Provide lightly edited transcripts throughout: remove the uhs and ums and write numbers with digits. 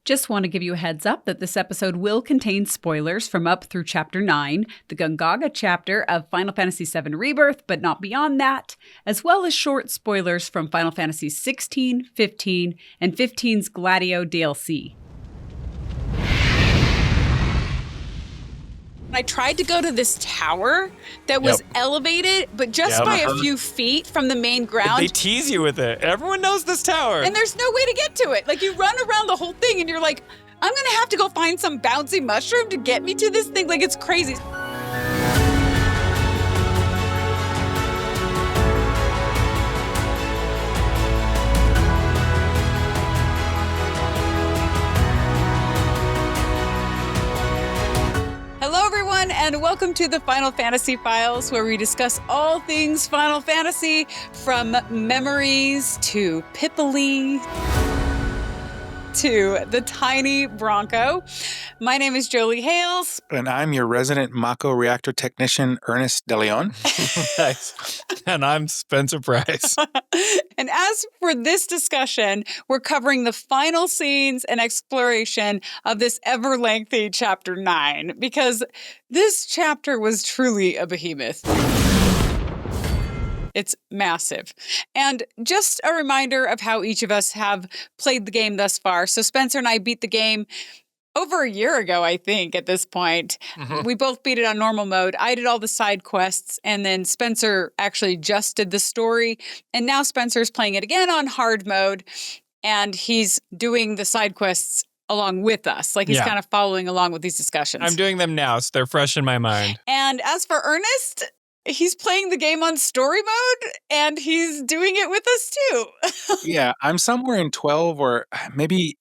Just want to give you a heads up that this episode will contain spoilers from up through Chapter 9, the Gongaga chapter of Final Fantasy VII Rebirth, but not beyond that, as well as short spoilers from Final Fantasy XVI, XV, and XV's Gladio DLC. I tried to go to this tower that was elevated, but just by a few feet from the main ground. They tease you with it. Everyone knows this tower. And there's no way to get to it. Like, you run around the whole thing and you're like, I'm going to have to go find some bouncy mushroom to get me to this thing. Like, it's crazy. And welcome to the Final Fantasy Files, where we discuss all things Final Fantasy, from memories to Pippily to the tiny Bronco. My name is Jolie Hales. And I'm your resident Mako reactor technician, Ernest de Leon. Nice. And I'm Spencer Price. And as for this discussion, we're covering the final scenes and exploration of this ever-lengthy Chapter 9, because this chapter was truly a behemoth. It's massive. And just a reminder of how each of us have played the game thus far. So Spencer and I beat the game over a year ago, I think, at this point. We both beat it on normal mode. I did all the side quests, and then Spencer actually just did the story. And now Spencer's playing it again on hard mode, and he's doing the side quests along with us. Like, he's kind of following along with these discussions. I'm doing them now, so they're fresh in my mind. And as for Ernest, he's playing the game on story mode, and he's doing it with us too. Yeah, I'm somewhere in 12 or maybe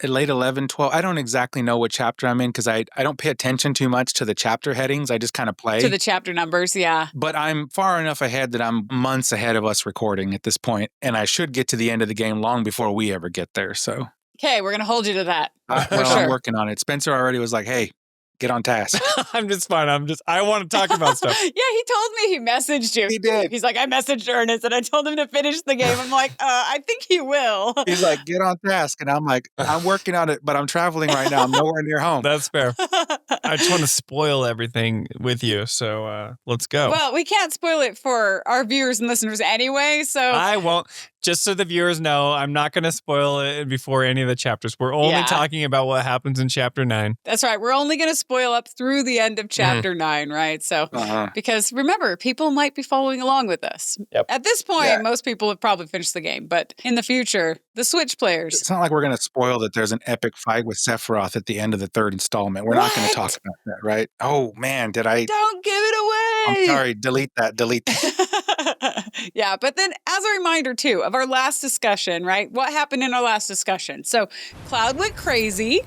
late 11, 12. I don't exactly know what chapter I'm in because I don't pay attention too much to the chapter headings. I just kind of play. To the chapter numbers, yeah. But I'm far enough ahead that I'm months ahead of us recording at this point, and I should get to the end of the game long before we ever get there. So, okay, we're going to hold you to that. Sure. I'm working on it. Spencer already was like, hey, get on task. I'm just fine. I want to talk about stuff. Yeah, he told me he messaged you. He did. He's like, I messaged Ernest and I told him to finish the game. I'm like, I think he will. He's like, get on task. And I'm like, I'm working on it, but I'm traveling right now. I'm nowhere near home. That's fair. I just want to spoil everything with you. So let's go. Well, we can't spoil it for our viewers and listeners anyway. So I won't. Just so the viewers know, I'm not going to spoil it before any of the chapters. We're only talking about what happens in Chapter 9. That's right. We're only going to spoil up through the end of Chapter 9, right? So, because remember, people might be following along with us. Yep. At this point, most people have probably finished the game. But in the future, the Switch players. It's not like we're going to spoil that there's an epic fight with Sephiroth at the end of the third installment. We're not going to talk about that, right? Oh, man, did I? Don't give it away. I'm sorry. Delete that. Yeah, but then as a reminder, too, of our last discussion, right? What happened in our last discussion? So Cloud went crazy,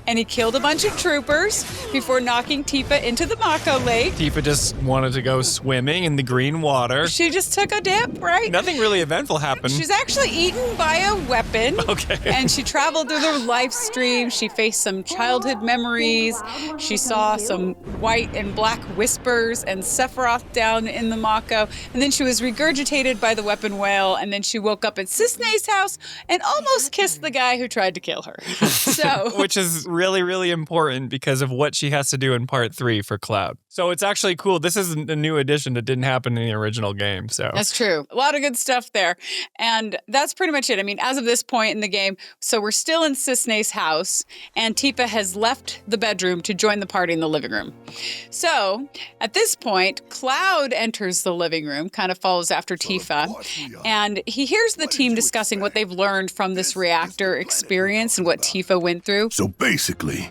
and he killed a bunch of troopers before knocking Tifa into the Mako Lake. Tifa just wanted to go swimming in the green water. She just took a dip, right? Nothing really eventful happened. She's actually eaten by a weapon. Okay. And she traveled through the Lifestream. She faced some childhood memories. She saw some white and black whispers and Sephiroth down in the Mako. And then she was regurgitated by the weapon whale, and then she woke up at Cissnei's house and almost kissed the guy who tried to kill her. So, which is really, really important because of what she has to do in Part 3 for Cloud. So it's actually cool. This is a new addition that didn't happen in the original game. So that's true. A lot of good stuff there. And that's pretty much it. I mean, as of this point in the game, so we're still in Cissnei's house, and Tifa has left the bedroom to join the party in the living room. So at this point, Cloud enters the living room, kind of follows after Tifa, and he hears the team discussing what they've learned from this reactor experience and what Tifa went through. So basically,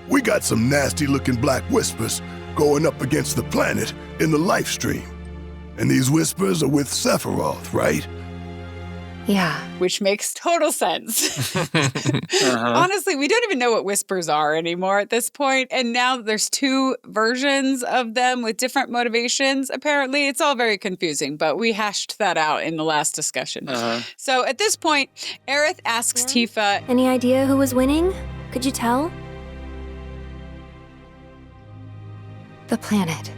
we got some nasty-looking black whispers going up against the planet in the Lifestream. And these whispers are with Sephiroth, right? Yeah. Which makes total sense. Honestly, we don't even know what whispers are anymore at this point. And now there's two versions of them with different motivations. Apparently, it's all very confusing, but we hashed that out in the last discussion. So at this point, Aerith asks Tifa, any idea who was winning? Could you tell? The planet.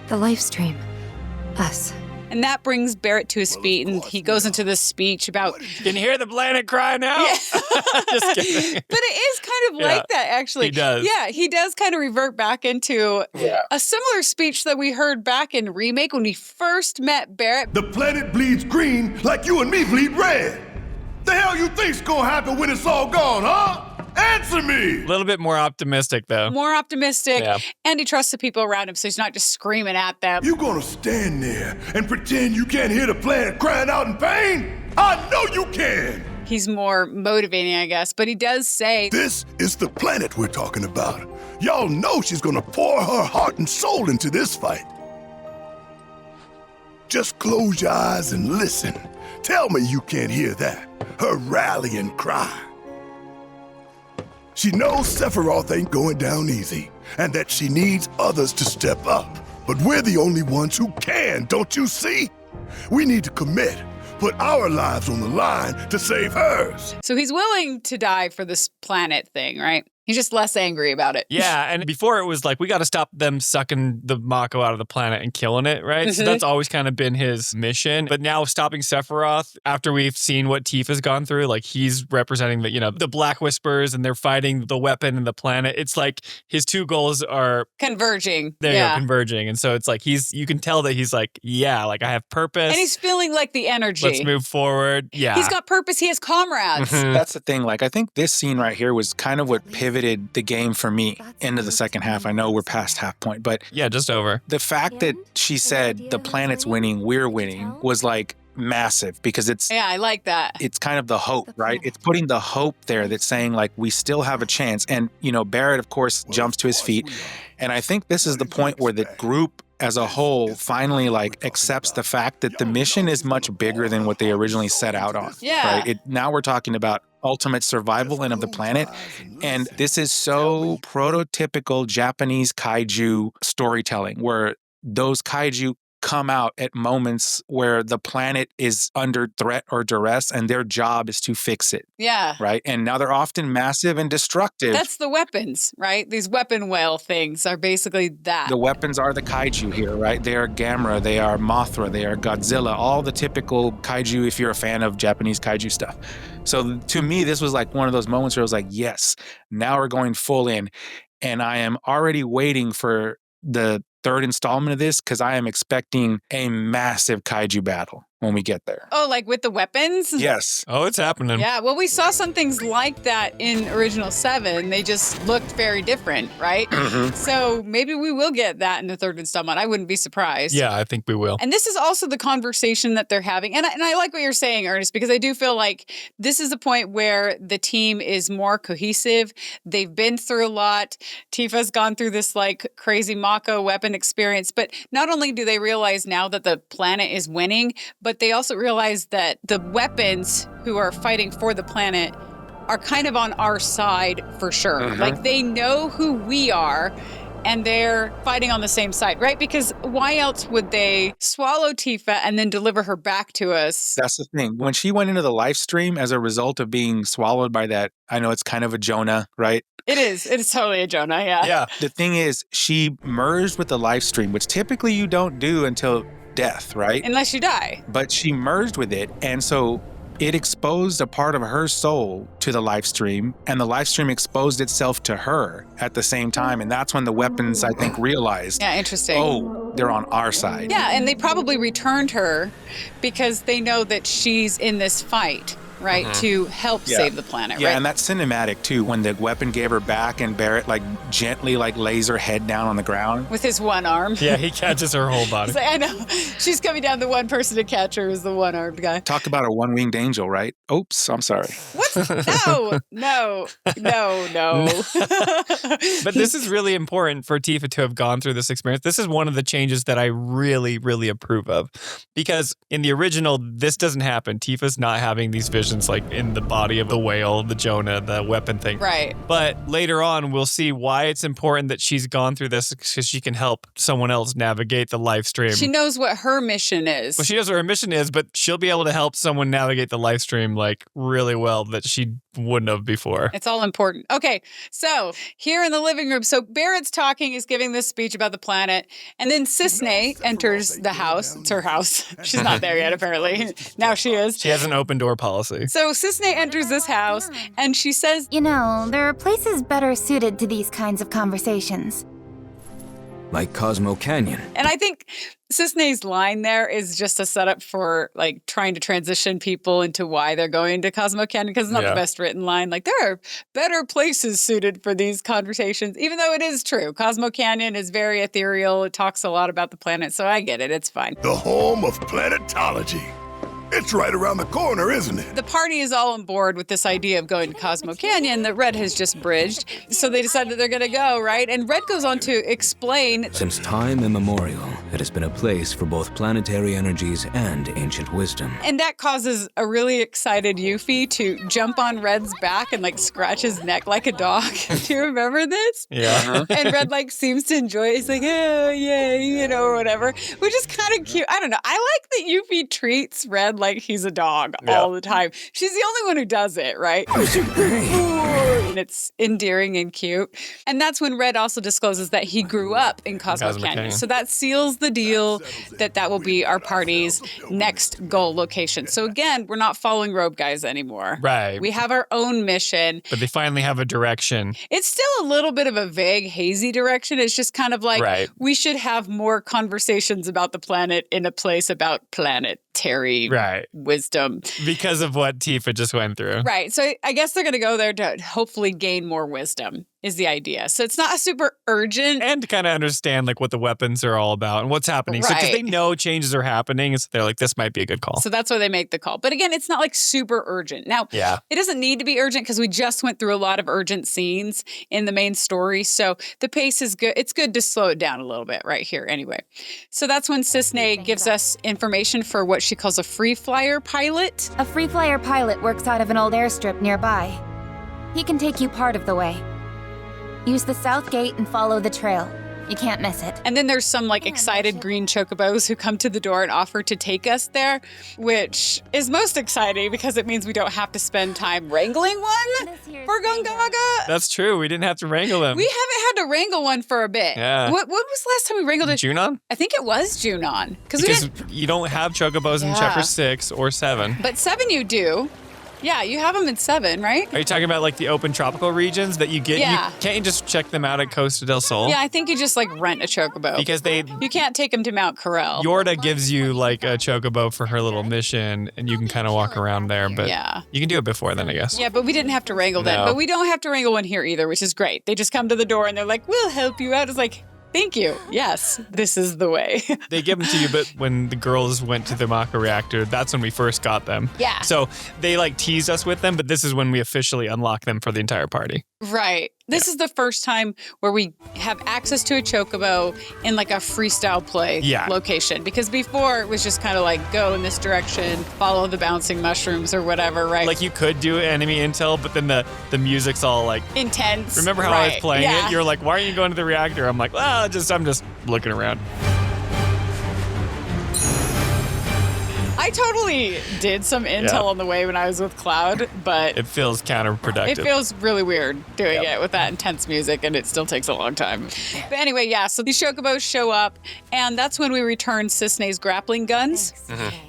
The Lifestream. Us. And that brings Barret to his feet, and he goes into this speech about... Can you hear the planet crying out? Yeah. Just kidding. But it is kind of like that, actually. He does. Yeah, he does kind of revert back into a similar speech that we heard back in Remake when we first met Barret. The planet bleeds green like you and me bleed red. The hell you think's gonna happen when it's all gone, huh? Answer me! A little bit more optimistic, though. More optimistic, Yeah. and he trusts the people around him, so he's not just screaming at them. You gonna stand there and pretend you can't hear the planet crying out in pain? I know you can! He's more motivating, I guess, but he does say... This is the planet we're talking about. Y'all know she's gonna pour her heart and soul into this fight. Just close your eyes and listen. Tell me you can't hear that. Her rallying cry. She knows Sephiroth ain't going down easy, and that she needs others to step up. But we're the only ones who can, don't you see? We need to commit, put our lives on the line to save hers. So he's willing to die for this planet thing, right? He's just less angry about it. Yeah, and before it was like, we got to stop them sucking the Mako out of the planet and killing it, right? So that's always kind of been his mission. But now stopping Sephiroth, after we've seen what Tifa's gone through, like he's representing the, the Black Whispers and they're fighting the weapon and the planet. It's like his two goals are converging. There you go, converging. And so it's like you can tell that he's like, yeah, like I have purpose. And he's feeling like the energy. Let's move forward. Yeah. He's got purpose. He has comrades. That's the thing. Like, I think this scene right here was kind of what pivoted the game for me into the second half. I know we're past half point, but yeah, just over. The fact that she said the planet's winning, we're winning was like massive because it's I like that. It's kind of the hope, right? It's putting the hope there that's saying like we still have a chance. And Barret of course jumps to his feet, and I think this is the point where the group as a whole finally like accepts the fact that the mission is much bigger than what they originally set out on. Yeah. Right? Now we're talking about ultimate survival and of the planet. And this is so prototypical Japanese kaiju storytelling where those kaiju come out at moments where the planet is under threat or duress and their job is to fix it. Yeah. Right? And now they're often massive and destructive. That's the weapons, right? These weapon whale things are basically that. The weapons are the kaiju here, right? They are Gamera, they are Mothra, they are Godzilla, all the typical kaiju if you're a fan of Japanese kaiju stuff. So to me, this was like one of those moments where I was like, yes, now we're going full in. And I am already waiting for the third installment of this because I am expecting a massive kaiju battle when we get there. Oh, like with the weapons? Yes. Oh, it's happening. Yeah, well, we saw some things like that in Original 7. They just looked very different, right? So maybe we will get that in the third installment. I wouldn't be surprised. Yeah, I think we will. And this is also the conversation that they're having. And I like what you're saying, Ernest, because I do feel like this is the point where the team is more cohesive. They've been through a lot. Tifa's gone through this like crazy Mako weapon experience. But not only do they realize now that the planet is winning, but they also realize that the weapons who are fighting for the planet are kind of on our side for sure. Like they know who we are and they're fighting on the same side, right? Because why else would they swallow Tifa and then deliver her back to us? That's the thing. When she went into the Lifestream as a result of being swallowed by that, I know it's kind of a Jonah, right? It is. It's totally a Jonah, yeah. Yeah. The thing is, she merged with the Lifestream, which typically you don't do until death, right? Unless you die. But she merged with it, and so it exposed a part of her soul to the Lifestream, and the Lifestream exposed itself to her at the same time, and that's when the weapons, I think, realized, Yeah, interesting. oh, they're on our side. Yeah, and they probably returned her because they know that she's in this fight, right, to help save the planet, Yeah, right? and that's cinematic, too, when the weapon gave her back and Barret, like, gently, like, lays her head down on the ground. With his one arm. Yeah, he catches her whole body. It's like, I know. She's coming down. The one person to catch her is the one-armed guy. Talk about a one-winged angel, right? Oops, I'm sorry. What? No. But this is really important for Tifa to have gone through this experience. This is one of the changes that I really, really approve of. Because in the original, this doesn't happen. Tifa's not having these visions versions, like in the body of the whale, the Jonah, the weapon thing. Right. But later on, we'll see why it's important that she's gone through this, because she can help someone else navigate the live stream. She knows what her mission is. Well, she knows what her mission is, but she'll be able to help someone navigate the live stream like really well that she wouldn't have before. It's all important. Okay, so here in the living room, so Barret's talking, is giving this speech about the planet, and then Cissnei enters the house. It's her house. She's not there yet, apparently. Now she is. She has an open door policy. So Cissnei enters this house, and she says, You know, there are places better suited to these kinds of conversations. Like Cosmo Canyon. and I think Cissnei's line there is just a setup for like trying to transition people into why they're going to Cosmo Canyon, because it's not the best written line. Like, there are better places suited for these conversations, even though it is true. Cosmo Canyon is very ethereal. It talks a lot about the planet, so I get it. It's fine. The home of planetology. It's right around the corner, isn't it? The party is all on board with this idea of going to Cosmo Canyon that Red has just bridged. So they decide that they're going to go, right? And Red goes on to explain. Since time immemorial, it has been a place for both planetary energies and ancient wisdom. And that causes a really excited Yuffie to jump on Red's back and like scratch his neck like a dog. Do you remember this? Yeah. And Red like seems to enjoy it. He's like, oh, yeah, you know, or whatever, which is kind of cute. I don't know. I like that Yuffie treats Red like he's a dog all the time. She's the only one who does it, right? And it's endearing and cute. And that's when Red also discloses that he grew up in Cosmo Canyon. So that seals the deal that will be our party's next goal location. So again, we're not following Robe Guys anymore. Right. We have our own mission. But they finally have a direction. It's still a little bit of a vague, hazy direction. It's just kind of like we should have more conversations about the planet in a place about planetary wisdom. Because of what Tifa just went through. Right. So I guess they're going to go there to hopefully gain more wisdom is the idea. So it's not a super urgent. And to kind of understand like what the weapons are all about and what's happening. So because they know changes are happening, so they're like, this might be a good call. So that's why they make the call. But again, it's not like super urgent. Now, it doesn't need to be urgent because we just went through a lot of urgent scenes in the main story. So the pace is good. It's good to slow it down a little bit right here anyway. So that's when Cissnei gives us information for what she calls a free flyer pilot. A free flyer pilot works out of an old airstrip nearby. He can take you part of the way. Use the south gate and follow the trail. You can't miss it. And then there's some like excited green chocobos who come to the door and offer to take us there, which is most exciting because it means we don't have to spend time wrangling one for Gongaga. That's true. We didn't have to wrangle them. We haven't had to wrangle one for a bit. Yeah. What was the last time we wrangled it? Junon? I think it was Junon. Because you don't have chocobos in chapter 6 or 7. But 7 you do. Yeah, you have them in 7, right? Are you talking about like the open tropical regions that you get? Yeah. Can't you just check them out at Costa del Sol? Yeah, I think you just like rent a chocobo. Because you can't take them to Mount Corel. Yorda gives you like a chocobo for her little mission and you can kind of walk around there, but you can do it before then, I guess. Yeah, but we didn't have to wrangle them. But we don't have to wrangle one here either, which is great. They just come to the door and they're like, we'll help you out. It's like, thank you. Yes, this is the way. They give them to you, but when the girls went to the Mako reactor, that's when we first got them. Yeah. So they like teased us with them, but this is when we officially unlock them for the entire party. Right. This is the first time where we have access to a chocobo in like a freestyle play location. Because before it was just kind of like go in this direction, follow the bouncing mushrooms or whatever, right? Like you could do enemy intel, but then the music's all like intense. Remember how I was playing it? You're like, why are you going to the reactor? I'm like, well, I'm just looking around. I totally did some intel on the way when I was with Cloud, but it feels counterproductive. It feels really weird doing it with that intense music, and it still takes a long time. But anyway, so these chocobos show up, and that's when we return Cissnei's grappling guns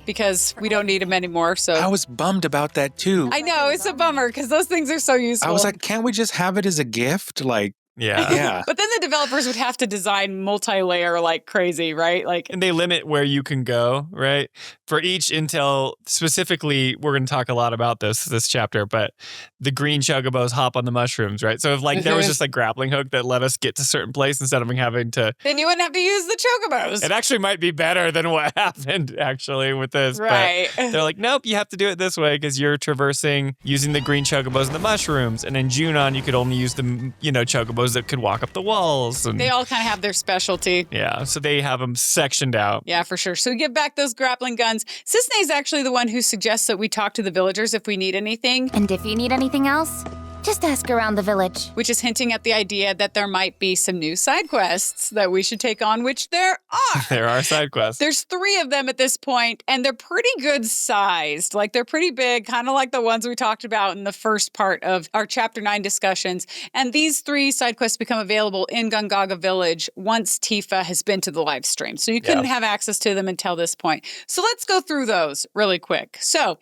because we don't need them anymore. So I was bummed about that too. I know, it's a bummer because those things are so useful. I was like, can't we just have it as a gift? Like, yeah. But then the developers would have to design multi-layer like crazy, right? And they limit where you can go, right? For each intel, specifically, we're going to talk a lot about this chapter, but the green chocobos hop on the mushrooms, right? So if there was just a grappling hook that let us get to a certain place instead of having to... Then you wouldn't have to use the chocobos. It actually might be better than what happened, actually, with this. Right. But they're like, nope, you have to do it this way because you're traversing using the green chocobos and the mushrooms. And in Junon, you could only use the, chocobos that could walk up the walls shells. And They all kind of have their specialty. yeah, so they have them sectioned out. Yeah, for sure. So we give back those grappling guns. Cissnei is actually the one who suggests that we talk to the villagers if we need anything, And if you need anything else, just ask around the village. which is hinting at the idea that there might be some new side quests that we should take on, which there are. There are side quests. There's 3 of them at this point, and they're pretty good sized. Like, they're pretty big, kind of like the ones we talked about in the first part of our Chapter 9 discussions. And these 3 side quests become available in Gongaga Village once Tifa has been to the live stream. So you couldn't have access to them until this point. So let's go through those really quick. So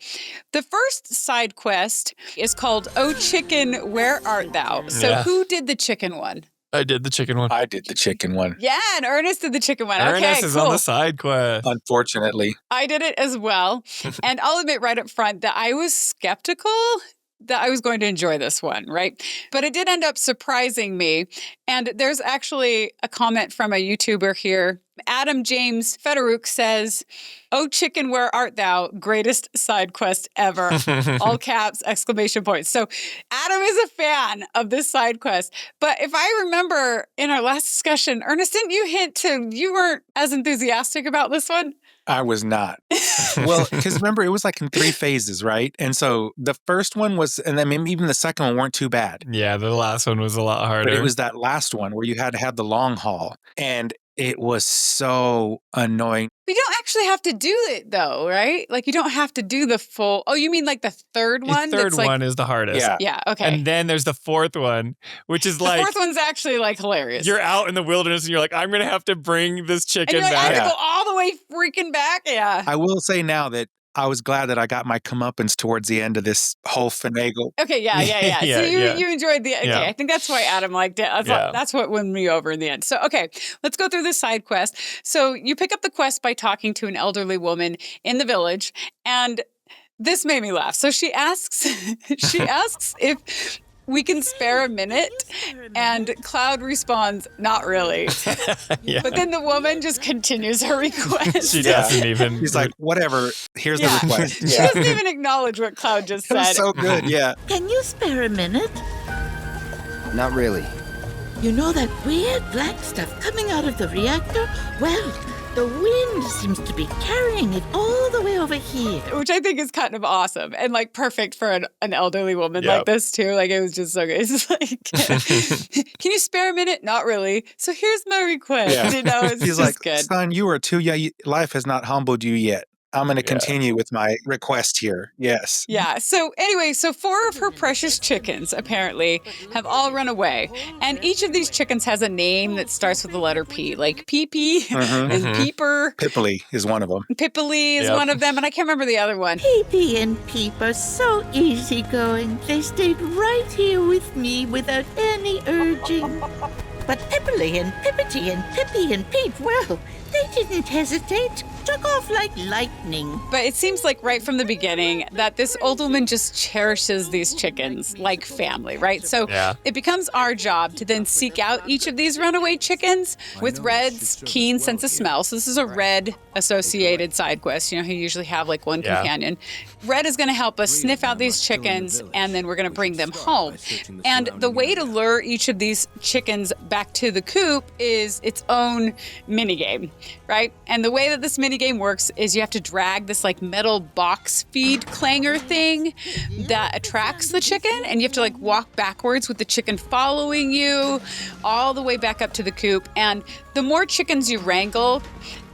the first side quest is called Oh Chicken, Where Art Thou? So Yeah. who did the chicken one? I did the chicken one. I did the chicken one, Yeah, and Ernest did the chicken one. Ernest Okay, is cool. on the side quest. unfortunately. I did it as well. And I'll admit right up front that I was skeptical that I was going to enjoy this one, right? But it did end up surprising me. And there's actually a comment from a YouTuber here. Adam James Federuk says, "Oh chicken, where art thou? Greatest side quest ever." All caps, exclamation points. So Adam is a fan of this side quest. But if I remember in our last discussion, Ernest, didn't you hint to you weren't as enthusiastic about this one? I was not. Well, because remember, it was like in 3 phases, right? And so the first one was, and then maybe even the second one weren't too bad. Yeah, the last one was a lot harder. But it was that last one where you had to have the long haul. And it was so annoying. You don't actually have to do it though, right? Like you don't have to do the full. Oh, you mean like the third one? The third that's like, one is the hardest. Yeah. Yeah. Okay. And then there's the 4th one, which is the like 4th one's actually like hilarious. you're out in the wilderness and you're like, I'm going to have to bring this and chicken you're like, I back. have to Yeah. go all the way freaking back. Yeah. I will say now that I was glad that I got my comeuppance towards the end of this whole finagle. Okay. Yeah. Yeah. Yeah, So you yeah. you enjoyed the. Okay. Yeah. I think that's why Adam liked it. Yeah. That's what won me over in the end. So okay, let's go through this side quest. So you pick up the quest by talking to an elderly woman in the village, and this made me laugh. So she asks if we can spare a minute, and Cloud responds, "Not really." Yeah. But then the woman just continues her request. She doesn't even. He's like, whatever, here's Yeah. the request. She doesn't even acknowledge what Cloud just It was said. so good, yeah. Can you spare a minute? Not really. You know that weird black stuff coming out of the reactor? Well, the wind seems to be carrying it all the way over here. Which I think is kind of awesome and like perfect for an elderly woman Yep. like this too. Like it was just so good. It's just like, can you spare a minute? Not really. So here's my request. Yeah. You know, it's He's just like, good. son, you are too young. Life has not humbled you yet. I'm going to continue with my request here. Yes. Yeah. So anyway, so 4 of her precious chickens apparently have all run away. And each of these chickens has a name that starts with the letter P, like Pee-Pee and Peeper. Pippily is one of them. Pippily is Yep. one of them. And I can't remember the other one. Pee-Pee and Peep are so easygoing. They stayed right here with me without any urging. But Pippily and Pippity and Pippy and Peep, well, they didn't hesitate. Took off like lightning. But it seems like right from the beginning that this old woman just cherishes these chickens like family, right? So Yeah. it becomes our job to then seek out each of these runaway chickens with Red's keen sense of smell. So this is a Red associated side quest. You know, who usually have like one Yeah. companion. Red is going to help us sniff out these chickens and then we're going to bring them home. And the way to lure each of these chickens back to the coop is its own minigame, right? And the way that this minigame works is you have to drag this like metal box feed clanger thing that attracts the chicken, and you have to like walk backwards with the chicken following you all the way back up to the coop. And the more chickens you wrangle,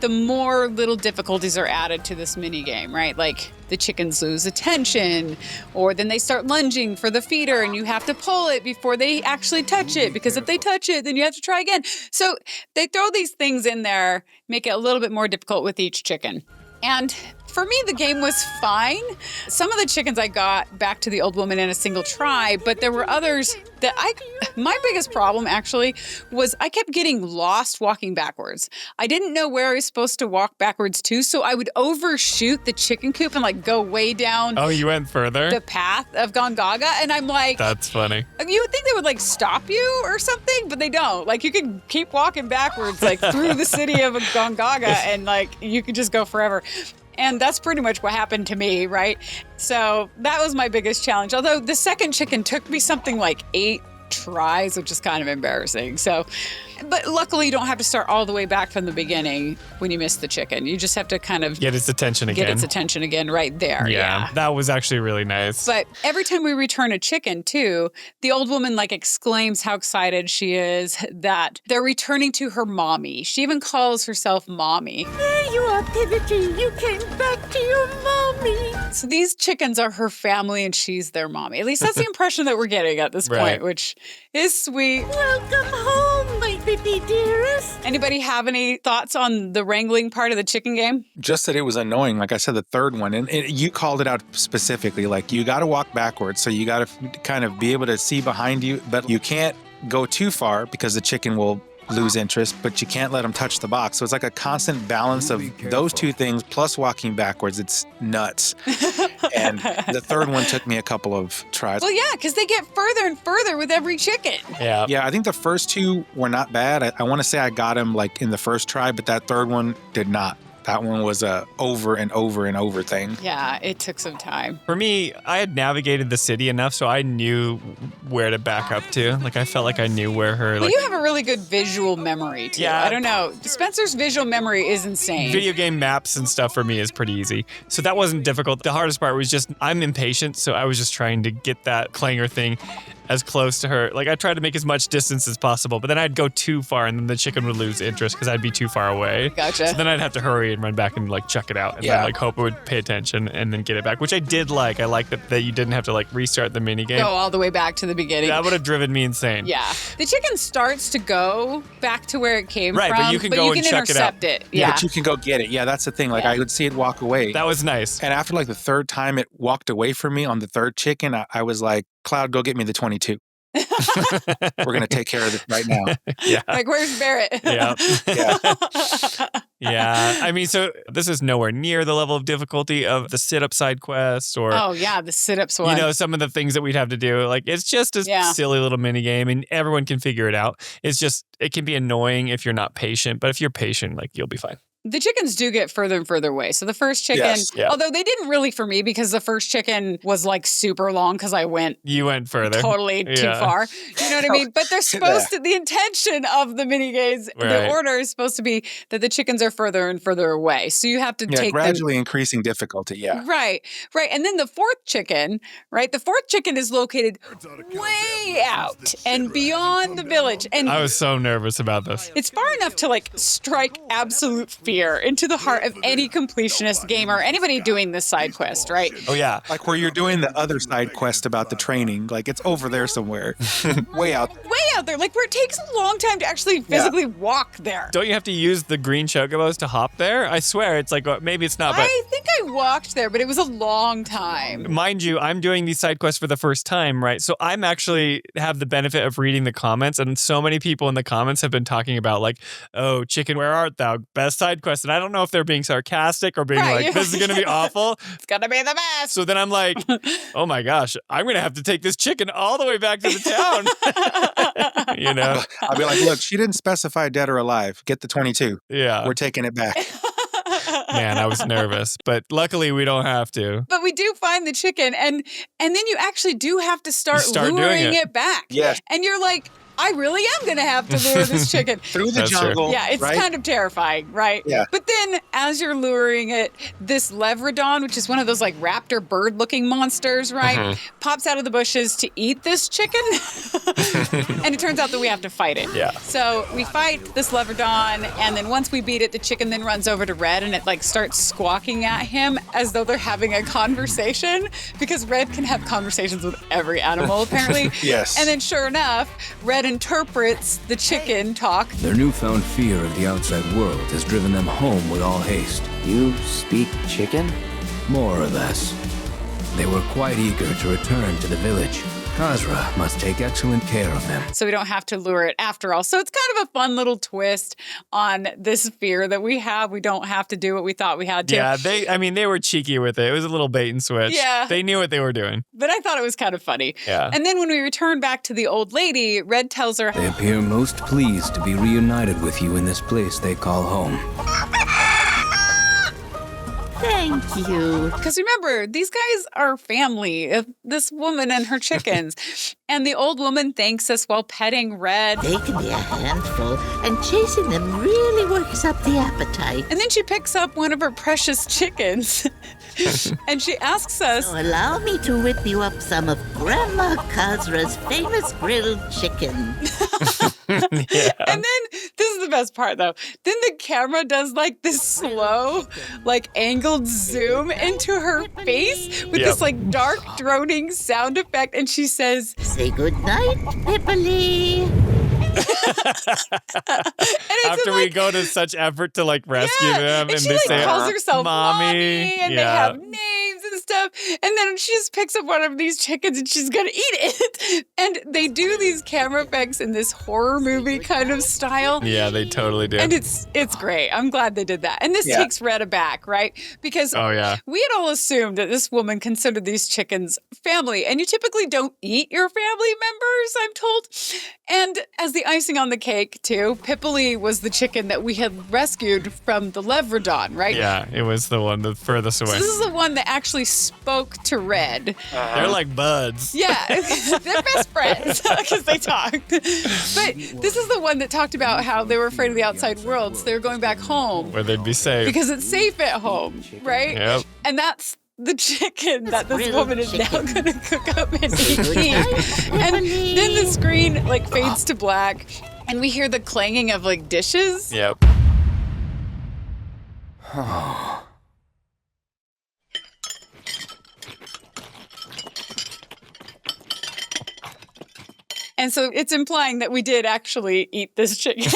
the more little difficulties are added to this mini game, right? Like the chickens lose attention, or then they start lunging for the feeder and you have to pull it before they actually touch it, because if they touch it, then you have to try again. So they throw these things in there, make it a little bit more difficult with each chicken. And for me, the game was fine. Some of the chickens I got back to the old woman in a single try, but there were others that my biggest problem actually was I kept getting lost walking backwards. I didn't know where I was supposed to walk backwards to, so I would overshoot the chicken coop and like go way down Oh, you went further? the path of Gongaga. And I'm like, That's funny. you would think they would like stop you or something, but they don't. Like you could keep walking backwards like through the city of Gongaga and like you could just go forever. And that's pretty much what happened to me, right? So that was my biggest challenge. Although the second chicken took me something like 8 tries, which is kind of embarrassing. So, but luckily you don't have to start all the way back from the beginning when you miss the chicken. You just have to kind of get its attention again right there. Yeah. That was actually really nice. But every time we return a chicken too, the old woman like exclaims how excited she is that they're returning to her mommy. She even calls herself mommy. There you are, Pivoty. You came back to your mommy. So these chickens are her family and she's their mommy. At least that's the impression that we're getting at this point, which is sweet. Welcome home, my baby dearest. Anybody have any thoughts on the wrangling part of the chicken game? Just that it was annoying. Like I said, the third one, and you called it out specifically. Like you got to walk backwards, so you got to kind of be able to see behind you, but you can't go too far because the chicken will lose interest, but you can't let them touch the box. So it's like a constant balance of those two things plus walking backwards. It's nuts. And the third one took me a couple of tries. Well, yeah, because they get further and further with every chicken. Yeah. Yeah, I think the first two were not bad. I want to say I got them like in the first try, but that third one did not. That one was a over and over and over thing. Yeah, it took some time. For me, I had navigated the city enough so I knew where to back up to. Like, I felt like I knew where her... Well, you have a really good visual memory, too. Yeah. I don't know. Spencer's visual memory is insane. Video game maps and stuff for me is pretty easy. So that wasn't difficult. The hardest part was just, I'm impatient, so I was just trying to get that clanger thing as close to her. Like, I tried to make as much distance as possible, but then I'd go too far and then the chicken would lose interest because I'd be too far away. Gotcha. So then I'd have to hurry and run back and like chuck it out and then like hope it would pay attention and then get it back, which I did like. I liked that you didn't have to like restart the minigame. Go all the way back to the beginning. That would have driven me insane. Yeah. The chicken starts to go back to where it came from. Right, but you can go and chuck it out. Yeah. But you can go get it. Yeah, that's the thing. Like I would see it walk away. That was nice. And after like the third time it walked away from me on the third chicken, I was like, Cloud, go get me the 22. We're going to take care of it right now. Yeah. Like, where's Barret? Yeah. Yeah. Yeah. I mean, so this is nowhere near the level of difficulty of the sit-up side quest or... Oh, yeah, the sit-ups one. You know, some of the things that we'd have to do. Like, it's just a silly little mini game and everyone can figure it out. It's just, it can be annoying if you're not patient, but if you're patient, like, you'll be fine. The chickens do get further and further away. So the first chicken, although they didn't really for me because the first chicken was like super long because I went... You went further. Totally too far. You know what I mean? But they're supposed to... The intention of the mini games, the order is supposed to be that the chickens are further and further away. So you have to take gradually increasing difficulty, Right. And then the fourth chicken, right? The fourth chicken is located way out and beyond the village. And I was so nervous about this. It's far enough to like strike absolute fear into the heart of any completionist gamer, anybody doing this side quest, right? Oh, yeah. Like where you're doing the other side quest about the training. Like it's over there somewhere. Way out there. Like where it takes a long time to actually physically walk there. Don't you have to use the green chocobos to hop there? I swear it's like, maybe it's not, but... I think I walked there, but it was a long time. Mind you, I'm doing these side quests for the first time, right? So I'm actually have the benefit of reading the comments, and so many people in the comments have been talking about like, oh, chicken, where art thou? Best side quest. And I don't know if they're being sarcastic or being like, this is going to be awful. It's going to be the best. So then I'm like, oh my gosh, I'm going to have to take this chicken all the way back to the town. You know? I'll be like, look, she didn't specify dead or alive. Get the 22. Yeah. We're taking it back. Man, I was nervous, but luckily we don't have to. But we do find the chicken, and then you actually do have to start luring it back. Yes. And you're like, I really am going to have to lure this chicken. Through the jungle. Yeah, it's kind of terrifying, right? Yeah. But then as you're luring it, this Levrodon, which is one of those like raptor bird-looking monsters, right, pops out of the bushes to eat this chicken. And it turns out that we have to fight it. Yeah. So we fight this Levrodon, and then once we beat it, the chicken then runs over to Red, and it like starts squawking at him as though they're having a conversation, because Red can have conversations with every animal, apparently. Yes. And then sure enough, Red interprets the chicken talk. Their newfound fear of the outside world has driven them home with all haste. You speak chicken? More or less. They were quite eager to return to the village. Khazra must take excellent care of them. So we don't have to lure it after all. So it's kind of a fun little twist on this fear that we have. We don't have to do what we thought we had to. Yeah, they were cheeky with it. It was a little bait and switch. Yeah. They knew what they were doing. But I thought it was kind of funny. Yeah. And then when we return back to the old lady, Red tells her... They appear most pleased to be reunited with you in this place they call home. Thank you. Because remember, these guys are family, this woman and her chickens. And the old woman thanks us while petting Red. They can be a handful, and chasing them really works up the appetite. And then she picks up one of her precious chickens. And she asks us, So allow me to whip you up some of Grandma Khazra's famous grilled chicken. Yeah. And then, this is the best part though, then the camera does like this slow, like angled zoom into her face with this like dark droning sound effect. And she says, Say goodnight, Pipperly. After we go to such effort to like rescue them, and she they like say, calls herself mommy, and they have names and stuff. And then she just picks up one of these chickens and she's gonna eat it. And they do these camera effects in this horror movie kind of style. Yeah, they totally do. And it's great. I'm glad they did that. And this takes Red aback, right? Because we had all assumed that this woman considered these chickens family. And you typically don't eat your family members, I'm told. And as the icing on the cake, too, Pipperly was the chicken that we had rescued from the Levrodon, right? Yeah, it was the one the furthest away. So this is the one that actually spoke to Red. They're like buds. Yeah, they're best friends because they talked. But this is the one that talked about how they were afraid of the outside world, so they were going back home. Where they'd be safe. Because it's safe at home, right? Yep. And that's the chicken that this woman is now going to cook up and eat. And then the screen like fades to black and we hear the clanging of like dishes. Yep. And so it's implying that we did actually eat this chicken.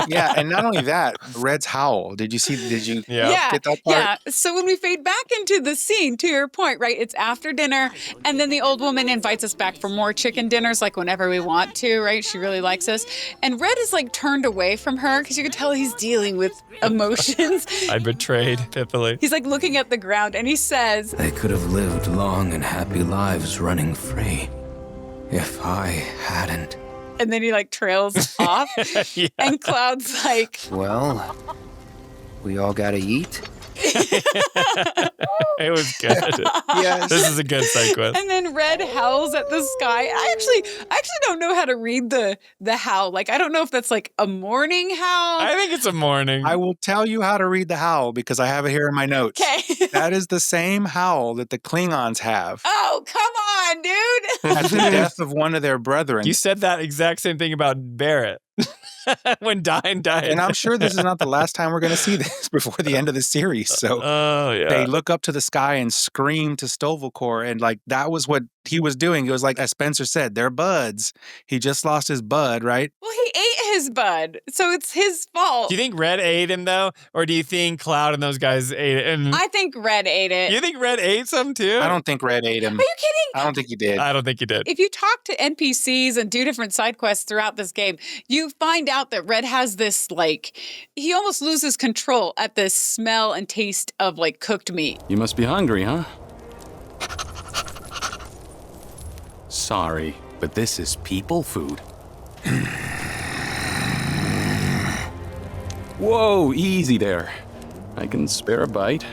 Yeah, and not only that, Red's Howl. Did you get that part? Yeah. So when we fade back into the scene, to your point, right, it's after dinner, and then the old woman invites us back for more chicken dinners, like whenever we want to, right? She really likes us. And Red is like turned away from her because you can tell he's dealing with emotions. I betrayed Pipperly. He's like looking at the ground and he says, They could have lived long and happy lives running free. If I hadn't. And then he like trails off. And Cloud's like, Well, we all gotta eat. It was good. Yes. This is a good sequence. And then Red howls at the sky. I actually don't know how to read the howl. Like, I don't know if that's like a morning howl. I think it's a morning. I will tell you how to read the howl because I have it here in my notes. Okay. That is the same howl that the Klingons have. Oh, come on, dude. At the death of one of their brethren. You said that exact same thing about Barret. When Dine died. And I'm sure this is not the last time we're going to see this before the end of the series. So they look up to the sky and scream to Sto-vo-kor. And like that was what he was doing. It was like, as Spencer said, they're buds. He just lost his bud, right? Well, he ate his bud, so it's his fault. Do you think Red ate him, though? Or do you think Cloud and those guys ate it? And I think Red ate it. You think Red ate some, too? I don't think Red ate him. Are you kidding? I don't think he did. I don't think he did. If you talk to NPCs and do different side quests throughout this game, you find out that Red has this, like, he almost loses control at the smell and taste of, like, cooked meat. You must be hungry, huh? Sorry, but this is people food. Whoa, easy there. I can spare a bite.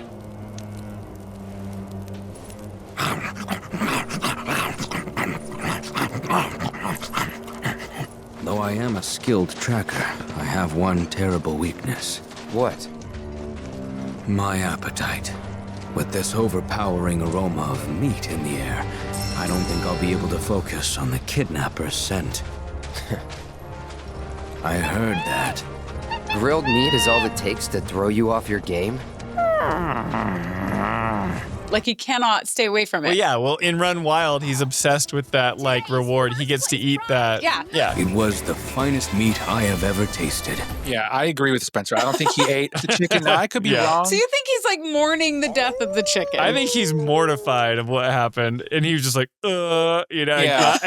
Though I am a skilled tracker, I have one terrible weakness. What? My appetite. With this overpowering aroma of meat in the air, I don't think I'll be able to focus on the kidnapper's scent. I heard that. Grilled meat is all it takes to throw you off your game? Like, he cannot stay away from it. Well, in Run Wild, he's obsessed with that, like, reward. He gets to eat that. Yeah. It was the finest meat I have ever tasted. Yeah, I agree with Spencer. I don't think he ate the chicken. Now, I could be wrong. So you think he's, like, mourning the death of the chicken? I think he's mortified of what happened. And he was just like, you know. Yeah.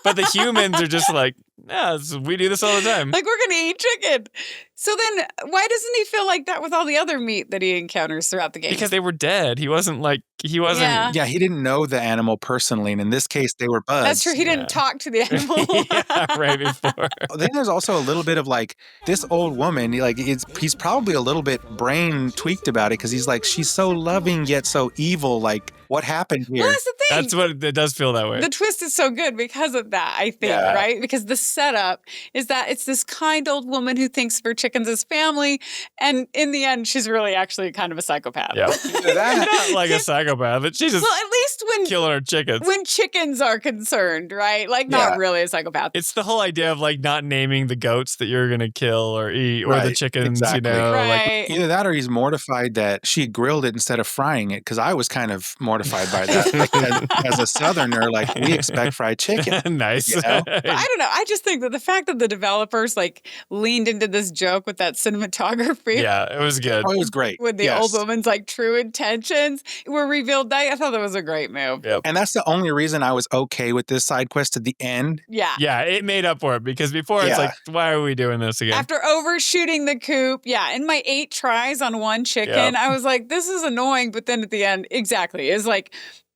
But the humans are just like, Yeah, we do this all the time. Like, we're going to eat chicken. So then why doesn't he feel like that with all the other meat that he encounters throughout the game? Because they were dead. He wasn't. Yeah. He didn't know the animal personally. And in this case, they were buds. That's true. He didn't talk to the animal. Yeah, right before. Then there's also a little bit of like this old woman, like he's probably a little bit brain tweaked about it because he's like, she's so loving yet so evil. Like, what happened here? Well, that's the thing. That's what it does feel that way. The twist is so good because of that, I think, right? Because the setup is that it's this kind old woman who thinks of her chickens as family, and in the end, she's really actually kind of a psychopath. Yeah, not like a psychopath, but she's just at least when killing her chickens. When chickens are concerned, right? Like, not really a psychopath. It's the whole idea of like not naming the goats that you're gonna kill or eat, or the chickens, exactly. you know. Right. Like, either that or he's mortified that she grilled it instead of frying it, because I was kind of mortified by that. Like, as a Southerner, like, we expect fried chicken. Nice. You know? But I don't know. I just think that the fact that the developers like leaned into this joke with that cinematography. Yeah, it was good. Oh, it was great. With the old woman's like true intentions were revealed. I thought that was a great move. Yep. And that's the only reason I was okay with this side quest at the end. Yeah. Yeah, it made up for it because before it's like, why are we doing this again? After overshooting the coop, in my 8 tries on one chicken, I was like, this is annoying. But then at the end, exactly, is like,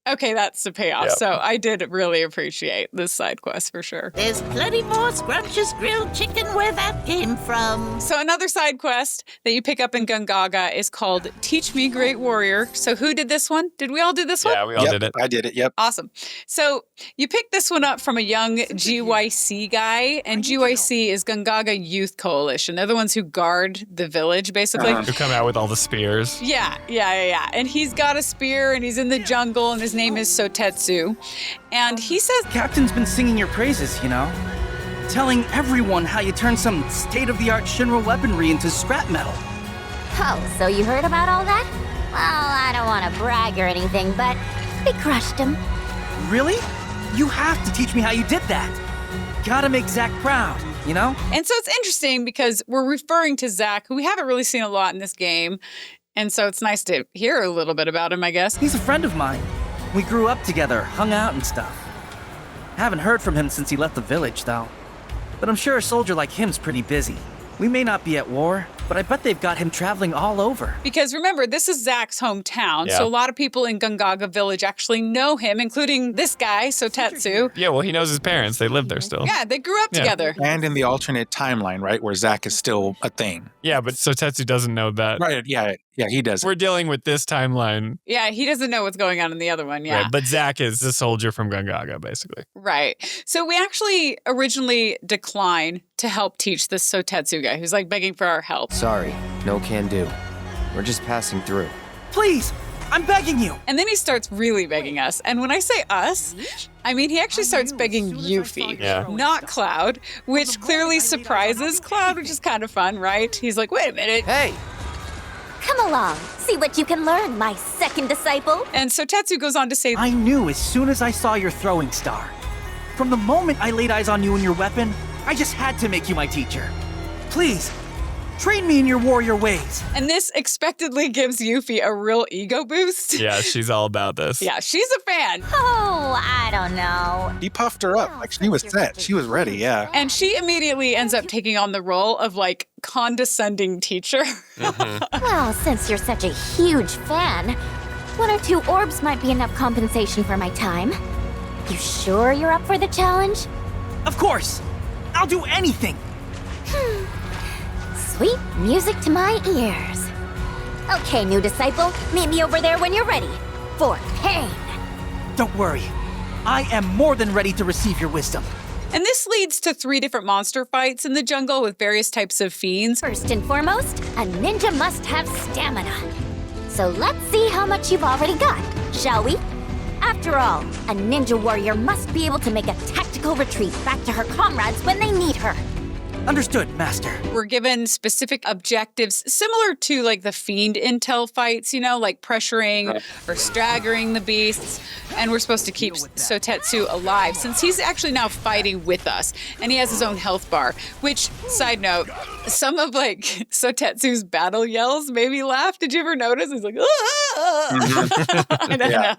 okay, that's the payoff. Yep. So I did really appreciate this side quest for sure. There's plenty more scrumptious grilled chicken where that came from. So another side quest that you pick up in Gongaga is called Teach Me Great Warrior. So who did this one? Did we all do this one? Yeah, we all did it. I did it, yep. Awesome. So you picked this one up from a young GYC guy, and GYC is Gongaga Youth Coalition. They're the ones who guard the village, basically. Who come out with all the spears. Yeah. And he's got a spear, and he's in the jungle, and his name is Sotetsu. And he says, Captain's been singing your praises, you know? Telling everyone how you turned some state-of-the-art Shinra weaponry into scrap metal. Oh, so you heard about all that? Well, I don't want to brag or anything, but we crushed him. Really? You have to teach me how you did that. Gotta make Zack proud, you know? And so it's interesting because we're referring to Zack, who we haven't really seen a lot in this game. And so it's nice to hear a little bit about him, I guess. He's a friend of mine. We grew up together, hung out and stuff. Haven't heard from him since he left the village, though. But I'm sure a soldier like him's pretty busy. We may not be at war, but I bet they've got him traveling all over. Because remember, this is Zack's hometown, Yeah. so a lot of people in Gongaga Village actually know him, including this guy, Sotetsu. Yeah, well, he knows his parents. They live there still. Yeah, they grew up together. And in the alternate timeline, right, where Zack is still a thing. Yeah, but Sotetsu doesn't know that. Right, yeah, he does. We're dealing with this timeline. Yeah, he doesn't know what's going on in the other one, yeah. Right, but Zack is the soldier from Gongaga, basically. Right. So we actually originally declined to help teach this Sotetsu guy who's like begging for our help. Sorry, no can do. We're just passing through. Please, I'm begging you. And then he starts really begging us. And when I say us, I mean he actually starts begging Yuffie, not Cloud, which clearly surprises Cloud, which is kind of fun, right? He's like, wait a minute. Hey! Come along, see what you can learn, my second disciple. And Sotetsu goes on to say, I knew as soon as I saw your throwing star. From the moment I laid eyes on you and your weapon, I just had to make you my teacher. Please, train me in your warrior ways. And this expectedly gives Yuffie a real ego boost. Yeah, she's all about this. Yeah, she's a fan. Oh, I don't know. He puffed her up. Like, she was set. She was ready, yeah. And she immediately ends up taking on the role of, like, condescending teacher. Well, since you're such a huge fan, 1 or 2 orbs might be enough compensation for my time. You sure you're up for the challenge? Of course. I'll do anything. Sweet music to my ears. Okay, new disciple, meet me over there when you're ready. For pain. Don't worry. I am more than ready to receive your wisdom. And this leads to 3 different monster fights in the jungle with various types of fiends. First and foremost, a ninja must have stamina. So let's see how much you've already got, shall we? After all, a ninja warrior must be able to make a tactical retreat back to her comrades when they need her. Understood, Master. We're given specific objectives similar to like the fiend intel fights, you know, like pressuring or staggering the beasts. And we're supposed to keep Sotetsu alive since he's actually now fighting with us. And he has his own health bar, which, side note, some of like Sotetsu's battle yells made me laugh. Did you ever notice? He's like, I don't know.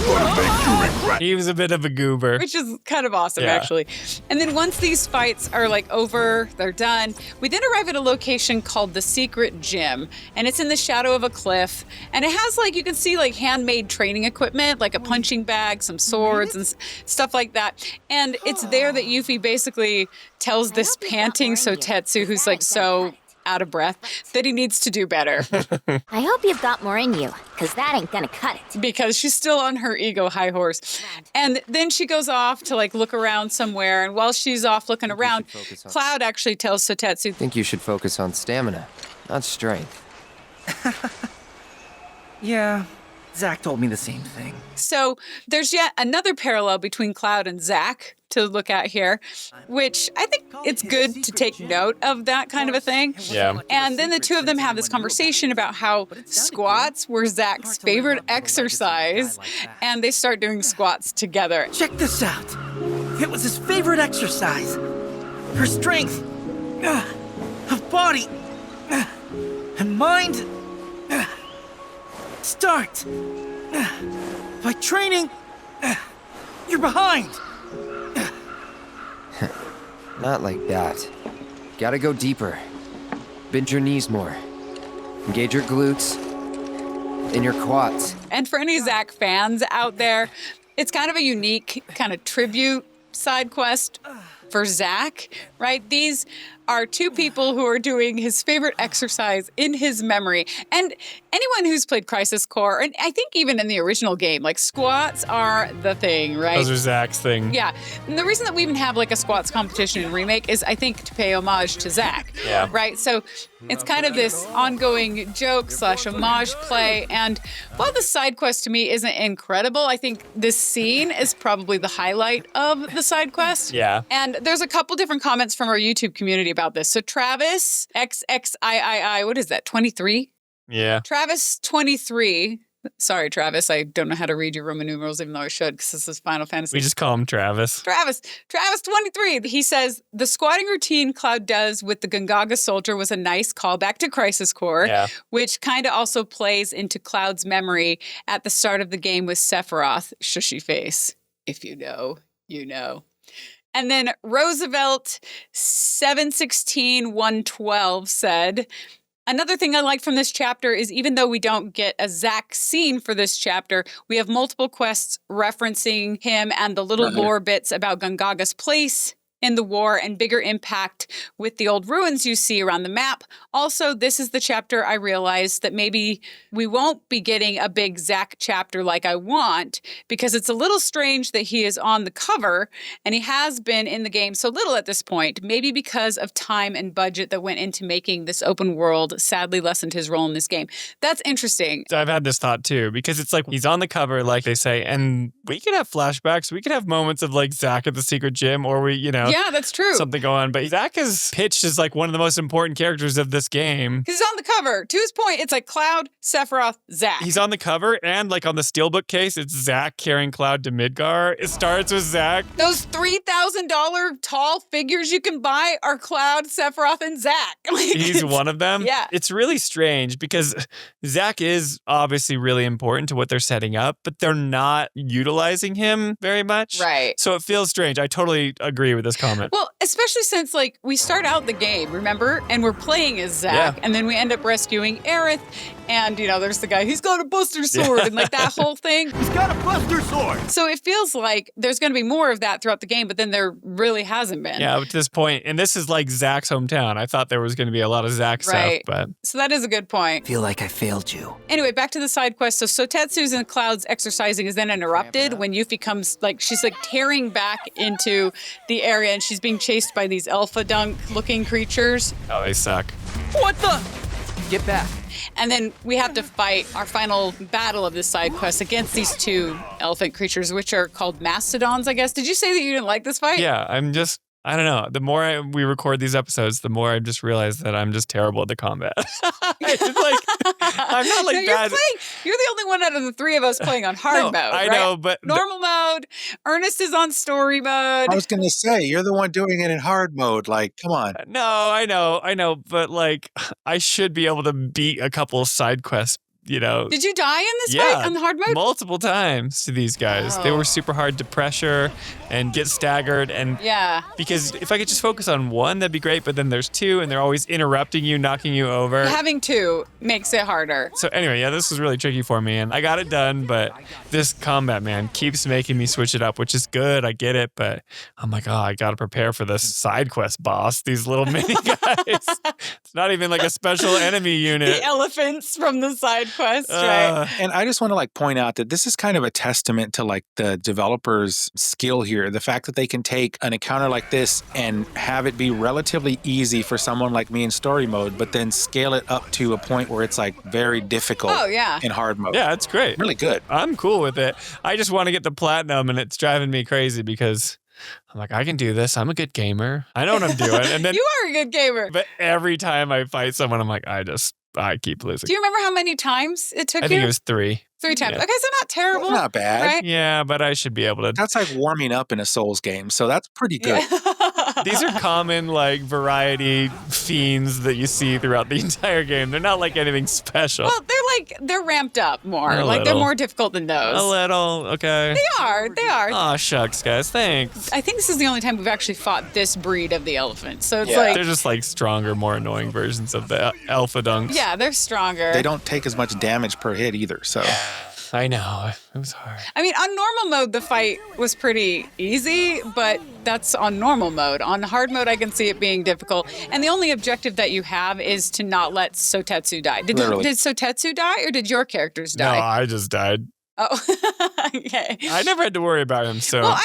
gonna make you regret. He was a bit of a goober. Which is kind of awesome, Yeah. actually. And then once these fights are like over, they're done, we then arrive at a location called the Secret Gym. And it's in the shadow of a cliff. And it has like, you can see like handmade training equipment, like a punching bag, some swords and stuff like that. And it's there that Yuffie basically tells this panting Sotetsu, who's like so out of breath, that he needs to do better. I hope you've got more in you, because that ain't gonna cut it. Because she's still on her ego high horse. And then she goes off to like look around somewhere. And while she's off looking around, Cloud actually tells Sotetsu, I think you should focus on stamina, not strength. Yeah, Zack told me the same thing. So there's yet another parallel between Cloud and Zack to look at here, which I think it's good to take note of that kind of a thing. Yeah. And then the two of them have this conversation about how squats were Zack's favorite exercise, and they start doing squats together. Check this out. It was his favorite exercise. For strength, of body, and mind. Start. By training, you're behind. Not like that. Gotta go deeper. Bend your knees more. Engage your glutes and your quads. And for any Zack fans out there, it's kind of a unique kind of tribute side quest for Zack, right? These are two people who are doing his favorite exercise in his memory. And anyone who's played Crisis Core, and I think even in the original game, like squats are the thing, right? Those are Zack's thing. Yeah. And the reason that we even have like a squats competition in Remake is I think to pay homage to Zack. Yeah. Right? So it's kind of this ongoing joke / homage play. And while the side quest to me isn't incredible, I think this scene is probably the highlight of the side quest. Yeah. And there's a couple different comments from our YouTube community about this. So Travis, XXIII, what is that, 23? Yeah. Travis 23. Sorry, Travis, I don't know how to read your Roman numerals, even though I should, because this is Final Fantasy. We just call him Travis. Travis 23. He says, the squatting routine Cloud does with the Gongaga soldier was a nice callback to Crisis Core, which kind of also plays into Cloud's memory at the start of the game with Sephiroth, shushy face. If you know, you know. And then Roosevelt 716-112 said, another thing I like from this chapter is even though we don't get a Zack scene for this chapter, we have multiple quests referencing him and the little lore bits about Gongaga's place in the war and bigger impact with the old ruins you see around the map. Also, this is the chapter I realized that maybe we won't be getting a big Zack chapter like I want, because it's a little strange that he is on the cover and he has been in the game so little at this point, maybe because of time and budget that went into making this open world sadly lessened his role in this game. That's interesting. I've had this thought too, because it's like he's on the cover, like they say, and we could have flashbacks. We could have moments of like Zack at the secret gym, or yeah, that's true. Something going on. But Zack is pitched as like one of the most important characters of this game. He's on the cover. To his point, it's like Cloud, Sephiroth, Zack. He's on the cover, and like on the steelbook case, it's Zack carrying Cloud to Midgar. It starts with Zack. Those $3,000 tall figures you can buy are Cloud, Sephiroth, and Zack. He's one of them. Yeah. It's really strange because Zack is obviously really important to what they're setting up, but they're not utilizing him very much. Right. So it feels strange. I totally agree with this comment. Well, especially since like we start out the game, remember? And we're playing as Zack, and then we end up rescuing Aerith, and there's the guy, he's got a buster sword, and like that whole thing. He's got a buster sword! So it feels like there's going to be more of that throughout the game, but then there really hasn't been. Yeah, up to this point, and this is like Zack's hometown. I thought there was going to be a lot of Zack stuff, but... So that is a good point. Feel like I failed you. Anyway, back to the side quest. So Sotetsu's and Cloud's exercising is then interrupted when Yuffie comes, like, she's like tearing back into the area, and she's being chased by these alpha dunk looking creatures. Oh, they suck. What the? Get back. And then we have to fight our final battle of this side quest against these two elephant creatures, which are called mastodons, I guess. Did you say that you didn't like this fight? Yeah, I don't know. The more we record these episodes, the more I just realize that I'm just terrible at the combat. It's like, I'm not like bad. You're the only one out of the three of us playing on hard mode. I right? know, but normal mode. Ernest is on story mode. I was going to say, you're the one doing it in hard mode. Like, come on. No, I know. But like, I should be able to beat a couple of side quests you know. Did you die in this fight on the hard mode? Multiple times to these guys. They were super hard to pressure and get staggered. And because if I could just focus on one, that'd be great. But then there's two, and they're always interrupting you, knocking you over. Having two makes it harder. So anyway, this was really tricky for me, and I got it done. But this combat, man, keeps making me switch it up, which is good. I get it, but I'm like, I got to prepare for this side quest boss. These little mini guys. It's not even like a special enemy unit. The elephants from the side quest, right? And I just want to like point out that this is kind of a testament to like the developers' skill here. The fact that they can take an encounter like this and have it be relatively easy for someone like me in story mode, but then scale it up to a point where it's like very difficult in hard mode. Yeah, it's great. Really good. I'm cool with it. I just want to get the platinum, and it's driving me crazy because I'm like, I can do this. I'm a good gamer. I know what I'm doing. And then you are a good gamer. But every time I fight someone, I'm like, I keep losing. Do you remember how many times it took you? I think it was 3. 3 times. Yeah. Okay, so not terrible. That's not bad. Right? Yeah, but I should be able to. That's like warming up in a Souls game, so that's pretty good. These are common, like, variety fiends that you see throughout the entire game. They're not like anything special. Well, they're ramped up more. A Like, they're little. more difficult than those. A little, okay. They are. Aw, shucks, guys. Thanks. I think this is the only time we've actually fought this breed of the elephant. So it's They're just like stronger, more annoying versions of the alpha dunks. Yeah, they're stronger. They don't take as much damage per hit either, so. I know. It was hard. I mean, on normal mode, the fight was pretty easy, but that's on normal mode. On hard mode, I can see it being difficult. And the only objective that you have is to not let Sotetsu die. Did Sotetsu die, or did your characters die? No, I just died. Oh, okay. I never had to worry about him, so. Well,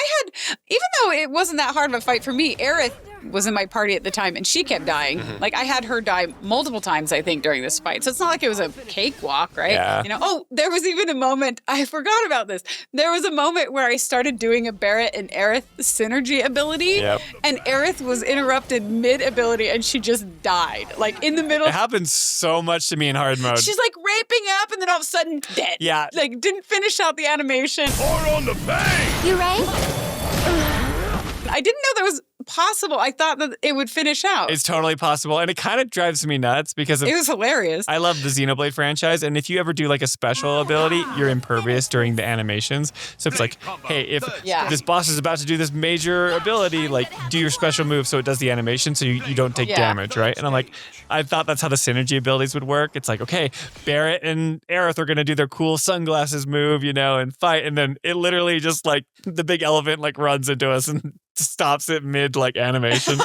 even though it wasn't that hard of a fight for me, Aerith was in my party at the time, and she kept dying. Mm-hmm. Like, I had her die multiple times, I think, during this fight. So it's not like it was a cakewalk, right? Yeah. You know, there was even a moment, I forgot about this. There was a moment where I started doing a Barret and Aerith synergy ability, and Aerith was interrupted mid-ability, and she just died. Like, in the middle. It happens so much to me in hard mode. She's like raping up, and then all of a sudden, dead. Yeah. Like, didn't finish out the animation. Pour on the bang! You ready? I didn't know that was possible. I thought that it would finish out. It's totally possible, and it kind of drives me nuts because it was hilarious. I love the Xenoblade franchise, and if you ever do like a special ability, you're impervious during the animations. So it's like, hey, if this boss is about to do this major ability, like do your special move so it does the animation so you don't take damage, right? And I'm like, I thought that's how the synergy abilities would work. It's like, okay, Barret and Aerith are going to do their cool sunglasses move, and fight, and then it literally just like the big elephant like runs into us and stops it mid like animation.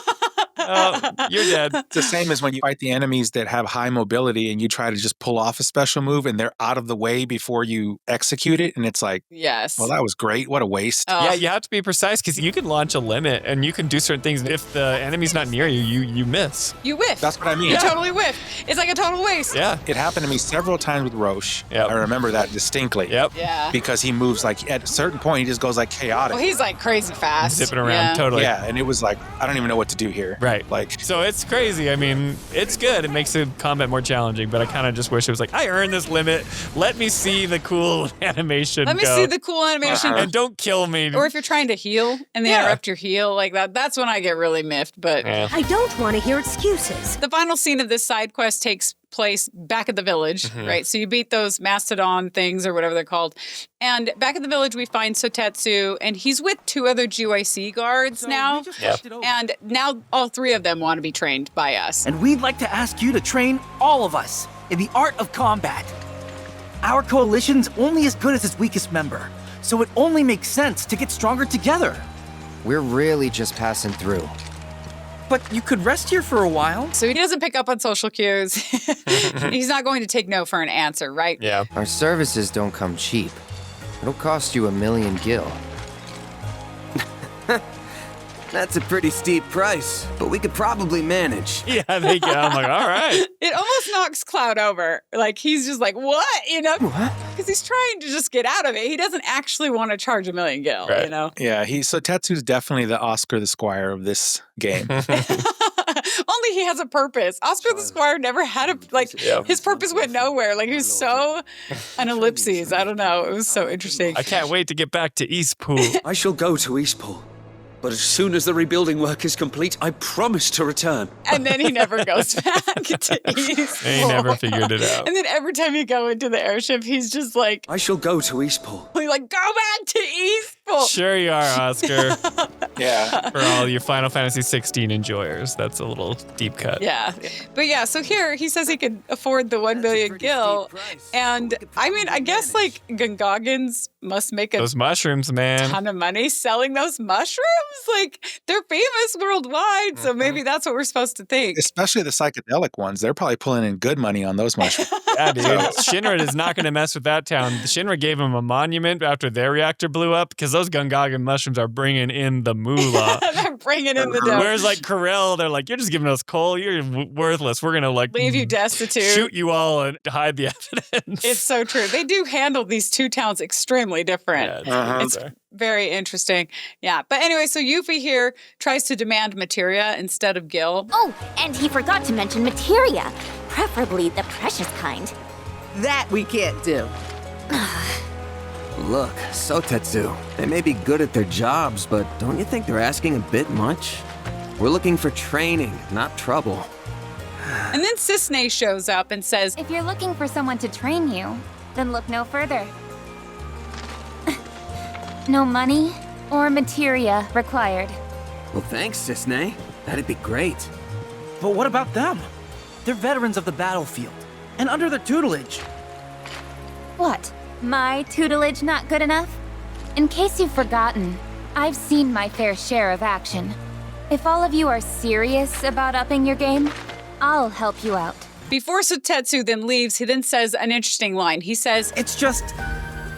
You're dead. It's the same as when you fight the enemies that have high mobility and you try to just pull off a special move and they're out of the way before you execute it. And it's like, well, that was great. What a waste. Yeah, you have to be precise because you can launch a limit and you can do certain things. If the enemy's not near you, you miss. You whiff. That's what I mean. You totally whiff. It's like a total waste. Yeah. It happened to me several times with Roche. I remember that distinctly. Yeah. Because he moves like, at a certain point, he just goes like chaotic. Well, he's like crazy fast. Zipping around, totally. Yeah, and it was like, I don't even know what to do here. Right. Like, so it's crazy. I mean, it's good. It makes the combat more challenging, but I kind of just wish it was like, I earned this limit. Let me see the cool animation. Let me see the cool animation. And don't kill me. Or if you're trying to heal and they interrupt your heal like that, that's when I get really miffed. But I don't want to hear excuses. The final scene of this side quest takes place back at the village, right? So you beat those mastodon things or whatever they're called. And back at the village, we find Sotetsu, and he's with 2 other GYC guards now. And now all 3 of them want to be trained by us. And we'd like to ask you to train all of us in the art of combat. Our coalition's only as good as its weakest member, so it only makes sense to get stronger together. We're really just passing through. But you could rest here for a while. So he doesn't pick up on social cues. He's not going to take no for an answer, right? Yeah. Our services don't come cheap. It'll cost you 1 million gil. That's a pretty steep price, but we could probably manage. Yeah, they go. I'm like, all right. It almost knocks Cloud over. Like, he's just like, what? Because he's trying to just get out of it. He doesn't actually want to charge 1 million gil, Yeah, so Tetsu's definitely the Oscar the Squire of this game. Only he has a purpose. Oscar the Squire never had a, his purpose went nowhere. Like, he was so an ellipses. I don't know. It was so interesting. I can't wait to get back to Eastpool. I shall go to Eastpool. But as soon as the rebuilding work is complete, I promise to return. And then he never goes back to Eastport. He never figured it out. And then every time you go into the airship, he's just like, I shall go to Eastport. he's like, go back to Eastport. Sure you are, Oscar. Yeah. For all your Final Fantasy 16 enjoyers, that's a little deep cut. Yeah. But yeah, so here he says he could afford the 1 million gil. And I mean, I guess like Gongagans must make a Those mushrooms, man. ton of money selling those mushrooms. Like they're famous worldwide. So maybe that's what we're supposed to think. Especially the psychedelic ones. They're probably pulling in good money on those mushrooms. Yeah, dude. Shinra is not going to mess with that town. Shinra gave them a monument after their reactor blew up because those Gongaga mushrooms are bringing in the moolah. They're bringing in the dough. Whereas like Corel, they're like, you're just giving us coal. You're worthless. We're going to like Leave you destitute. shoot you all and hide the evidence. It's so true. They do handle these two towns extremely different. Yeah, it's very interesting. Yeah. But anyway, so Yuffie here tries to demand materia instead of gil. Oh, and he forgot to mention materia, preferably the precious kind. That we can't do. Look, Sotetsu, they may be good at their jobs, but don't you think they're asking a bit much? We're looking for training, not trouble. And then Cissnei shows up and says, If you're looking for someone to train you, then look no further. No money or materia required. Well, thanks, Cissnei. That'd be great. But what about them? They're veterans of the battlefield, and under their tutelage. What? My tutelage not good enough? In case you've forgotten, I've seen my fair share of action. If all of you are serious about upping your game, I'll help you out. Before Sotetsu then leaves, he then says an interesting line. He says, It's just,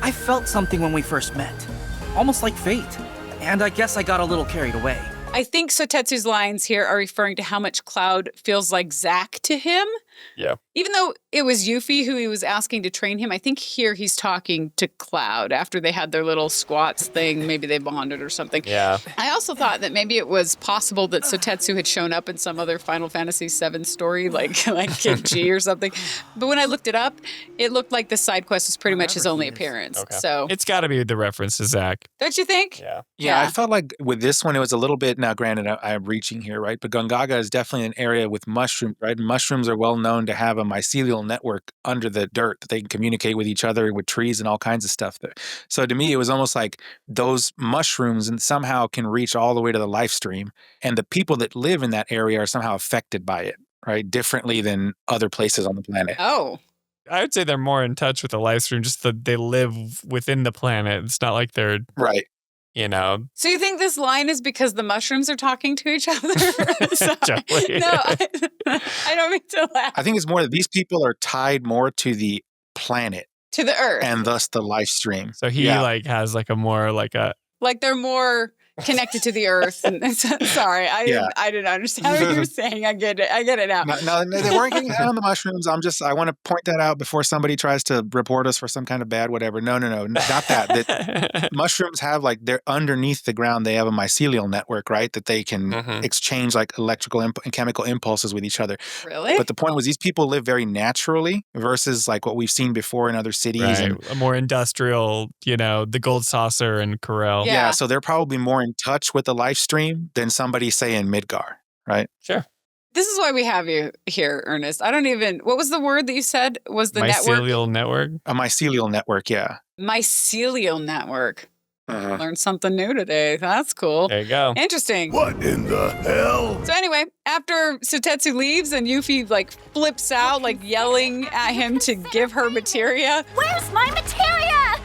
I felt something when we first met. Almost like fate. And I guess I got a little carried away. I think Sotetsu's lines here are referring to how much Cloud feels like Zack to him. Yeah. Even though it was Yuffie who he was asking to train him, I think here he's talking to Cloud after they had their little squats thing. Maybe they bonded or something. Yeah. I also thought that maybe it was possible that Sotetsu had shown up in some other Final Fantasy VII story, like Kid G or something. But when I looked it up, it looked like the side quest was pretty much his only appearance. Okay. So it's got to be the reference to Zack. Don't you think? Yeah. Yeah, I felt like with this one, it was a little bit, now granted, I'm reaching here, right? But Gongaga is definitely an area with mushrooms, right? Mushrooms are well known to have a mycelial network under the dirt that they can communicate with each other, with trees and all kinds of stuff there. So to me, it was almost like those mushrooms and somehow can reach all the way to the Lifestream. And the people that live in that area are somehow affected by it, right? Differently than other places on the planet. Oh. I would say they're more in touch with the Lifestream, just that they live within the planet. It's not like they're right. You know. So you think this line is because the mushrooms are talking to each other? Jolie. No, I don't mean to laugh. I think it's more that these people are tied more to the planet. To the Earth. And thus the Lifestream. So he like has like a more like a... Like they're more connected to the Earth. And sorry, I didn't understand what you were saying. I get it now. No, they weren't getting down on the mushrooms. I want to point that out before somebody tries to report us for some kind of bad whatever. No, not that. Mushrooms have like, they're underneath the ground. They have a mycelial network, right? That they can exchange like electrical and chemical impulses with each other. Really? But the point was these people live very naturally versus like what we've seen before in other cities. Right. And a more industrial, the Gold Saucer and Corel. Yeah, so they're probably more in touch with the Lifestream than somebody, say, in Midgar, right? Sure. This is why we have you here, Ernest. What was the word that you said was the Mycelial network? A mycelial network, yeah. Mycelial network. Learned something new today. That's cool. There you go. Interesting. What in the hell? So anyway, after Sotetsu leaves and Yuffie like flips out, like yelling at him to give her materia. Where's my materia?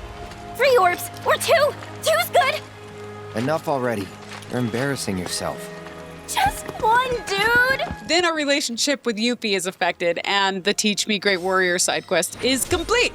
3 orbs or 2? 2's good. Enough already. You're embarrassing yourself. Just 1, dude. Then our relationship with Yuppie is affected and the Teach Me Great Warrior side quest is complete.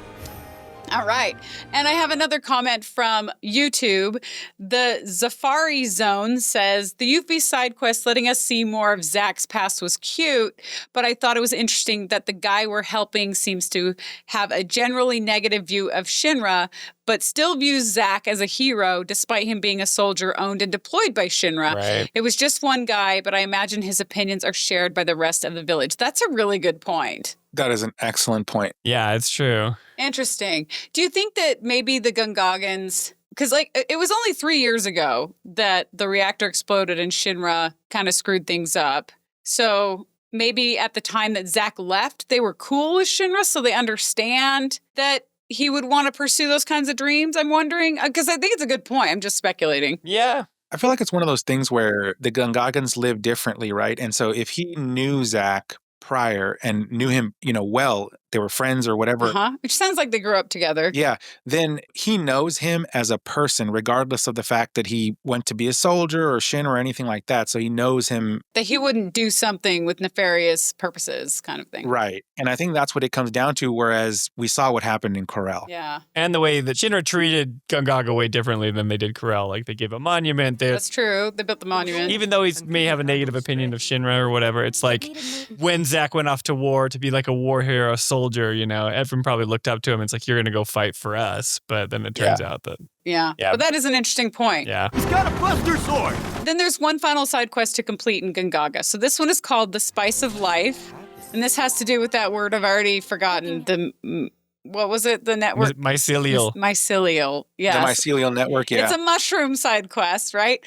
All right. And I have another comment from YouTube. The Zafari Zone says, the Yuffie side quest letting us see more of Zack's past was cute, but I thought it was interesting that the guy we're helping seems to have a generally negative view of Shinra, but still views Zack as a hero despite him being a soldier owned and deployed by Shinra. Right. It was just one guy, but I imagine his opinions are shared by the rest of the village. That's a really good point. That is an excellent point. Yeah, it's true. Interesting. Do you think that maybe the Gongagans because like it was only 3 years ago that the reactor exploded and Shinra kind of screwed things up. So maybe at the time that Zack left, they were cool with Shinra, so they understand that he would want to pursue those kinds of dreams. I'm wondering, because I think it's a good point. I'm just speculating. Yeah. I feel like it's one of those things where the Gongagans live differently, right? And so if he knew Zack prior and knew him, well, they were friends or whatever. Which sounds like they grew up together. Yeah. Then he knows him as a person, regardless of the fact that he went to be a soldier or Shin or anything like that. So he knows him. That he wouldn't do something with nefarious purposes kind of thing. Right. And I think that's what it comes down to, whereas we saw what happened in Corel. Yeah. And the way that Shinra treated Gongaga way differently than they did Corel. Like they gave a monument. That's true. They built the monument. Even though he may have a negative opinion of Shinra or whatever, it's like when Zack went off to war to be like a war hero, a soldier, everyone probably looked up to him. It's like, you're going to go fight for us. But then it turns out that. Yeah. But that is an interesting point. Yeah. He's got a buster sword. Then there's one final side quest to complete in Gongaga. So this one is called The Spice of Life. And this has to do with that word I've already forgotten. What was it? The network? Mycelial. Mycelial. Yes. The Mycelial network, yeah. It's a mushroom side quest, right?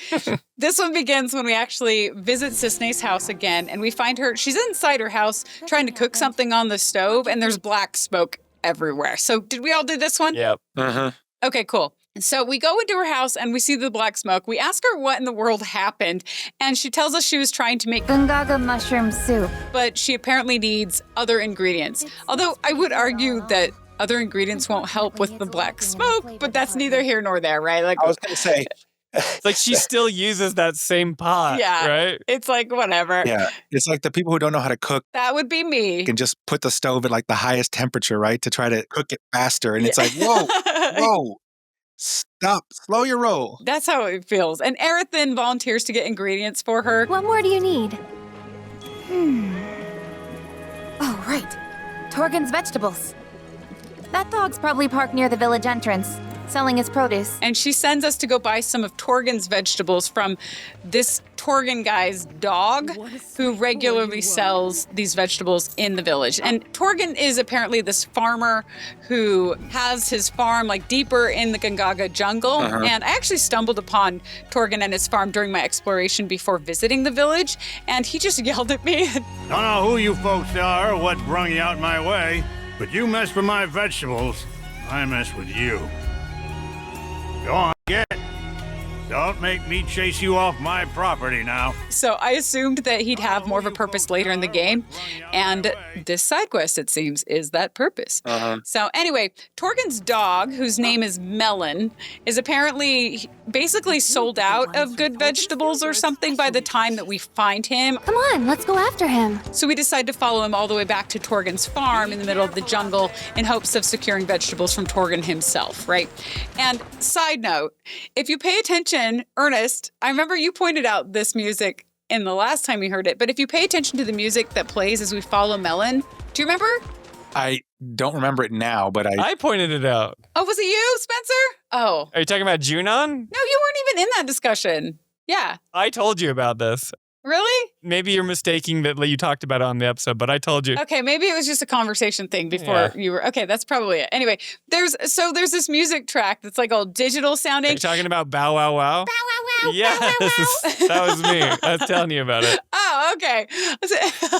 This one begins when we actually visit Cissnei's house again, and we find her. She's inside her house trying to cook something on the stove, and there's black smoke everywhere. So did we all do this one? Yep. Okay, cool. So we go into her house and we see the black smoke. We ask her what in the world happened, and she tells us she was trying to make Gongaga mushroom soup. But she apparently needs other ingredients. Although I would argue that other ingredients won't help with the black smoke, but that's neither here nor there, right? Like I was going to say. It's like she still uses that same pot, right? It's like, whatever. Yeah. It's like the people who don't know how to cook. That would be me. Can just put the stove at like the highest temperature, right? To try to cook it faster. And it's like, whoa. Stop. Slow your roll. That's how it feels. And Aerith then volunteers to get ingredients for her. What more do you need? Oh, right. Torgen's vegetables. That dog's probably parked near the village entrance, selling his produce. And she sends us to go buy some of Torgen's vegetables from this Torgen guy's dog who regularly sells these vegetables in the village. And Torgen is apparently this farmer who has his farm like deeper in the Gongaga jungle. And I actually stumbled upon Torgen and his farm during my exploration before visiting the village. And he just yelled at me. Don't know who you folks are or what brung you out my way, but you mess with my vegetables, I mess with you. Go on, get it. Don't make me chase you off my property now. So I assumed that he'd have more of a purpose later in the game. And this side quest, it seems, is that purpose. So anyway, Torgen's dog, whose name is Melon, is apparently basically sold out of good vegetables or something by the time that we find him. Come on, let's go after him. So we decide to follow him all the way back to Torgen's farm in the middle of the jungle in hopes of securing vegetables from Torgen himself, right? And side note, if you pay attention, Ernest, I remember you pointed out this music in the last time we heard it, but if you pay attention to the music that plays as we follow Melon, do you remember? I don't remember it now, but I pointed it out. Oh, was it you, Spencer? Oh. Are you talking about Junon? No, you weren't even in that discussion. Yeah. I told you about this. Really? Maybe you're mistaking that you talked about it on the episode, but I told you. Okay, maybe it was just a conversation thing before you were. Okay, that's probably it. Anyway, there's this music track that's like all digital sounding. Are you talking about Bow Wow Wow? Bow Wow Wow. Yes, that was me. I was telling you about it. Oh, okay.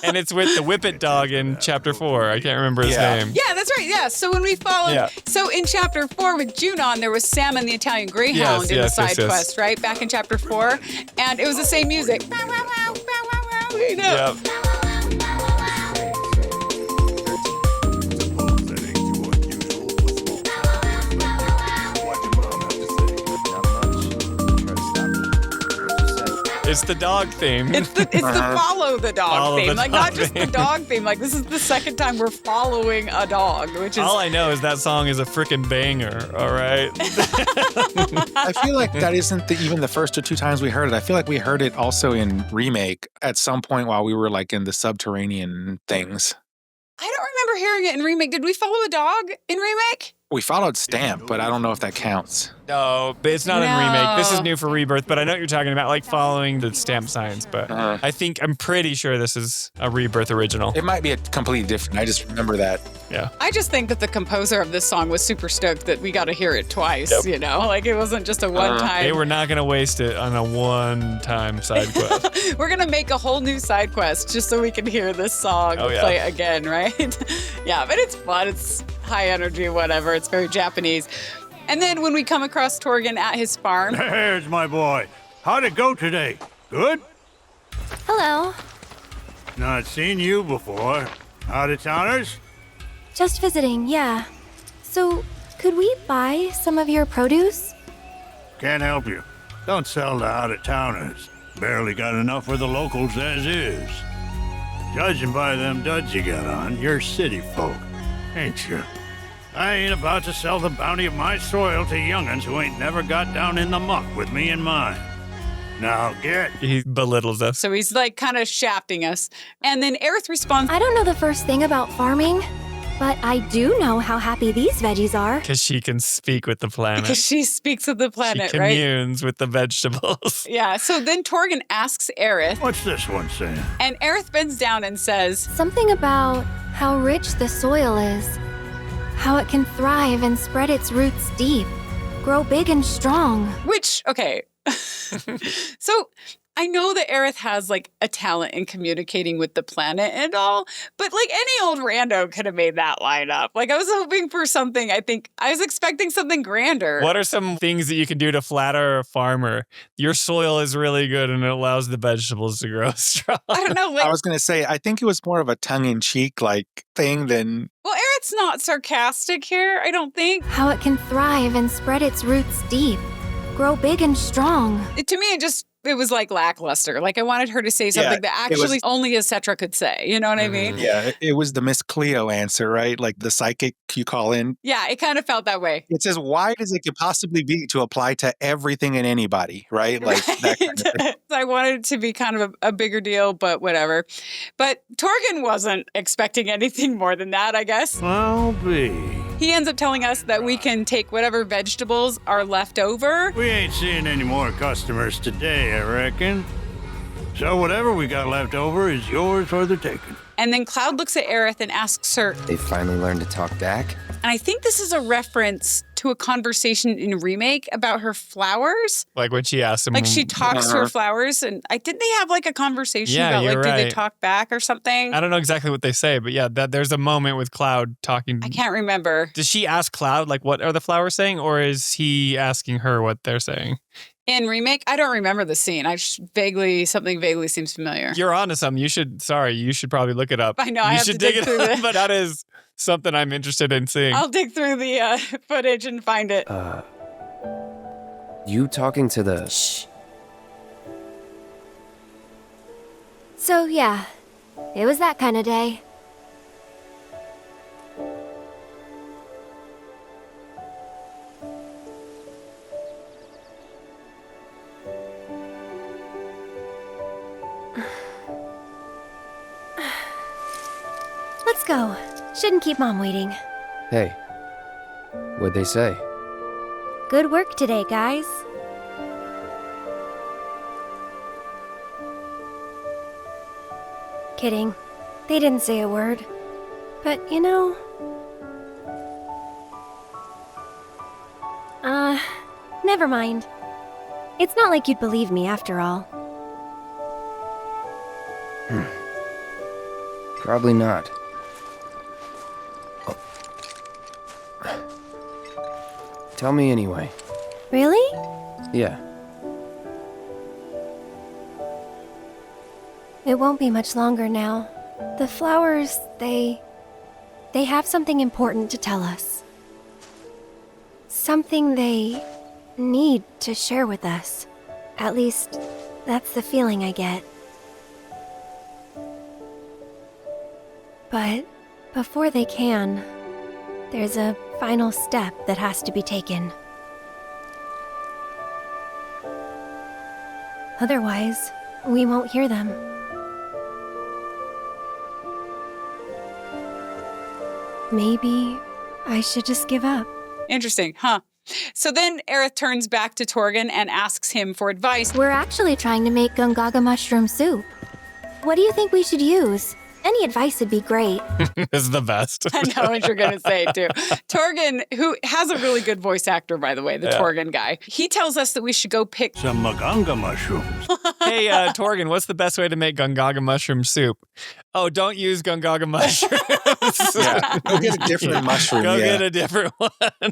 And it's with the Whippet dog in chapter 4. I can't remember his name. Yeah, that's right. Yeah. So when we followed, so in chapter 4 with Junon, there was Salmon the Italian Greyhound in the side quest, right? Back in chapter 4, and it was the same music. Bow wow wow, bow wow wow. You know. Yep. It's the dog theme. It's the follow the dog theme. Like, not just the theme. dog theme. Like, this is the second time we're following a dog, which is... All I know is that song is a freaking banger, all right? I feel like that isn't even the first or two times we heard it. I feel like we heard it also in Remake at some point while we were like in the subterranean things. I don't remember hearing it in Remake. Did we follow a dog in Remake? We followed Stamp, but I don't know if that counts. No, but it's not in Remake. This is new for Rebirth, but I know what you're talking about, like following the Stamp signs. But I'm pretty sure this is a Rebirth original. It might be a completely different. I just remember that. Yeah. I just think that the composer of this song was super stoked that we got to hear it twice, you know? Like, it wasn't just a one-time. They were not going to waste it on a one-time side quest. We're going to make a whole new side quest just so we can hear this song play again, right? Yeah, but it's fun. It's high energy, whatever. It's very Japanese. And then when we come across Torgen at his farm. There's my boy. How'd it go today? Good? Hello. Not seen you before. Out of towners? Just visiting, yeah. So, could we buy some of your produce? Can't help you. Don't sell to out of towners. Barely got enough for the locals as is. Judging by them duds you got on, you're city folk, ain't you? I ain't about to sell the bounty of my soil to young'uns who ain't never got down in the muck with me in mind. Now get. He belittles us. So he's like kind of shafting us. And then Aerith responds, I don't know the first thing about farming, but I do know how happy these veggies are. Because she can speak with the planet. Because she speaks with the planet, she communes with the vegetables. Yeah, so then Torgen asks Aerith, what's this one saying? And Aerith bends down and says, something about how rich the soil is. How it can thrive and spread its roots deep, grow big and strong. Which, okay. So I know that Aerith has like a talent in communicating with the planet and all, but like any old rando could have made that line up. Like I was hoping for something, I was expecting something grander. What are some things that you can do to flatter a farmer? Your soil is really good and it allows the vegetables to grow strong. I don't know. Like, I was going to say, I think it was more of a tongue-in-cheek like thing than... Well, Aerith's not sarcastic here, I don't think. How it can thrive and spread its roots deep, grow big and strong. To me, it was like lackluster. Like I wanted her to say something that actually only a Cetra could say. You know what I mean? Yeah, it was the Miss Cleo answer, right? Like the psychic you call in. Yeah, it kind of felt that way. It's as wide as it could possibly be to apply to everything and anybody, right? Like that kind of thing. I wanted it to be kind of a bigger deal, but whatever. But Torgen wasn't expecting anything more than that, I guess. I'll be. He ends up telling us that we can take whatever vegetables are left over. We ain't seeing any more customers today, I reckon. So whatever we got left over is yours for the taking. And then Cloud looks at Aerith and asks her, They finally learned to talk back? And I think this is a reference to a conversation in Remake about her flowers. Like when she asked him. Like she talks to her flowers, and didn't they have like a conversation about like, do they talk back or something? I don't know exactly what they say, but yeah, there's a moment with Cloud talking. I can't remember. Does she ask Cloud, like, what are the flowers saying? Or is he asking her what they're saying? In Remake, I don't remember the scene. Something vaguely seems familiar. You're onto something. You should probably look it up. I know, I have to dig through it. But that is something I'm interested in seeing. I'll dig through the footage and find it. You talking to the... Shh. So yeah, it was that kind of day. Let's go. Shouldn't keep Mom waiting. Hey, what'd they say? Good work today, guys. Kidding. They didn't say a word. But, you know... never mind. It's not like you'd believe me after all. Probably not. Tell me anyway. Really? Yeah. It won't be much longer now. The flowers, they have something important to tell us. Something they need to share with us. At least, that's the feeling I get. But before they can, there's a final step that has to be taken. Otherwise, we won't hear them. Maybe I should just give up. Interesting, huh? So then Aerith turns back to Torgen and asks him for advice. We're actually trying to make Gongaga mushroom soup. What do you think we should use? Any advice would be great. This is the best. I know what you're going to say, too. Torgen, who has a really good voice actor, by the way, the Torgen guy, he tells us that we should go pick some Gongaga mushrooms. Hey, Torgen, what's the best way to make Gongaga mushroom soup? Oh, don't use Gongaga mushrooms. Go get a different mushroom. Go get a different one.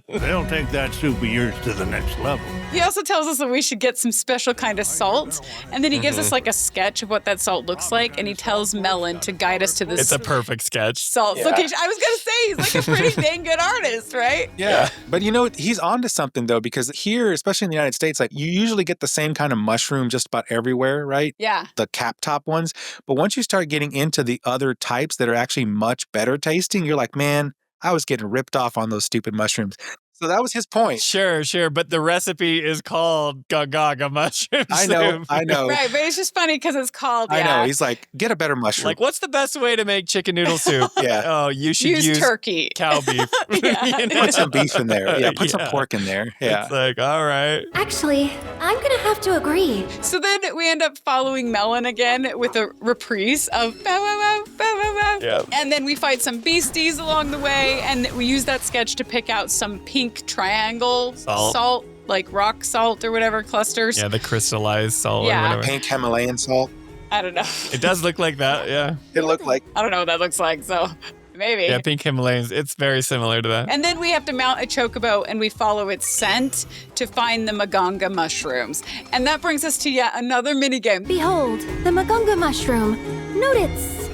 They'll take that soup of yours to the next level. He also tells us that we should get some special kind of salt, and then he gives us like a sketch of what that salt looks like, and he tells Melon to guide us to this. It's a perfect sketch. Salt location. I was gonna say he's like a pretty dang good artist, right? Yeah. But you know, he's onto something though, because here, especially in the United States, like you usually get the same kind of mushroom just about everywhere, right? Yeah. The cap top ones. But once you start getting into the other types that are actually much better tasting, you're like, man, I was getting ripped off on those stupid mushrooms. So that was his point. Sure. But the recipe is called Gongaga mushroom soup. I know. Right, but it's just funny because it's called, I know. He's like, get a better mushroom. Like, what's the best way to make chicken noodle soup? Oh, you should use turkey. Cow beef. Put some beef in there. Yeah, put some pork in there. Yeah. It's like, all right. Actually, I'm gonna have to agree. So then we end up following Melon again with a reprise of bow, wow, wow, bow, wow, wow. Yeah. And then we fight some beasties along the way, and we use that sketch to pick out some pink triangle salt, like rock salt or whatever, clusters. Yeah, the crystallized salt or Yeah. whatever. Pink Himalayan salt. I don't know. It does look like that, yeah. It looked like. I don't know what that looks like, so maybe. Yeah, pink Himalayans. It's very similar to that. And then we have to mount a chocobo and we follow its scent to find the Maganga mushrooms. And that brings us to yet another minigame. Behold, the Maganga mushroom. Note its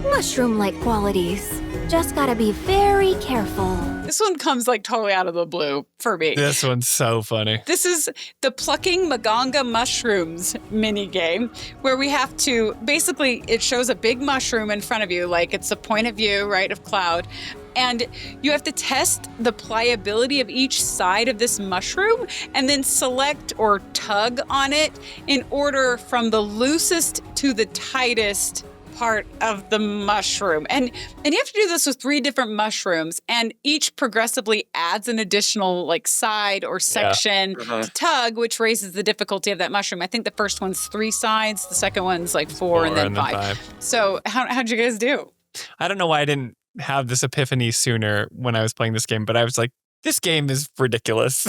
mushroom-like qualities. Just gotta be very careful. This one comes like totally out of the blue for me. This one's so funny. This is the Plucking Maganga Mushrooms mini game where we have to, basically it shows a big mushroom in front of you, like it's a point of view, right, of Cloud. And you have to test the pliability of each side of this mushroom and then select or tug on it in order from the loosest to the tightest part of the mushroom. And you have to do this with 3 different mushrooms, and each progressively adds an additional like side or section to tug, which raises the difficulty of that mushroom. I think the first one's 3 sides, the second one's like 4 and then 5. So how'd you guys do? I don't know why I didn't have this epiphany sooner when I was playing this game, but I was like, this game is ridiculous.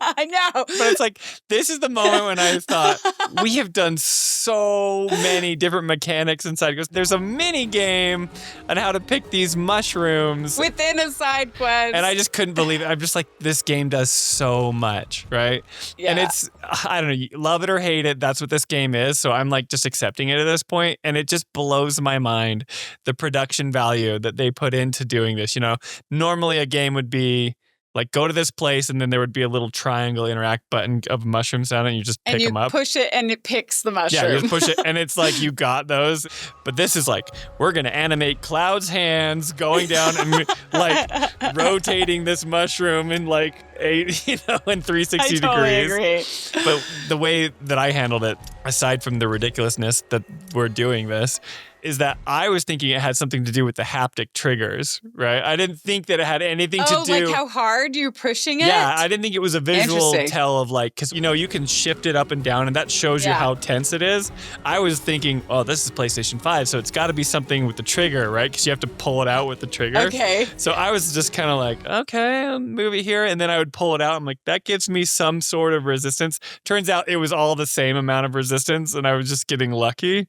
I know. But it's like, this is the moment when I thought, we have done so many different mechanics inside. Because there's a mini game on how to pick these mushrooms within a side quest. And I just couldn't believe it. I'm just like, this game does so much, right? Yeah. And it's, I don't know, you love it or hate it. That's what this game is. So I'm like just accepting it at this point. And it just blows my mind, the production value that they put into doing this. You know, normally a game would be like, go to this place, and then there would be a little triangle interact button of mushrooms down it, and you just pick them up. And you push it, and it picks the mushroom. Yeah, you just push it, and it's like, you got those. But this is like, we're going to animate Cloud's hands going down and like rotating this mushroom in like 360 totally degrees. Agree. But the way that I handled it, aside from the ridiculousness that we're doing this, is that I was thinking it had something to do with the haptic triggers, right? I didn't think that it had anything to do... Oh, like how hard you're pushing it? Yeah, I didn't think it was a visual tell of like, because, you know, you can shift it up and down, and that shows you how tense it is. I was thinking, oh, this is PlayStation 5, so it's got to be something with the trigger, right? Because you have to pull it out with the trigger. Okay. So I was just kind of like, okay, I'll move it here, and then I would pull it out. I'm like, that gives me some sort of resistance. Turns out it was all the same amount of resistance, and I was just getting lucky.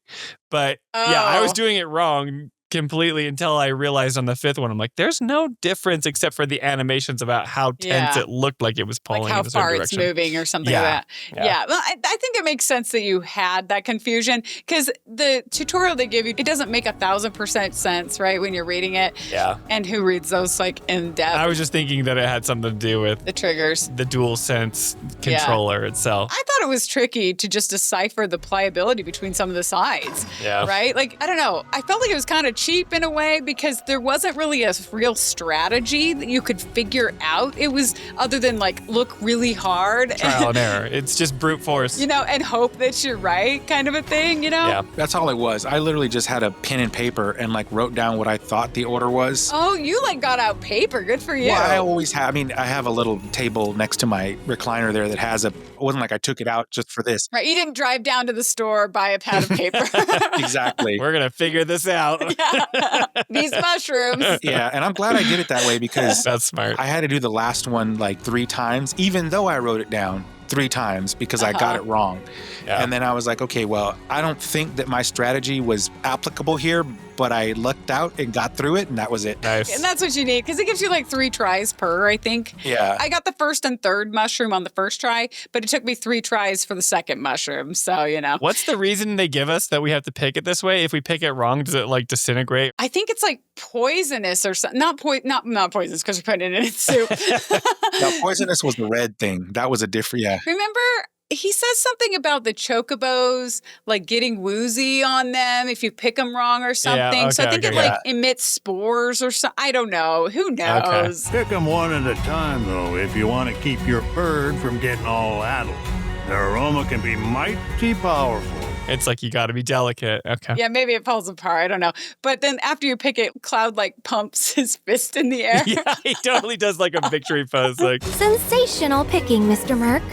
But yeah, I was doing it wrong completely until I realized on the 5th one, I'm like, there's no difference except for the animations about how tense it looked like it was pulling like how in a certain far direction. It's moving or something like that. Yeah. Well, I think it makes sense that you had that confusion because the tutorial they give you, it doesn't make 1,000% sense, right? When you're reading it. Yeah. And who reads those like in depth? I was just thinking that it had something to do with the triggers, the DualSense controller itself. I thought it was tricky to just decipher the pliability between some of the sides. Yeah. Right? Like, I don't know. I felt like it was kind of cheap in a way because there wasn't really a real strategy that you could figure out. It was other than like look really hard. Trial and error. It's just brute force. You know, and hope that you're right kind of a thing, you know? Yeah. That's all it was. I literally just had a pen and paper and like wrote down what I thought the order was. Oh, you like got out paper. Good for you. Well, I always have. I mean, I have a little table next to my recliner there that has it wasn't like I took it out just for this. Right. You didn't drive down to the store, buy a pad of paper. Exactly. We're going to figure this out. Yeah. These mushrooms. Yeah. And I'm glad I did it that way because that's smart. I had to do the last one like 3 times, even though I wrote it down 3 times because I got it wrong. Yeah. And then I was like, okay, well, I don't think that my strategy was applicable here, but I lucked out and got through it, and that was it. Nice. And that's what you need because it gives you like 3 tries per, I think. Yeah. I got the first and third mushroom on the first try, but it took me 3 tries for the second mushroom. So, you know. What's the reason they give us that we have to pick it this way? If we pick it wrong, does it like disintegrate? I think it's like poisonous or something. Not poisonous because we're putting it in its soup. No, poisonous was the red thing. That was a different, yeah. Remember, he says something about the chocobos, like getting woozy on them if you pick them wrong or something. Yeah, So I okay, think okay, it like emits spores or something. I don't know. Who knows? Pick them one at a time, though, if you want to keep your bird from getting all addled. Their aroma can be mighty powerful. It's like you got to be delicate. Okay. Yeah, maybe it falls apart. I don't know. But then after you pick it, Cloud like pumps his fist in the air. Yeah, he totally does like a victory pose. Like Sensational picking, Mr. Merc.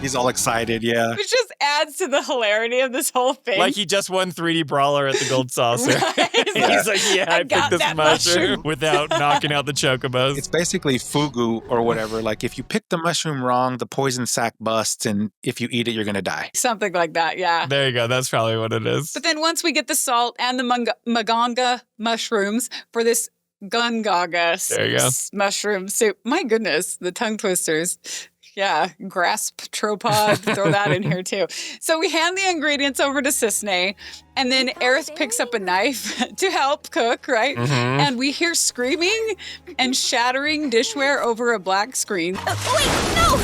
He's all excited, yeah. Which just adds to the hilarity of this whole thing. Like he just won 3D Brawler at the Gold Saucer. Right? He's like, yeah, I picked this mushroom without knocking out the chocobos. It's basically fugu or whatever. Like if you pick the mushroom wrong, the poison sac busts, and if you eat it, you're going to die. Something like that, yeah. There you go. That's probably what it is. But then once we get the salt and the maganga mushrooms for this Gongaga There you go. mushroom soup. My goodness, the tongue twisters. Yeah, grasp tropod, throw that in here too. So we hand the ingredients over to Cissnei, and then Aerith picks up a knife to help cook, right? Mm-hmm. And we hear screaming and shattering dishware over a black screen. Wait, no!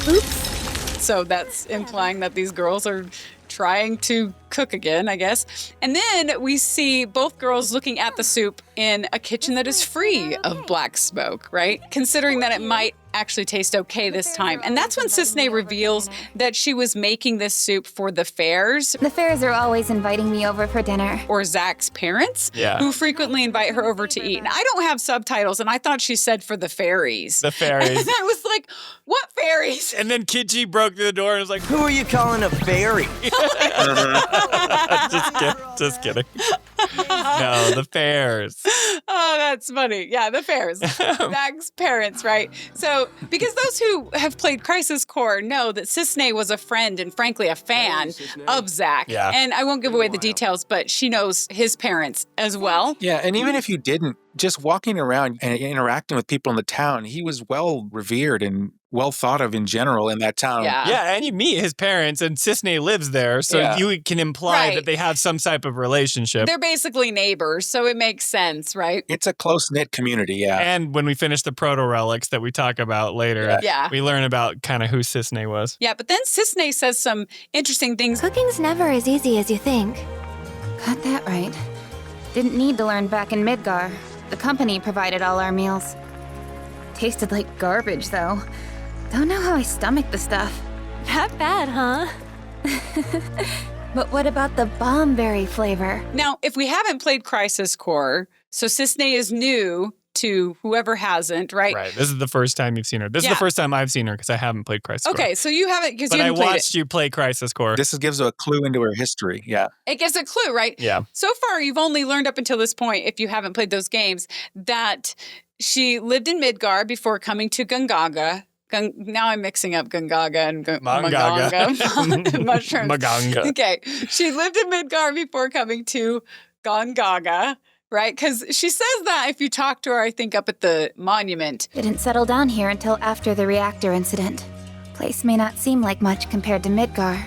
Oops. So that's implying that these girls are trying to cook again, I guess. And then we see both girls looking at the soup in a kitchen that is free of black smoke, right? Considering that it might actually taste okay this time. And that's when Cissnei reveals that she was making this soup for the fairs. The fairs are always inviting me over for dinner. Or Zack's parents, Yeah. who frequently invite her over to eat. And I don't have subtitles, and I thought she said for the fairies. The fairies. And I was like, what fairies? And then Kiji broke through the door and was like, Who are you calling a fairy? just kidding. No, the fairs. Oh, that's funny. Yeah, the fairs. Zack's parents, right? So, because those who have played Crisis Core know that Cissnei was a friend and frankly a fan of Zack. Yeah. And I won't give away the details, but she knows his parents as well. Yeah, and even if you didn't, just walking around and interacting with people in the town, he was well revered and well thought of in general in that town. Yeah, and you meet his parents, and Cissnei lives there, so Yeah. you can imply Right. that they have some type of relationship. They're basically neighbors, so it makes sense, right? It's a close-knit community, yeah. And when we finish the proto-relics that we talk about later, Yeah. we learn about kind of who Cissnei was. Yeah, but then Cissnei says some interesting things. Cooking's never as easy as you think. Got that right. Didn't need to learn back in Midgar. The company provided all our meals. Tasted like garbage, though. Don't know how I stomached the stuff. That bad, huh? But what about the bombberry flavor? Now, if we haven't played Crisis Core, so Cissnei is new to whoever hasn't, right? Right. This is the first time you've seen her. This is Yeah. the first time I've seen her because I haven't played Crisis Core. Okay, so you haven't, because But you I haven't played watched it. you play Crisis Core. This gives a clue into her history, yeah. It gives a clue, right? Yeah. So far, you've only learned up until this point, if you haven't played those games, that she lived in Midgar before coming to Gongaga. Now I'm mixing up Gongaga and Mangaga. Maganga. Mushrooms. Maganga. Okay. She lived in Midgar before coming to Gongaga, right? Because she says that if you talk to her, I think, up at the monument. Didn't settle down here until after the reactor incident. Place may not seem like much compared to Midgar,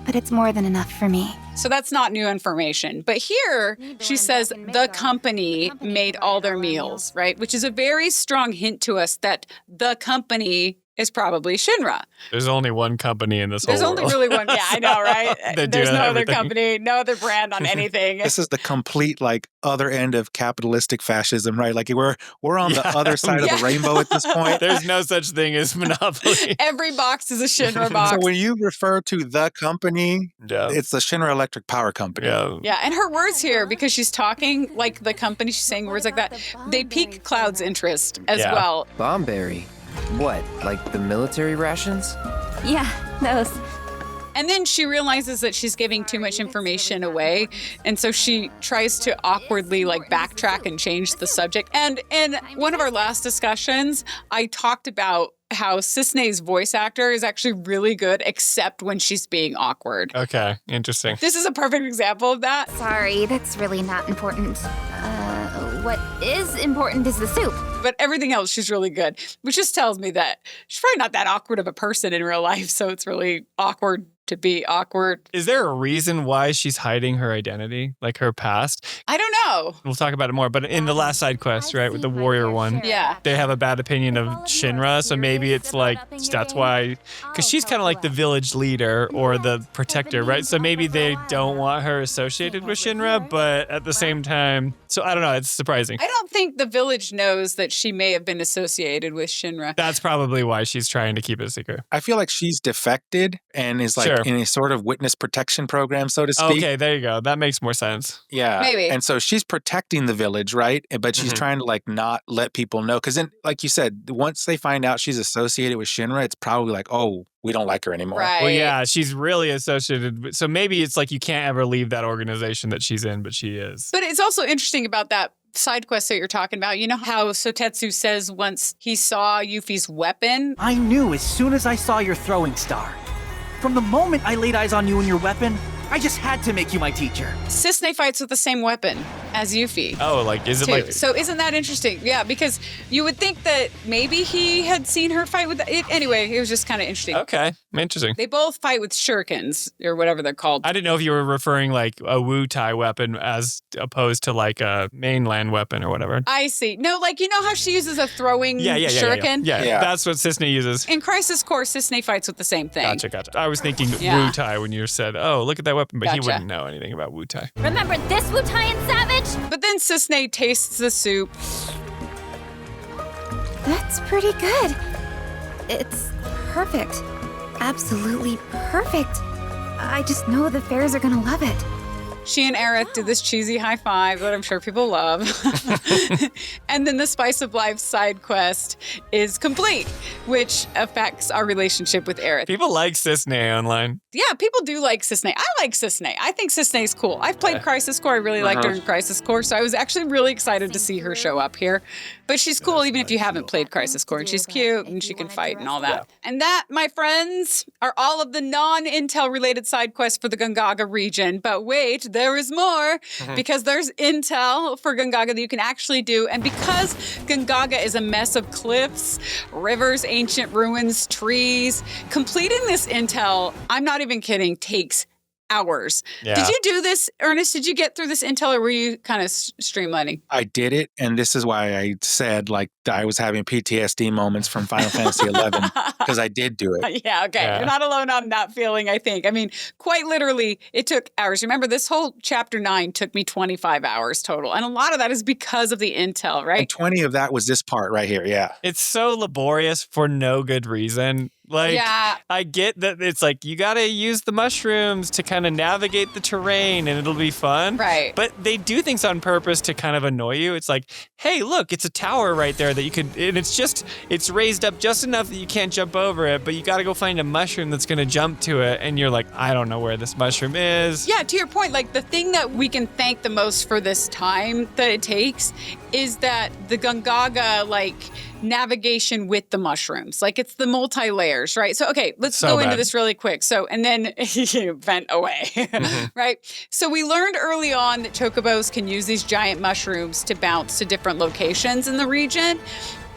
but it's more than enough for me. So that's not new information. But here, she says the company made all their meals, right? Which is a very strong hint to us that the company is probably Shinra. There's only one company in this There's whole only world. really one. Yeah, I know, right? There's no other everything. company, no other brand on anything. This is the complete like other end of capitalistic fascism, right? Like we're on the other side of the rainbow at this point. There's no such thing as monopoly. Every box is a Shinra box. So when you refer to the company, Yeah. it's the Shinra Electric Power Company. Yeah, and her words here, because she's talking like the company, she's saying words like that, they pique Cloud's interest as well. Bomberry? What, like the military rations? Yeah, those. And then she realizes that she's giving too much information away. And so she tries to awkwardly like backtrack and change the subject. And in one of our last discussions, I talked about how Cissnei's voice actor is actually really good, except when she's being awkward. Okay, interesting. This is a perfect example of that. Sorry, that's really not important. What is important is the soup. But everything else, she's really good, which just tells me that she's probably not that awkward of a person in real life. So it's really awkward to be awkward. Is there a reason why she's hiding her identity, like her past? I don't know. We'll talk about it more, but in the last side quest, right, with the warrior one, Yeah. they have a bad opinion of Shinra, so maybe it's like, that's why, because she's kind of like the village leader or the protector, right? So maybe they don't want her associated with Shinra, but at the same time, so I don't know, it's surprising. I don't think the village knows that she may have been associated with Shinra. That's probably why she's trying to keep it a secret. I feel like she's defected and is like in a sort of witness protection program, so to speak. Okay, there you go. That makes more sense. Yeah. Maybe. And so she's protecting the village, right? But she's trying to like not let people know. Because then, like you said, once they find out she's associated with Shinra, it's probably like, oh, we don't like her anymore. Right. Well, yeah, she's really associated with, so maybe it's like you can't ever leave that organization that she's in, but she is. But it's also interesting about that side quest that you're talking about. You know how Sotetsu says once he saw Yuffie's weapon? I knew as soon as I saw your throwing star. From the moment I laid eyes on you and your weapon, I just had to make you my teacher. Cissnei fights with the same weapon as Yuffie. Oh, like, is it too. like... So isn't that interesting? Yeah, because you would think that maybe he had seen her fight with it. Anyway, it was just kind of interesting. Okay, interesting. They both fight with shurikens, or whatever they're called. I didn't know if you were referring like a Wu Tai weapon as opposed to like a mainland weapon or whatever. I see. No, like, you know how she uses a throwing shuriken? Yeah, that's what Cissnei uses. In Crisis Core, Cissnei fights with the same thing. Gotcha. I was thinking Wu Tai when you said, oh, look at that weapon, but he wouldn't know anything about Wu Tai. Remember this, Wu Tai and Savage? But then Cissnei tastes the soup. That's pretty good. It's perfect. Absolutely perfect. I just know the fairs are gonna love it. She and Aerith did this cheesy high five that I'm sure people love. And then the Spice of Life side quest is complete, which affects our relationship with Aerith. People like Cissnei online. Yeah, people do like Cissnei. I like Cissnei. I think Cissnei's cool. I've played Crisis Core. I really liked her in Crisis Core, so I was actually really excited to see her show up here. But she's cool even if you haven't played Crisis Core. And she's cute and she can fight and all that. And that, my friends, are all of the non-Intel related side quests for the Gongaga region. But wait, there is more, because there's Intel for Gongaga that you can actually do. And because Gongaga is a mess of cliffs, rivers, ancient ruins, trees, completing this Intel, I'm not even kidding, takes hours. Yeah. Did you do this, Ernest? Did you get through this Intel, or were you kind of streamlining? I did it, and this is why I said like I was having PTSD moments from Final Fantasy XI, because I did do it. Yeah, okay. Yeah. You're not alone on that feeling, I think. I mean, quite literally, it took hours. Remember, this whole chapter 9 took me 25 hours total. And a lot of that is because of the Intel, right? And 20 of that was this part right here, yeah. It's so laborious for no good reason. Like, Yeah. I get that it's like, you got to use the mushrooms to kind of navigate the terrain and it'll be fun. Right. But they do things on purpose to kind of annoy you. It's like, hey, look, it's a tower right there that you could, and it's raised up just enough that you can't jump over it, but you got to go find a mushroom that's going to jump to it. And you're like, I don't know where this mushroom is. Yeah, to your point, like the thing that we can thank the most for this time that it takes is that the Gongaga, like, navigation with the mushrooms. Like, it's the multi-layers, right? So, okay, let's go into this really quick. So, and then you vent away, right? So we learned early on that chocobos can use these giant mushrooms to bounce to different locations in the region.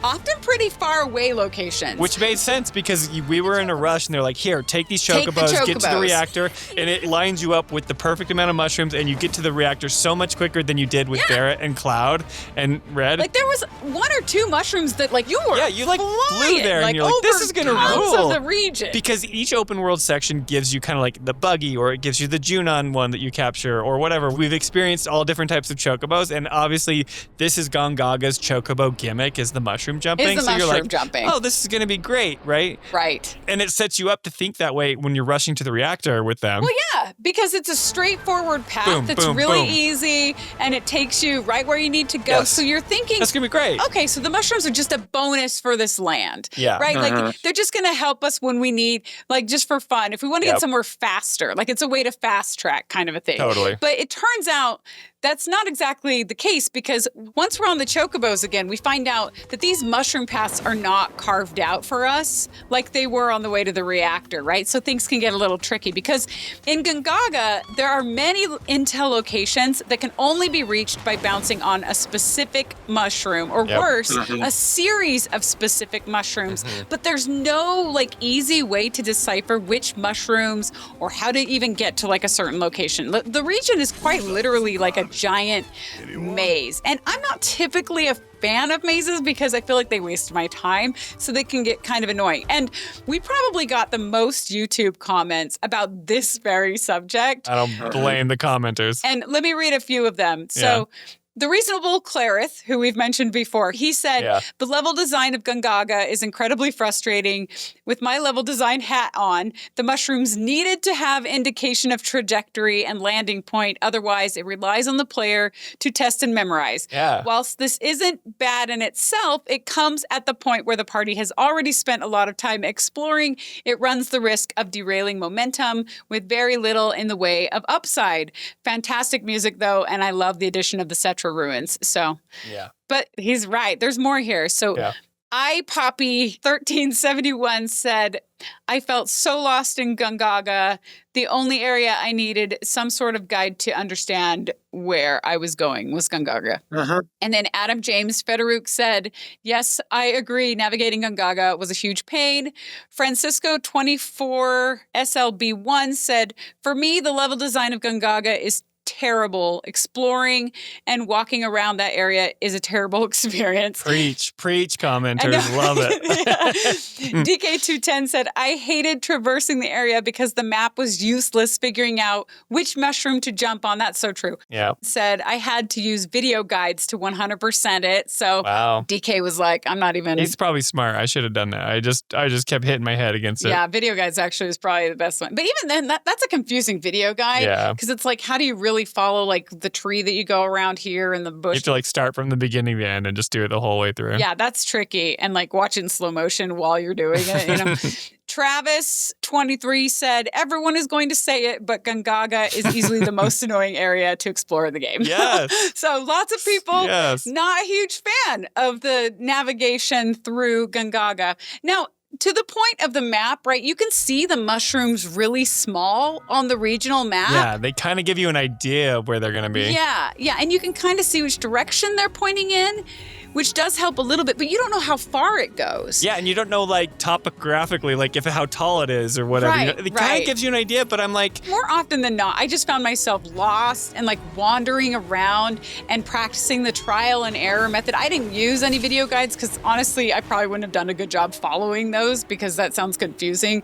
often pretty far away locations. Which made sense because we were in a rush and they're like, here, take these chocobos, get to the reactor, and it lines you up with the perfect amount of mushrooms, and you get to the reactor so much quicker than you did with Barret and Cloud and Red. Like there was 1 or 2 mushrooms that like you were you like flew there like, and you're like, this is gonna rule. Of the region. Because each open world section gives you kind of like the buggy, or it gives you the Junon one that you capture, or whatever. We've experienced all different types of chocobos, and obviously this is Gongaga's chocobo gimmick is the mushroom jumping. So you're like, jumping. Oh, this is gonna be great, right? Right. And it sets you up to think that way when you're rushing to the reactor with them. Well, yeah, because it's a straightforward path Boom, that's boom, really boom. easy, and it takes you right where you need to go. Yes. So you're thinking, that's gonna be great. Okay, so the mushrooms are just a bonus for this land. Yeah. Right? Like they're just gonna help us when we need, like just for fun. If we want to get somewhere faster, like it's a way to fast track kind of a thing. Totally. But it turns out that's not exactly the case, because once we're on the chocobos again, we find out that these mushroom paths are not carved out for us like they were on the way to the reactor, right? So things can get a little tricky, because in Gongaga, there are many intel locations that can only be reached by bouncing on a specific mushroom, or worse, a series of specific mushrooms. But there's no like easy way to decipher which mushrooms or how to even get to like a certain location. The region is quite literally like a giant maze. And I'm not typically a fan of mazes because I feel like they waste my time, so they can get kind of annoying. And we probably got the most YouTube comments about this very subject. I don't blame the commenters. And let me read a few of them. So the Reasonable Clarith, who we've mentioned before, he said, the level design of Gongaga is incredibly frustrating. With my level design hat on, the mushrooms needed to have indication of trajectory and landing point. Otherwise, it relies on the player to test and memorize. Whilst this isn't bad in itself, it comes at the point where the party has already spent a lot of time exploring. It runs the risk of derailing momentum with very little in the way of upside. Fantastic music, though, and I love the addition of the Cetra ruins. So, but he's right. There's more here. So, iPoppy1371 said, I felt so lost in Gongaga. The only area I needed some sort of guide to understand where I was going was Gongaga. And then Adam James Federuk said, yes, I agree. Navigating Gongaga was a huge pain. Francisco24 SLB1 said, for me, the level design of Gongaga is terrible. Exploring and walking around that area is a terrible experience. Preach, commenters. Love it. DK210 said, I hated traversing the area because the map was useless figuring out which mushroom to jump on. That's so true. Said, I had to use video guides to 100% it. So DK was like, I'm not even... He's probably smart. I should have done that. I just kept hitting my head against it. Yeah, video guides actually is probably the best one. But even then, that's a confusing video guide. Because it's like, how do you really follow like the tree that you go around here and the bush? You have to like start from the beginning to the end and just do it the whole way through. Yeah, that's tricky. And like watch it in slow motion while you're doing it, you know. Travis23 said, everyone is going to say it, but Gongaga is easily the most annoying area to explore in the game. So lots of people not a huge fan of the navigation through Gongaga. Now, to the point of the map, right, you can see the mushrooms really small on the regional map. Yeah, they kind of give you an idea of where they're going to be. Yeah, and you can kind of see which direction they're pointing in, which does help a little bit, but you don't know how far it goes. Yeah, and you don't know, like, topographically, like, how tall it is or whatever. Right, it kind of gives you an idea, but I'm like... More often than not, I just found myself lost and, like, wandering around and practicing the trial and error method. I didn't use any video guides because, honestly, I probably wouldn't have done a good job following those because that sounds confusing,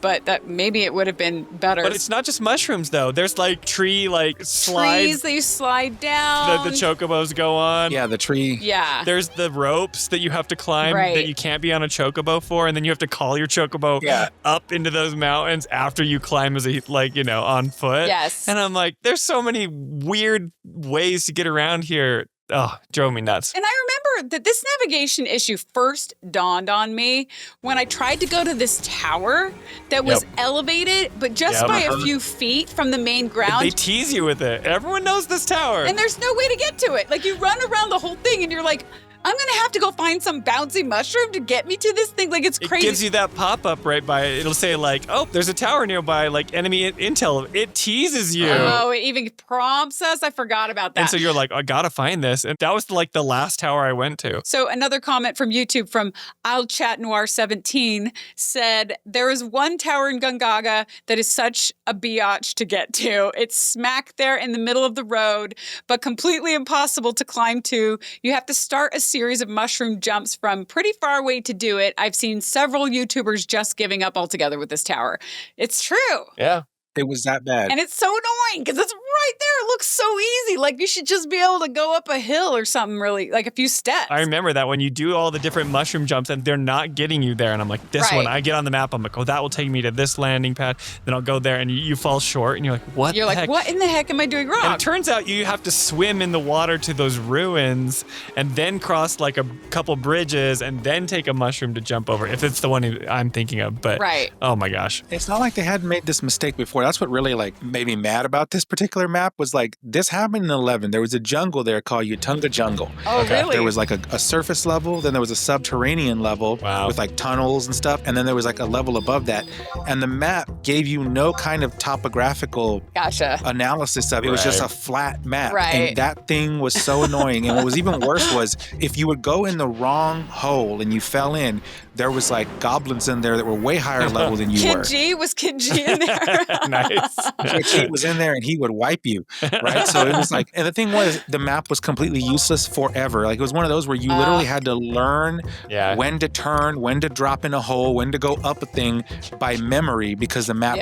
but that maybe it would have been better. But it's not just mushrooms, though. There's, like, slides. Trees that you slide down. The chocobos go on. Yeah, the tree. Yeah. There's the ropes that you have to climb that you can't be on a chocobo for, and then you have to call your chocobo up into those mountains after you climb as a, like, you know, on foot. Yes. And I'm like, there's so many weird ways to get around here. Oh, drove me nuts. And I remember that this navigation issue first dawned on me when I tried to go to this tower that was elevated, but just by a few feet from the main ground. They tease you with it. Everyone knows this tower. And there's no way to get to it. Like, you run around the whole thing and you're like, I'm going to have to go find some bouncy mushroom to get me to this thing. Like, it's crazy. It gives you that pop-up right by it. It'll say like, oh, there's a tower nearby, like enemy intel. It teases you. Oh, it even prompts us. I forgot about that. And so you're like, I gotta find this. And that was like the last tower I went to. So another comment from YouTube from I'll Chat Noir 17 said, there is one tower in Gongaga that is such a biatch to get to. It's smack there in the middle of the road, but completely impossible to climb to. You have to start a series of mushroom jumps from pretty far away to do it. I've seen several YouTubers just giving up altogether with this tower. It's true. Yeah. It was that bad. And it's so annoying because it's right there. It looks so easy. Like, you should just be able to go up a hill or something, really, like a few steps. I remember that when you do all the different mushroom jumps and they're not getting you there. And I'm like, this one, I get on the map. I'm like, oh, that will take me to this landing pad. Then I'll go there and you fall short and you're like, what You're the like, heck? what in the heck am I doing wrong? And it turns out you have to swim in the water to those ruins and then cross like a couple bridges and then take a mushroom to jump over. If it's the one I'm thinking of. But oh my gosh. It's not like they hadn't made this mistake before. That's what really like made me mad about this particular map was like, this happened in 11. There was a jungle there called Utunga Jungle. Oh, really? There was like a surface level, then there was a subterranean level with like tunnels and stuff, and then there was like a level above that. And the map gave you no kind of topographical analysis of it. It was just a flat map. And that thing was so annoying. And what was even worse was if you would go in the wrong hole and you fell in, there was like goblins in there that were way higher level than you were. Was Kid G in there? Nice. Kid G was in there and he would wipe you, right? So it was like, and the thing was, the map was completely useless forever. Like, it was one of those where you literally had to learn when to turn, when to drop in a hole, when to go up a thing by memory because the map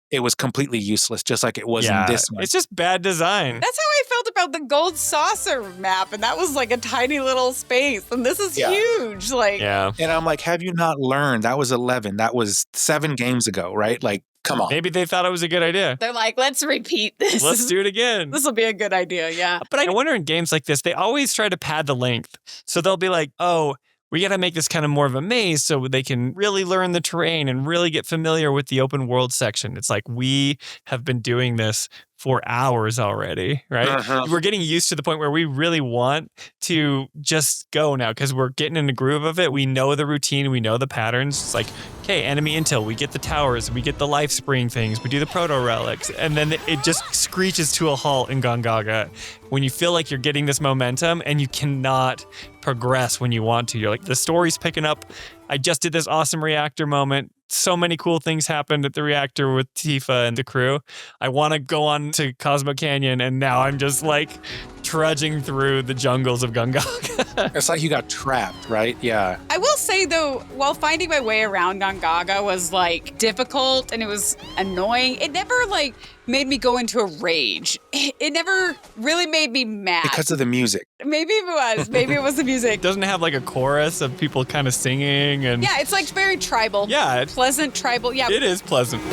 it was completely useless, just like it was in this one. It's just bad design. That's how I felt about the gold saucer map, and that was like a tiny little space, and this is huge. Like, and I'm like, have you not learned? That was 11. That was 7 games ago, right? Like, come on. Maybe they thought it was a good idea. They're like, let's repeat this. Let's do it again. This will be a good idea, yeah. But I wonder in games like this, they always try to pad the length. So they'll be like, oh, we got to make this kind of more of a maze so they can really learn the terrain and really get familiar with the open world section. It's like, we have been doing this for hours already, right? We're getting used to the point where we really want to just go now because we're getting in the groove of it. We know the routine. We know the patterns. It's like, okay, enemy intel. We get the towers. We get the life spring things. We do the proto relics. And then it just screeches to a halt in Gongaga when you feel like you're getting this momentum and you cannot progress when you want to. You're like, the story's picking up. I just did this awesome reactor moment. So many cool things happened at the reactor with Tifa and the crew. I want to go on to Cosmo Canyon, and now I'm just like trudging through the jungles of Gongaga. It's like you got trapped, right? Yeah. I will say, though, while finding my way around Gongaga was like difficult and it was annoying, it never like made me go into a rage. It never really made me mad. Because of the music. Maybe it was. Maybe it was the music. Doesn't it have like a chorus of people kind of singing and yeah, it's like very tribal. Yeah. Pleasant tribal. Yeah. It is pleasant.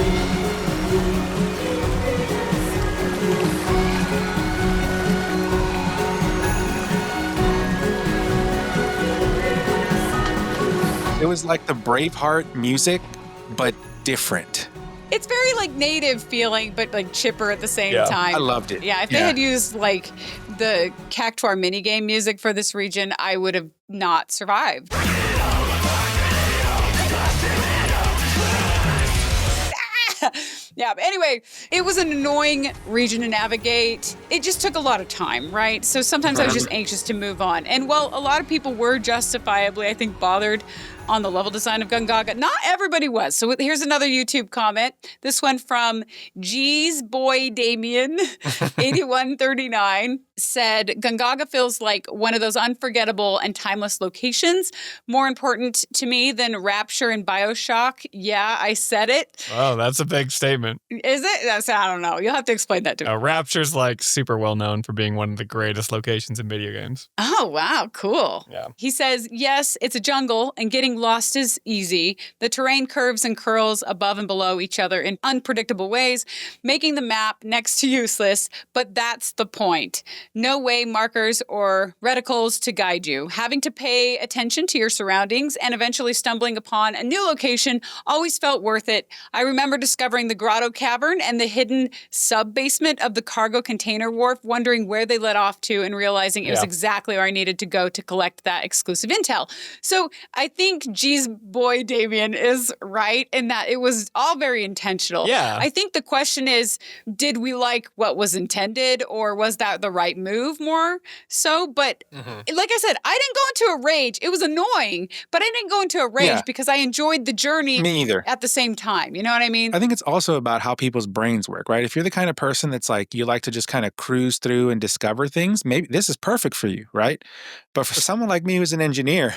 It was like the Braveheart music, but different. It's very like native feeling, but like chipper at the same time. I loved it. Yeah, if they had used like the Cactuar minigame music for this region, I would have not survived. Yeah, but anyway, it was an annoying region to navigate. It just took a lot of time, right? So sometimes I was just anxious to move on. And while a lot of people were justifiably, I think, bothered on the level design of Gongaga, not everybody was. So here's another YouTube comment. This one from G's boy Damien, 8139, said, Gongaga feels like one of those unforgettable and timeless locations. More important to me than Rapture and BioShock. Yeah, I said it. Oh, that's a big statement. Is it? I don't know. You'll have to explain that to me. Rapture's like super well known for being one of the greatest locations in video games. Oh, wow. Cool. Yeah. He says, yes, it's a jungle, and getting getting lost is easy. The terrain curves and curls above and below each other in unpredictable ways, making the map next to useless, but that's the point. No way markers or reticles to guide you. Having to pay attention to your surroundings and eventually stumbling upon a new location always felt worth it. I remember discovering the grotto cavern and the hidden sub-basement of the cargo container wharf, wondering where they led off to and realizing it was exactly where I needed to go to collect that exclusive intel. So I think G's boy Damien is right in that it was all very intentional. Yeah. I think the question is, did we like what was intended, or was that the right move more so? But like I said, I didn't go into a rage. It was annoying, but I didn't go into a rage because I enjoyed the journey Me either. at the same time. You know what I mean? I think it's also about how people's brains work, right? If you're the kind of person that's like, you like to just kind of cruise through and discover things, maybe this is perfect for you, right? But for someone like me who's an engineer,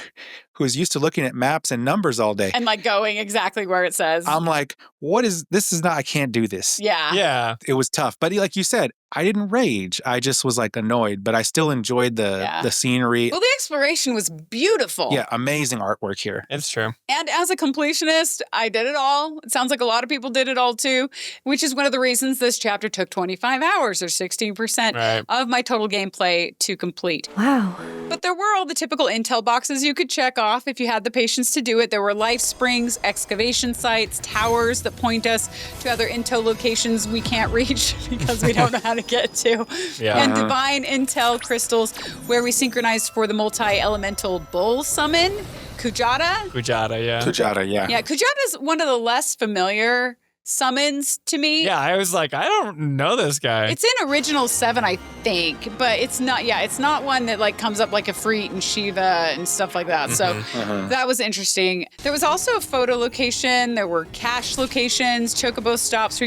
who's used to looking at maps and numbers all day, and like going exactly where it says. I'm like, I can't do this. Yeah. Yeah. It was tough. But like you said, I didn't rage. I just was like annoyed, but I still enjoyed the scenery. Well, the exploration was beautiful. Yeah, amazing artwork here. It's true. And as a completionist, I did it all. It sounds like a lot of people did it all too, which is one of the reasons this chapter took 25 hours or 16% of my total gameplay to complete. Wow. But there were all the typical intel boxes you could check off if you had the patience to do it. There were life springs, excavation sites, towers that point us to other intel locations we can't reach because we don't know how to get to. And divine intel crystals where we synchronized for the multi-elemental bull summon. Kujata, yeah. Yeah, Kujata is one of the less familiar summons to me. Yeah, I was like, I don't know this guy. It's in Original 7, I think, but it's not one that like comes up like Ifrit and Shiva and stuff like that. So that was interesting. There was also a photo location. There were cache locations, chocobo stops.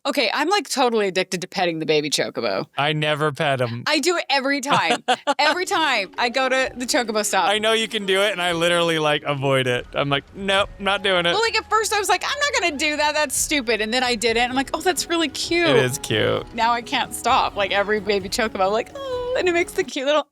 Okay, I'm like totally addicted to petting the baby chocobo. I never pet him. I do it every time. Every time I go to the chocobo stop. I know you can do it, and I literally like avoid it. I'm like, nope, not doing it. Well, like at first I was like, I'm not gonna do that. That's stupid. And then I did it. And I'm like, oh, that's really cute. It is cute. Now I can't stop. Like every baby chocobo, I'm like, oh, and it makes the cute little.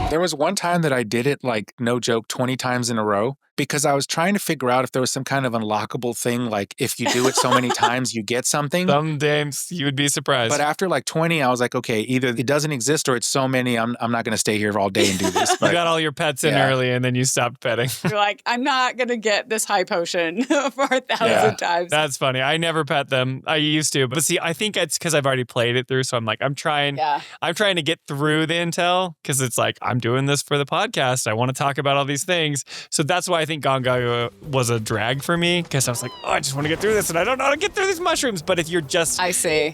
There was one time that I did it, like, no joke, 20 times in a row, because I was trying to figure out if there was some kind of unlockable thing, like if you do it so many times, you get something. Some games, you would be surprised. But after like 20, I was like, okay, either it doesn't exist or it's so many, I'm not going to stay here all day and do this. But, you got all your pets in early and then you stopped petting. You're like, I'm not going to get this high potion for 1,000 times. That's funny. I never pet them. I used to. But see, I think it's because I've already played it through. So I'm like, I'm trying to get through the intel because it's like, I'm doing this for the podcast. I want to talk about all these things. So that's why I think Gongaga was a drag for me, because I was like, oh, I just want to get through this and I don't know how to get through these mushrooms. But if you're just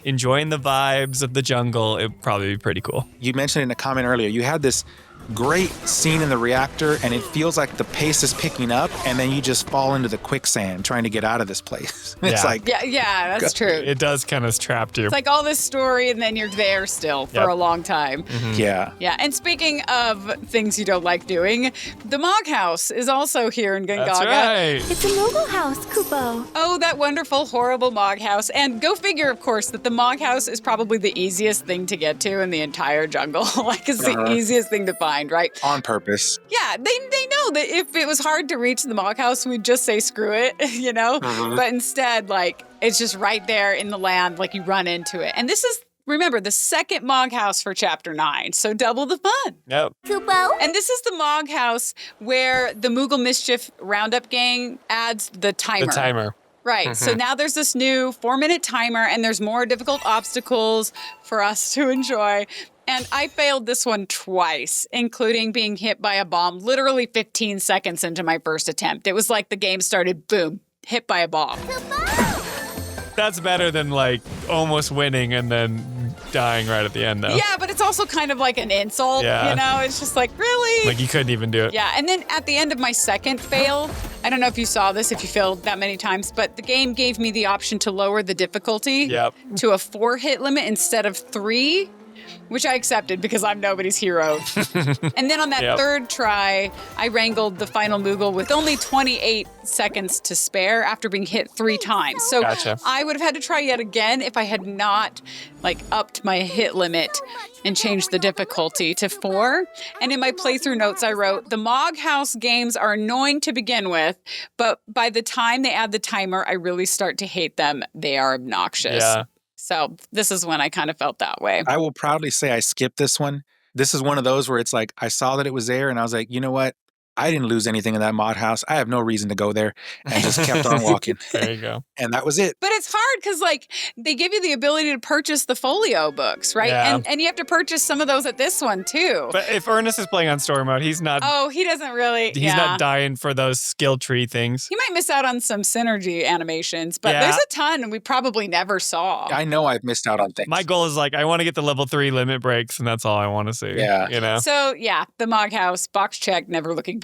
enjoying the vibes of the jungle, it'd probably be pretty cool. You mentioned in a comment earlier, you had this great scene in the reactor and it feels like the pace is picking up and then you just fall into the quicksand trying to get out of this place. It's like, yeah, that's true. It does kind of trap you. It's like all this story and then you're there still for a long time. Yeah. And speaking of things you don't like doing, the Mog House is also here in Gongaga. That's right. It's a Moogle house, Kupo. Oh, that wonderful, horrible Mog House. And go figure, of course, that the Mog House is probably the easiest thing to get to in the entire jungle. Like, it's the easiest thing to find, right? On purpose. Yeah, they know that if it was hard to reach the Mog House, we'd just say screw it, you know? But instead, like, it's just right there in the land, like you run into it. And this is, remember, the second Mog House for Chapter 9, so double the fun. Yep. Kupo? And this is the Mog House where the Moogle Mischief Roundup Gang adds the timer. The timer. Right. So now there's this new 4-minute timer and there's more difficult obstacles for us to enjoy. And I failed this one twice, including being hit by a bomb literally 15 seconds into my first attempt. It was like the game started, boom, hit by a bomb. That's better than like almost winning and then dying right at the end, though. Yeah, but it's also kind of like an insult, you know? It's just like, really? Like you couldn't even do it. Yeah, and then at the end of my second fail, I don't know if you saw this, if you failed that many times, but the game gave me the option to lower the difficulty to a 4-hit limit instead of 3. which I accepted because I'm nobody's hero. And then on that third try, I wrangled the final Moogle with only 28 seconds to spare after being hit 3 times. So I would have had to try yet again if I had not upped my hit limit and changed the difficulty to 4. And in my playthrough notes, I wrote, the Mog House games are annoying to begin with, but by the time they add the timer, I really start to hate them. They are obnoxious. Yeah. So this is when I kind of felt that way. I will proudly say I skipped this one. This is one of those where it's like, I saw that it was there and I was like, you know what? I didn't lose anything in that mod house. I have no reason to go there, and just kept on walking. There you go. And that was it. But it's hard because they give you the ability to purchase the folio books, right? Yeah. And you have to purchase some of those at this one too. But if Ernest is playing on story mode, he's not. Oh, he doesn't really. He's not dying for those skill tree things. He might miss out on some synergy animations, but there's a ton we probably never saw. I know I've missed out on things. My goal is I want to get the level 3 limit breaks, and that's all I want to see. Yeah. You know? So the Mog House, box check, never looking back.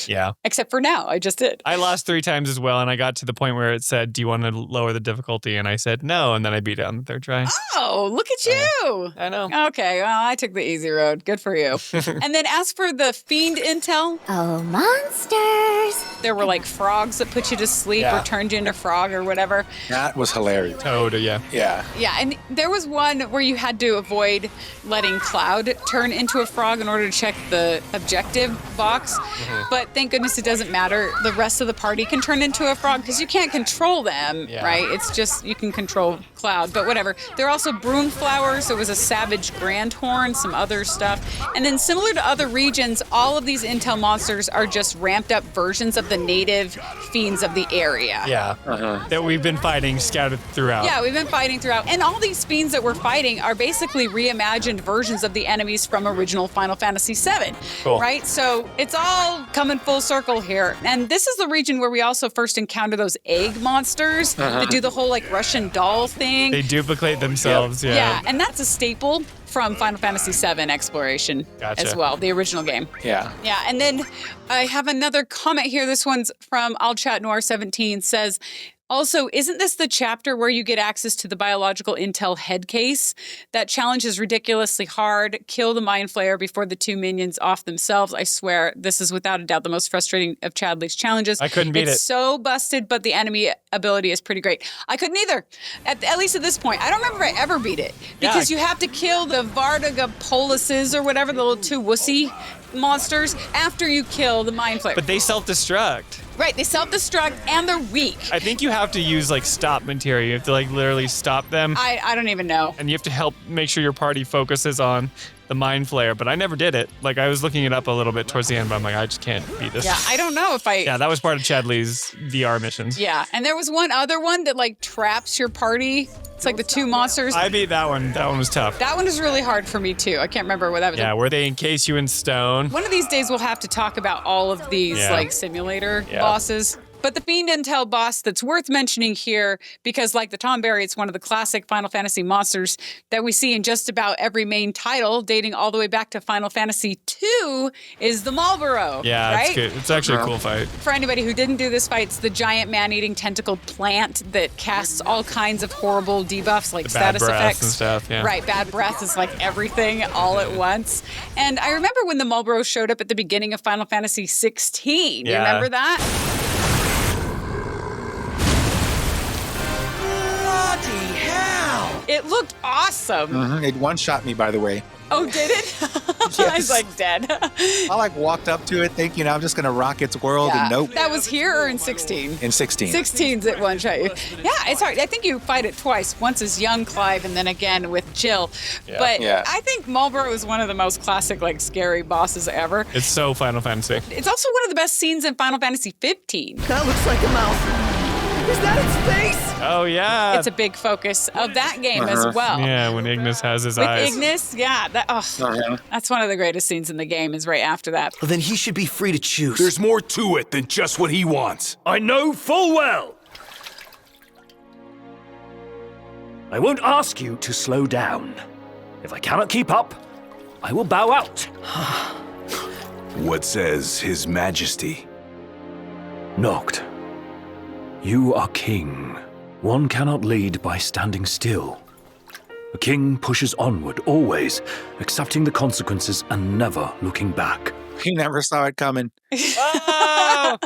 Yeah. Except for now, I just did. I lost 3 times as well, and I got to the point where it said, do you want to lower the difficulty? And I said no, and then I beat it on the 3rd try. Oh, look at you. I know. Okay, well, I took the easy road. Good for you. And then as for the Fiend intel. Oh, monsters. There were frogs that put you to sleep or turned you into a frog or whatever. That was hilarious. Toad, yeah. Yeah. Yeah, and there was one where you had to avoid letting Cloud turn into a frog in order to check the objective box. But thank goodness it doesn't matter. The rest of the party can turn into a frog because you can't control them, right? It's just you can control Cloud, but whatever. There are also broom flowers. There was a savage grandhorn, some other stuff. And then similar to other regions, all of these intel monsters are just ramped up versions of the native fiends of the area. Yeah. That we've been fighting scattered throughout. Yeah, we've been fighting throughout. And all these fiends that we're fighting are basically reimagined versions of the enemies from original Final Fantasy VII. Cool. Right? So it's all coming full circle here. And this is the region where we also first encounter those egg monsters that do the whole Russian doll thing. They duplicate themselves, Yeah, and that's a staple from Final Fantasy VII Exploration as well, the original game. Yeah. Yeah, and then I have another comment here. This one's from I'll Chat Noir 17 says, also, isn't this the chapter where you get access to the biological intel head case? That challenge is ridiculously hard. Kill the Mind Flayer before the 2 minions off themselves. I swear, this is without a doubt the most frustrating of Chadley's challenges. I couldn't beat it. It's so busted, but the enemy ability is pretty great. I couldn't either. At least at this point. I don't remember if I ever beat it. Because you have to kill the Vardagopolises or whatever, the little 2 wussy monsters after you kill the Mind Flayer. But they self-destruct. Right, they self-destruct and they're weak. I think you have to use stop material. You have to literally stop them. I don't even know. And you have to help make sure your party focuses on the Mind Flayer, but I never did it. I was looking it up a little bit towards the end, but I'm I just can't beat this. Yeah, I don't know if I... Yeah, that was part of Chadley's VR missions. Yeah, and there was one other one that traps your party. It's the 2 monsters. I beat that one. That one was tough. That one is really hard for me too. I can't remember what that was. Yeah, where they encase you in stone. One of these days we'll have to talk about all of these simulator bosses. But the Fiend Intel boss that's worth mentioning here, because like the Tomberry, it's one of the classic Final Fantasy monsters that we see in just about every main title, dating all the way back to Final Fantasy II, is the Marlboro. Yeah, right? it's good. It's actually a cool fight. For anybody who didn't do this fight, it's the giant man-eating tentacled plant that casts all kinds of horrible debuffs like status effects. And stuff, yeah. Right, bad breath is everything all at once. And I remember when the Marlboro showed up at the beginning of Final Fantasy XVI. You remember that? Bloody hell! It looked awesome. It one-shot me, by the way. Oh, did it? I was dead. I walked up to it thinking I'm just going to rock its world, and nope. That was here or in 16? In 16. 16's it one-shot you. Yeah, it's hard. I think you fight it twice. Once as young Clive and then again with Jill. Yeah. But I think Marlboro is one of the most classic, scary bosses ever. It's so Final Fantasy. It's also one of the best scenes in Final Fantasy 15. That looks like a mouth. Is that its face? Oh, yeah. It's a big focus of that game as well. Yeah, when Ignis has his With eyes. Ignis, yeah. That's one of the greatest scenes in the game is right after that. Well, then he should be free to choose. There's more to it than just what he wants. I know full well. I won't ask you to slow down. If I cannot keep up, I will bow out. What says His Majesty? Noct, you are king. One cannot lead by standing still. A king pushes onward, always, accepting the consequences and never looking back. He never saw it coming. Oh!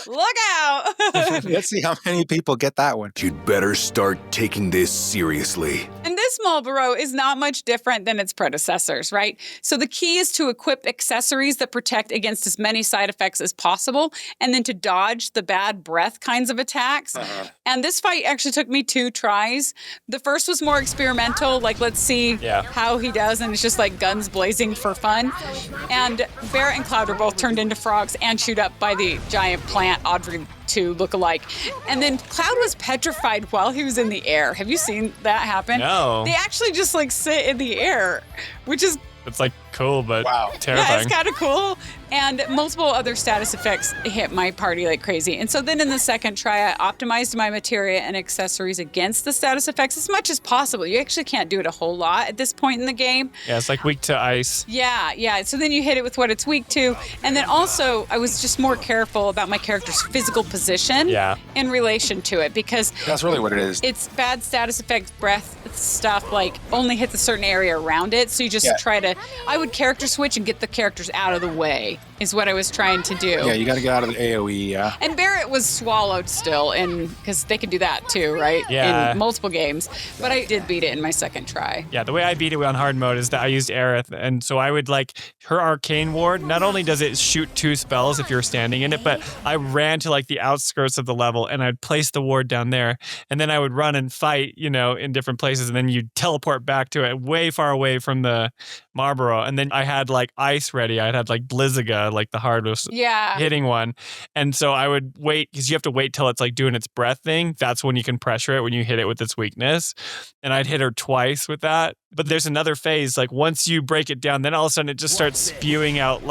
Look out! Let's see how many people get that one. You'd better start taking this seriously. And this Marlboro is not much different than its predecessors, right? So the key is to equip accessories that protect against as many side effects as possible, and then to dodge the bad breath kinds of attacks. And this fight actually took me 2 tries. The first was more experimental, like let's see how he does, and it's just like guns blazing for fun. And Barret and Cloud were both turned into frogs and chewed up by the giant plant Audrey 2 look-alike. And then Cloud was petrified while he was in the air. Have you seen that happen? No. They actually just like sit in the air, which is It's like cool, but terrifying. yeah, it's kind of cool. And multiple other status effects hit my party like crazy. And so then in the second try, I optimized my materia and accessories against the status effects as much as possible. You actually can't do it a whole lot at this point in the game. Yeah, it's like weak to ice. Yeah. So then you hit it with what it's weak to. And then also, I was just more careful about my character's physical position in relation to it, because that's really what it is. It's bad status effects, breath stuff, like only hits a certain area around it. So you just try to, I would character switch and get the characters out of the way is what I was trying to do. Yeah, you got to get out of the AoE, And Barret was swallowed still, because they can do that too, right? Yeah. In multiple games. But I did beat it in my second try. Yeah, the way I beat it on hard mode is that I used Aerith, and so I would her arcane ward, not only does it shoot 2 spells if you're standing in it, but I ran to the outskirts of the level and I'd place the ward down there, and then I would run and fight, in different places, and then you'd teleport back to it way far away from the Marlboro, and then I had ice ready. I'd had Blizzaga, the hardest hitting one, and so I would wait, because you have to wait till it's doing its breath thing. That's when you can pressure it, when you hit it with its weakness, and I'd hit her twice with that. But there's another phase, once you break it down, then all of a sudden it just starts spewing out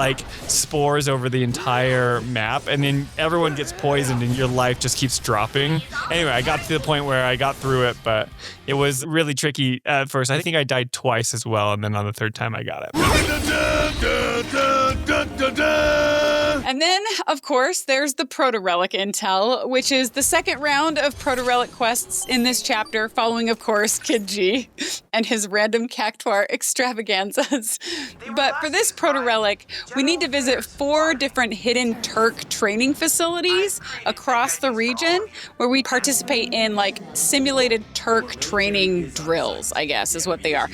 spores over the entire map, and then everyone gets poisoned and your life just keeps dropping. Anyway, I got to the point where I got through it, but it was really tricky at first. I think I died twice as well, and then on the third time I got it. And then, of course, there's the Proto-Relic intel, which is the second round of Proto-Relic quests in this chapter, following, of course, Kid G and his random cactuar extravaganzas. But for this Proto-Relic, we need to visit 4 different hidden Turk training facilities across the region, where we participate in simulated Turk training drills, I guess is what they are.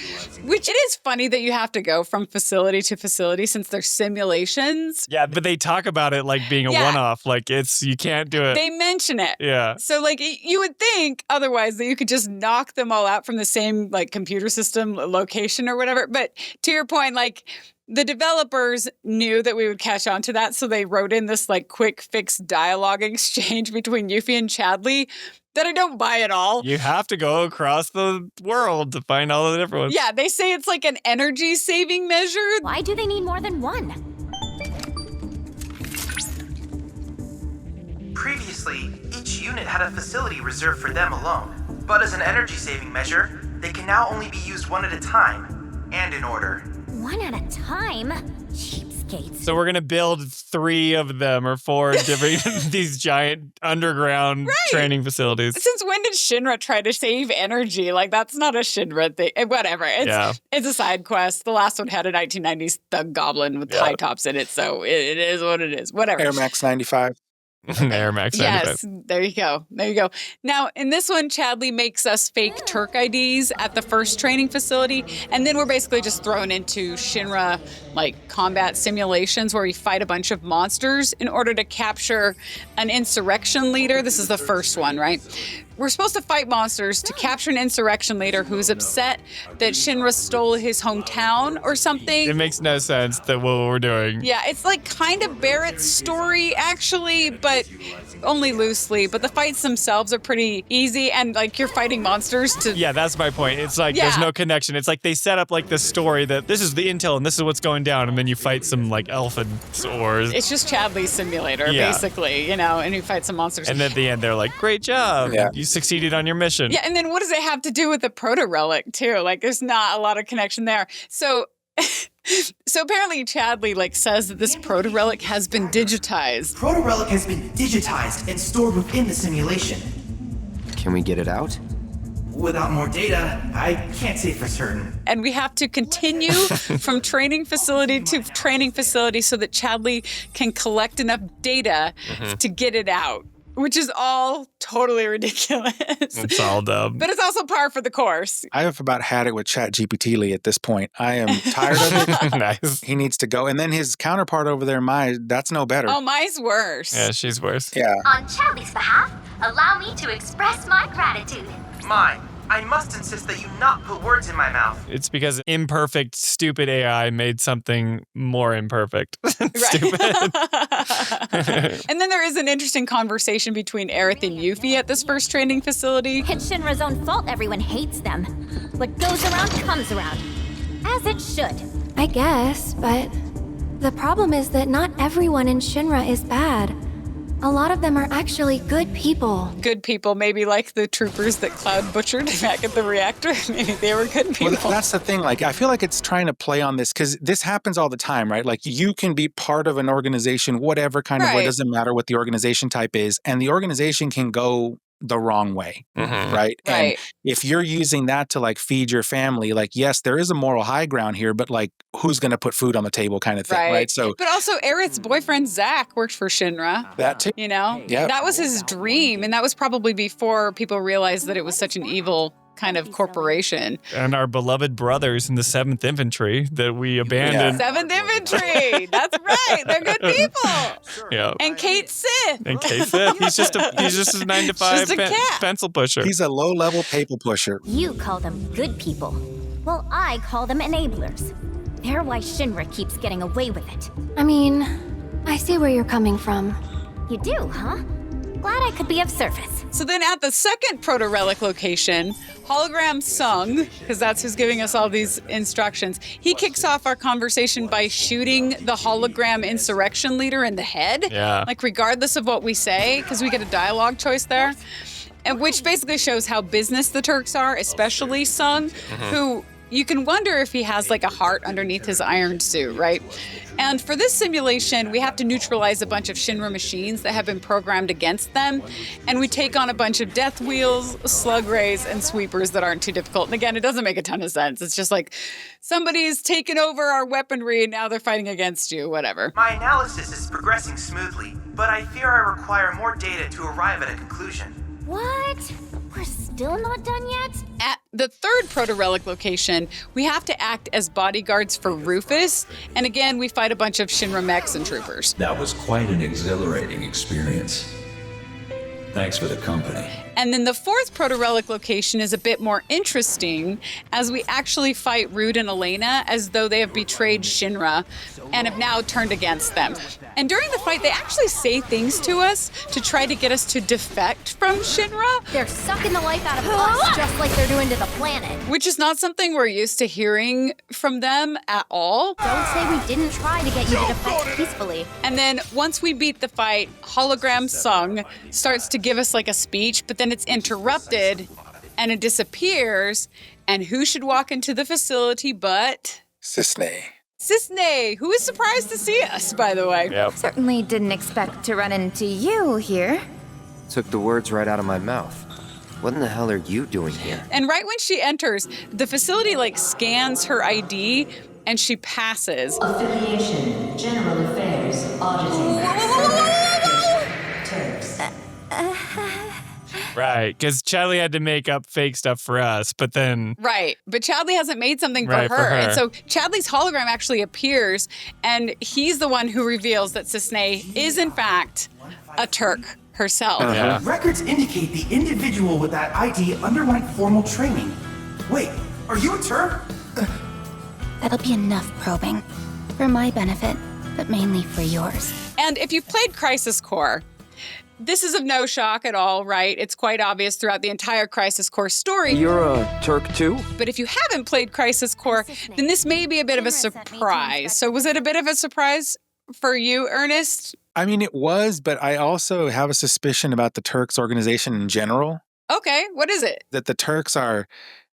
Which it is funny that you have to go from facility to facility since they're simulations. Yeah, but they talk about it being a one-off. You can't do it. They mention it. Yeah. So you would think otherwise that you could just knock them all out from the same computer system location or whatever. But to your point, the developers knew that we would catch on to that, so they wrote in this quick fix dialogue exchange between Yuffie and Chadley that I don't buy at all. You have to go across the world to find all the different ones. Yeah, they say it's an energy saving measure. Why do they need more than one? Previously, each unit had a facility reserved for them alone, but as an energy-saving measure, they can now only be used one at a time, and in order. One at a time? Cheapskates. So we're going to build 3 of them or 4 different, these giant underground training facilities. Since when did Shinra try to save energy? That's not a Shinra thing. Whatever. It's a side quest. The last one had a 1990s thug goblin with high tops in it, so it is what it is. Whatever. Air Max 95. Air Max 95. Yes, there you go. Now, in this one, Chadley makes us fake Turk IDs at the first training facility, and then we're basically just thrown into Shinra, combat simulations where we fight a bunch of monsters in order to capture an insurrection leader. This is the first one, right? We're supposed to fight monsters to capture an insurrection leader who's upset that Shinra stole his hometown or something. It makes no sense that what we're doing. Yeah, it's kind of Barret's story, actually, but only loosely. But the fights themselves are pretty easy, and you're fighting monsters to... Yeah, that's my point. It's there's no connection. It's they set up this story that this is the intel and this is what's going down, and then you fight some elfin swords. It's just Chadley's simulator, basically, and you fight some monsters. And at the end, they're great job. Yeah. You succeeded on your mission. Yeah, and then what does it have to do with the Proto-Relic, too? There's not a lot of connection there. So apparently Chadley says that this Proto-Relic has been digitized. Proto-Relic has been digitized and stored within the simulation. Can we get it out? Without more data, I can't say for certain. And we have to continue from training facility to training facility so that Chadley can collect enough data to get it out, which is all totally ridiculous. It's all dumb. But it's also par for the course. I have about had it with ChatGPT at this point. I am tired of it. Nice. He needs to go. And then his counterpart over there, Mai, that's no better. Oh, Mai's worse. Yeah, she's worse. Yeah. On Chadley's behalf, allow me to express my gratitude. Mine. I must insist that you not put words in my mouth. It's because imperfect, stupid AI made something more imperfect. Stupid. And then there is an interesting conversation between Aerith and Yuffie at this first training facility. It's Shinra's own fault everyone hates them. What goes around comes around. As it should. I guess, but the problem is that not everyone in Shinra is bad. A lot of them are actually good people. Good people, maybe like the troopers that Cloud butchered back at the reactor. Maybe they were good people. Well, that's the thing. Like, I feel like it's trying to play on this because this happens all the time, right? Like, you can be part of an organization, whatever kind of way, it doesn't matter what the organization type is, and the organization can go the wrong way, right? And if you're using that to like feed your family, like, yes, there is a moral high ground here, but like, who's going to put food on the table kind of thing, right? So, but also Aerith's boyfriend, Zack, worked for Shinra. That too. You know? Yeah. That was his dream, and that was probably before people realized that it was such an evil kind of corporation. And our beloved brothers in the 7th Infantry that we abandoned. 7th Infantry! That's right! They're good people! Yeah. And Kate Sith! And Kate Sith, he's just a 9-to-5 pencil pusher. He's a low-level paper pusher. You call them good people. Well, I call them enablers. They're why Shinra keeps getting away with it. I mean, I see where you're coming from. You do, huh? Glad I could be of service. So then at the second proto-relic location, Hologram Sung, because that's who's giving us all these instructions, he kicks off our conversation by shooting the hologram insurrection leader in the head. Yeah. Like, regardless of what we say, because we get a dialogue choice there. And which basically shows how business the Turks are, especially Sung, who you can wonder if he has like a heart underneath his iron suit, right? And for this simulation, we have to neutralize a bunch of Shinra machines that have been programmed against them. And we take on a bunch of death wheels, slug rays, and sweepers that aren't too difficult. And again, it doesn't make a ton of sense. It's just like somebody's taken over our weaponry and now they're fighting against you, whatever. My analysis is progressing smoothly, but I fear I require more data to arrive at a conclusion. What? We're still not done yet? At the third proto-relic location, we have to act as bodyguards for Rufus. And again, we fight a bunch of Shinra mechs and troopers. That was quite an exhilarating experience. Thanks for the company. And then the fourth proto-relic location is a bit more interesting as we actually fight Rude and Elena as though they have betrayed Shinra and have now turned against them. And during the fight, they actually say things to us to try to get us to defect from Shinra. They're sucking the life out of us just like they're doing to the planet. Which is not something we're used to hearing from them at all. Don't say we didn't try to get you to defect peacefully. And then once we beat the fight, Hologram Sung starts to give us like a speech, but then it's interrupted and it disappears. And who should walk into the facility but Cissnei. Cissnei, who is surprised to see us, by the way. Yep. Certainly didn't expect to run into you here. Took the words right out of my mouth. What in the hell are you doing here? And right when she enters, the facility like scans her ID and she passes. Affiliation, General Affairs, Auditing, Turks. Right, because Chadley had to make up fake stuff for us, but then... Right, but Chadley hasn't made something for Right, her. for her. And so Chadley's hologram actually appears, and he's the one who reveals that Cissnei is, in fact, a Turk herself. Yeah. Records indicate the individual with that ID underwent formal training. Wait, are you a Turk? That'll be enough probing. For my benefit, but mainly for yours. And if you've played Crisis Core, this is of no shock at all, right? It's quite obvious throughout the entire Crisis Core story. You're a Turk too? But if you haven't played Crisis Core, then this may be a bit of a surprise. So was it a bit of a surprise for you, Ernest? I mean, it was, but I also have a suspicion about the Turks organization in general. Okay, what is it? That the Turks are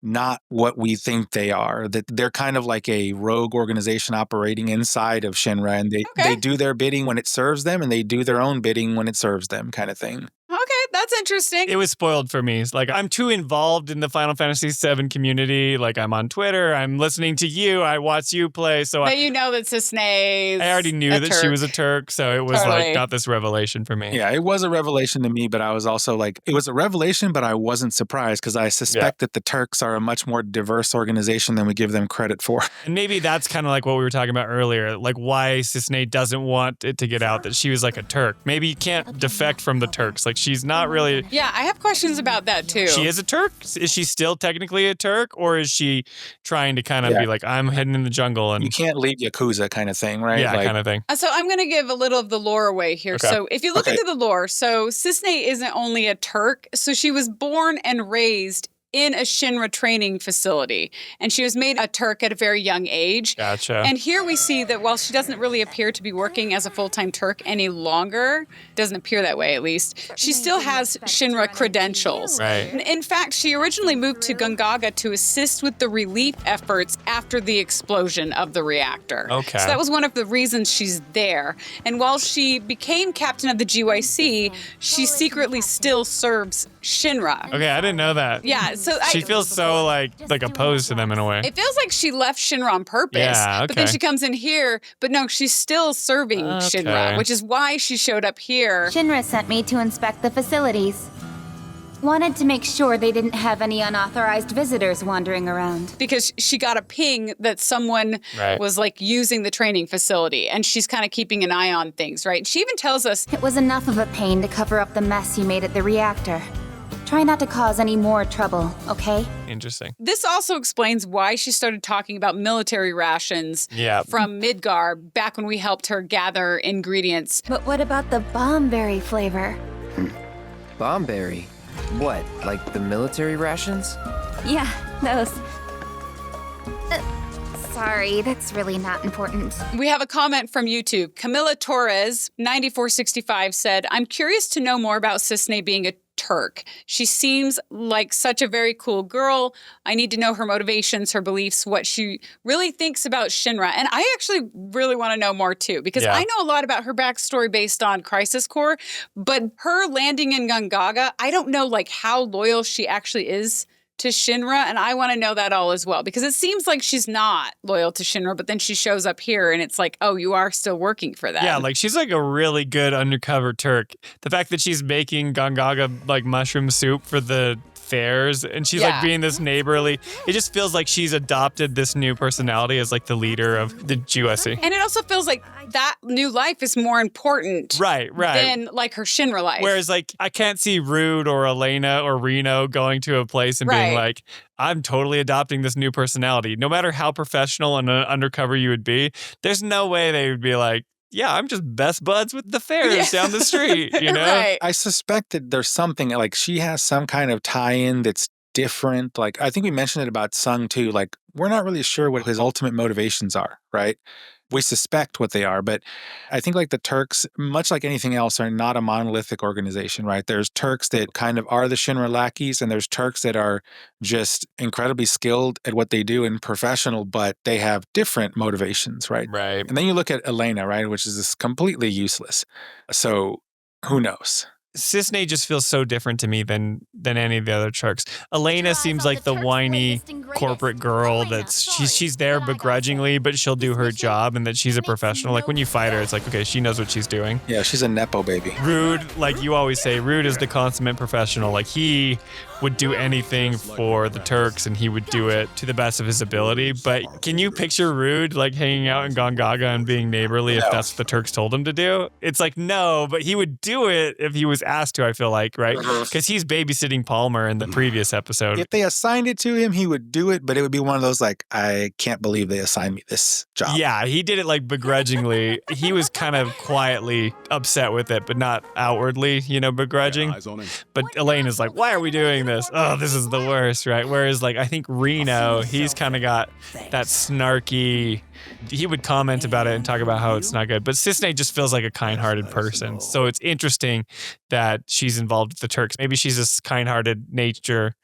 not what we think they are. That they're kind of like a rogue organization operating inside of Shinra, and they do their bidding when it serves them, and they do their own bidding when it serves them, kind of thing. Okay, that's interesting. It was spoiled for me. It's like, I'm too involved in the Final Fantasy VII community. Like, I'm on Twitter. I'm listening to you. I watch you play. So But you know that Cissnei. I already knew that she was a Turk. So it was like not this revelation for me. Yeah, it was a revelation to me, but I was also like, it was a revelation, but I wasn't surprised because I suspect that the Turks are a much more diverse organization than we give them credit for. And maybe that's kind of like what we were talking about earlier, like why Cissnei doesn't want it to get out that she was like a Turk. Maybe you can't defect from the Turks. Like, she's not really... Yeah, I have questions about that too. She is a Turk? Is she still technically a Turk? Or is she trying to kind of be like, I'm heading in the jungle? And you can't leave Yakuza kind of thing, right? Yeah, kind of thing. So I'm going to give a little of the lore away here. Okay. So if you look into the lore, so Cissnei isn't only a Turk, so she was born and raised in a Shinra training facility. And she was made a Turk at a very young age. Gotcha. And here we see that while she doesn't really appear to be working as a full-time Turk any longer, doesn't appear that way at least, she still has Shinra credentials. Right. In fact, she originally moved to Gongaga to assist with the relief efforts after the explosion of the reactor. Okay. So that was one of the reasons she's there. And while she became captain of the GYC, she secretly still serves Shinra. Okay, I didn't know that. Yeah, so she feels so like opposed to them in a way. It feels like she left Shinra on purpose. Yeah, okay. But then she comes in here, but no, she's still serving Shinra, which is why she showed up here. Shinra sent me to inspect the facilities. Wanted to make sure they didn't have any unauthorized visitors wandering around. Because she got a ping that someone was like using the training facility, and she's kind of keeping an eye on things, right? She even tells us it was enough of a pain to cover up the mess you made at the reactor. Try not to cause any more trouble, okay? Interesting. This also explains why she started talking about military rations from Midgar back when we helped her gather ingredients. But what about the bombberry flavor? Bombberry? What, like the military rations? Yeah, those. Sorry, that's really not important. We have a comment from YouTube. Camila Torres, 9465, said, I'm curious to know more about Cissnei being a Turk. She seems like such a very cool girl. I need to know her motivations, her beliefs, what she really thinks about Shinra. And I actually really want to know more too, because I know a lot about her backstory based on Crisis Core, but her landing in Gongaga, I don't know like how loyal she actually is to Shinra, and I want to know that all as well, because it seems like she's not loyal to Shinra, but then she shows up here and it's like, oh, you are still working for them. Yeah, like she's like a really good undercover Turk. The fact that she's making Gongaga like mushroom soup for the fairs and she's like being this neighborly, it just feels like she's adopted this new personality as like the leader of the GYC. And it also feels like that new life is more important than like her Shinra life. Whereas like I can't see Rude or Elena or Reno going to a place and being like, I'm totally adopting this new personality. No matter how professional and undercover you would be, there's no way they would be like, yeah, I'm just best buds with the fairs down the street, you know? I suspect that there's something, like she has some kind of tie-in that's different. Like, I think we mentioned it about Sung too. Like, we're not really sure what his ultimate motivations are, right? We suspect what they are, but I think like the Turks, much like anything else, are not a monolithic organization, right? There's Turks that kind of are the Shinra lackeys, and there's Turks that are just incredibly skilled at what they do and professional, but they have different motivations, right? Right. And then you look at Elena, right, which is just completely useless. So who knows? Cissnei just feels so different to me than any of the other Turks. Elena seems like the whiny corporate girl that's she's there begrudgingly, but she'll do her job and that she's a professional. Like when you fight her, it's like, okay, she knows what she's doing. Yeah, she's a Nepo baby. Rude, like you always say, Rude is the consummate professional. Like he would do anything for the Turks and he would do it to the best of his ability. But can you picture Rude like hanging out in Gongaga and being neighborly if that's what the Turks told him to do? It's like, no, but he would do it if he was asked to, I feel like, right? Because he's babysitting Palmer in the previous episode. If they assigned it to him, he would do it, but it would be one of those like, I can't believe they assigned me this job. Yeah, he did it like begrudgingly. He was kind of quietly upset with it, but not outwardly, you know, begrudging. But Elaine is like, why are we doing this? Oh, this is the worst, right? Whereas like, I think Reno, he's kind of got that snarky, he would comment about it and talk about how it's not good. But Cissnei just feels like a kind-hearted person. So it's interesting that she's involved with the Turks. Maybe she's this kind-hearted nature,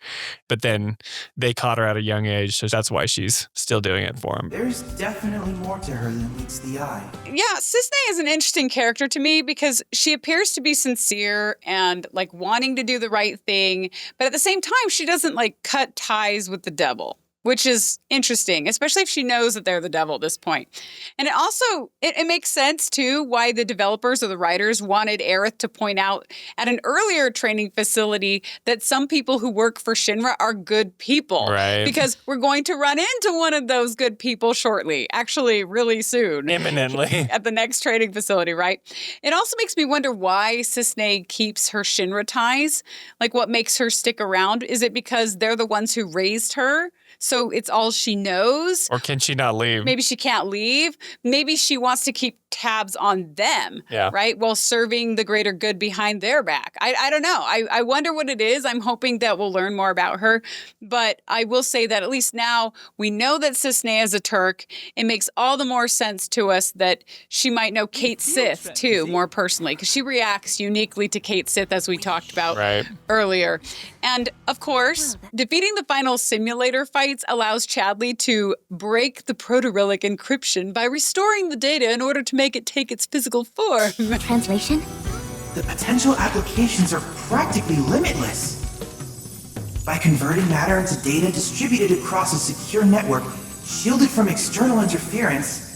but then they caught her at a young age, so that's why she's still doing it for him. There's definitely more to her than meets the eye. Yeah, Cissnei is an interesting character to me because she appears to be sincere and like wanting to do the right thing, but at the same time, she doesn't like cut ties with the devil, which is interesting, especially if she knows that they're the devil at this point. And it also, it makes sense, too, why the developers or the writers wanted Aerith to point out at an earlier training facility that some people who work for Shinra are good people. Right. Because we're going to run into one of those good people shortly, actually really soon. Imminently. At the next training facility, right? It also makes me wonder why Cissnei keeps her Shinra ties. Like, what makes her stick around? Is it because they're the ones who raised her? So it's all she knows? Or can she not leave? Maybe she can't leave. Maybe she wants to keep tabs on them, right? While serving the greater good behind their back. I don't know. I wonder what it is. I'm hoping that we'll learn more about her. But I will say that at least now we know that Cissnei is a Turk. It makes all the more sense to us that she might know Cait Sith, too, more personally, because she reacts uniquely to Cait Sith, as we talked about earlier. And, of course, defeating the final simulator fights allows Chadley to break the proto-relic encryption by restoring the data in order to make it take its physical form. Translation? The potential applications are practically limitless. By converting matter into data distributed across a secure network, shielded from external interference,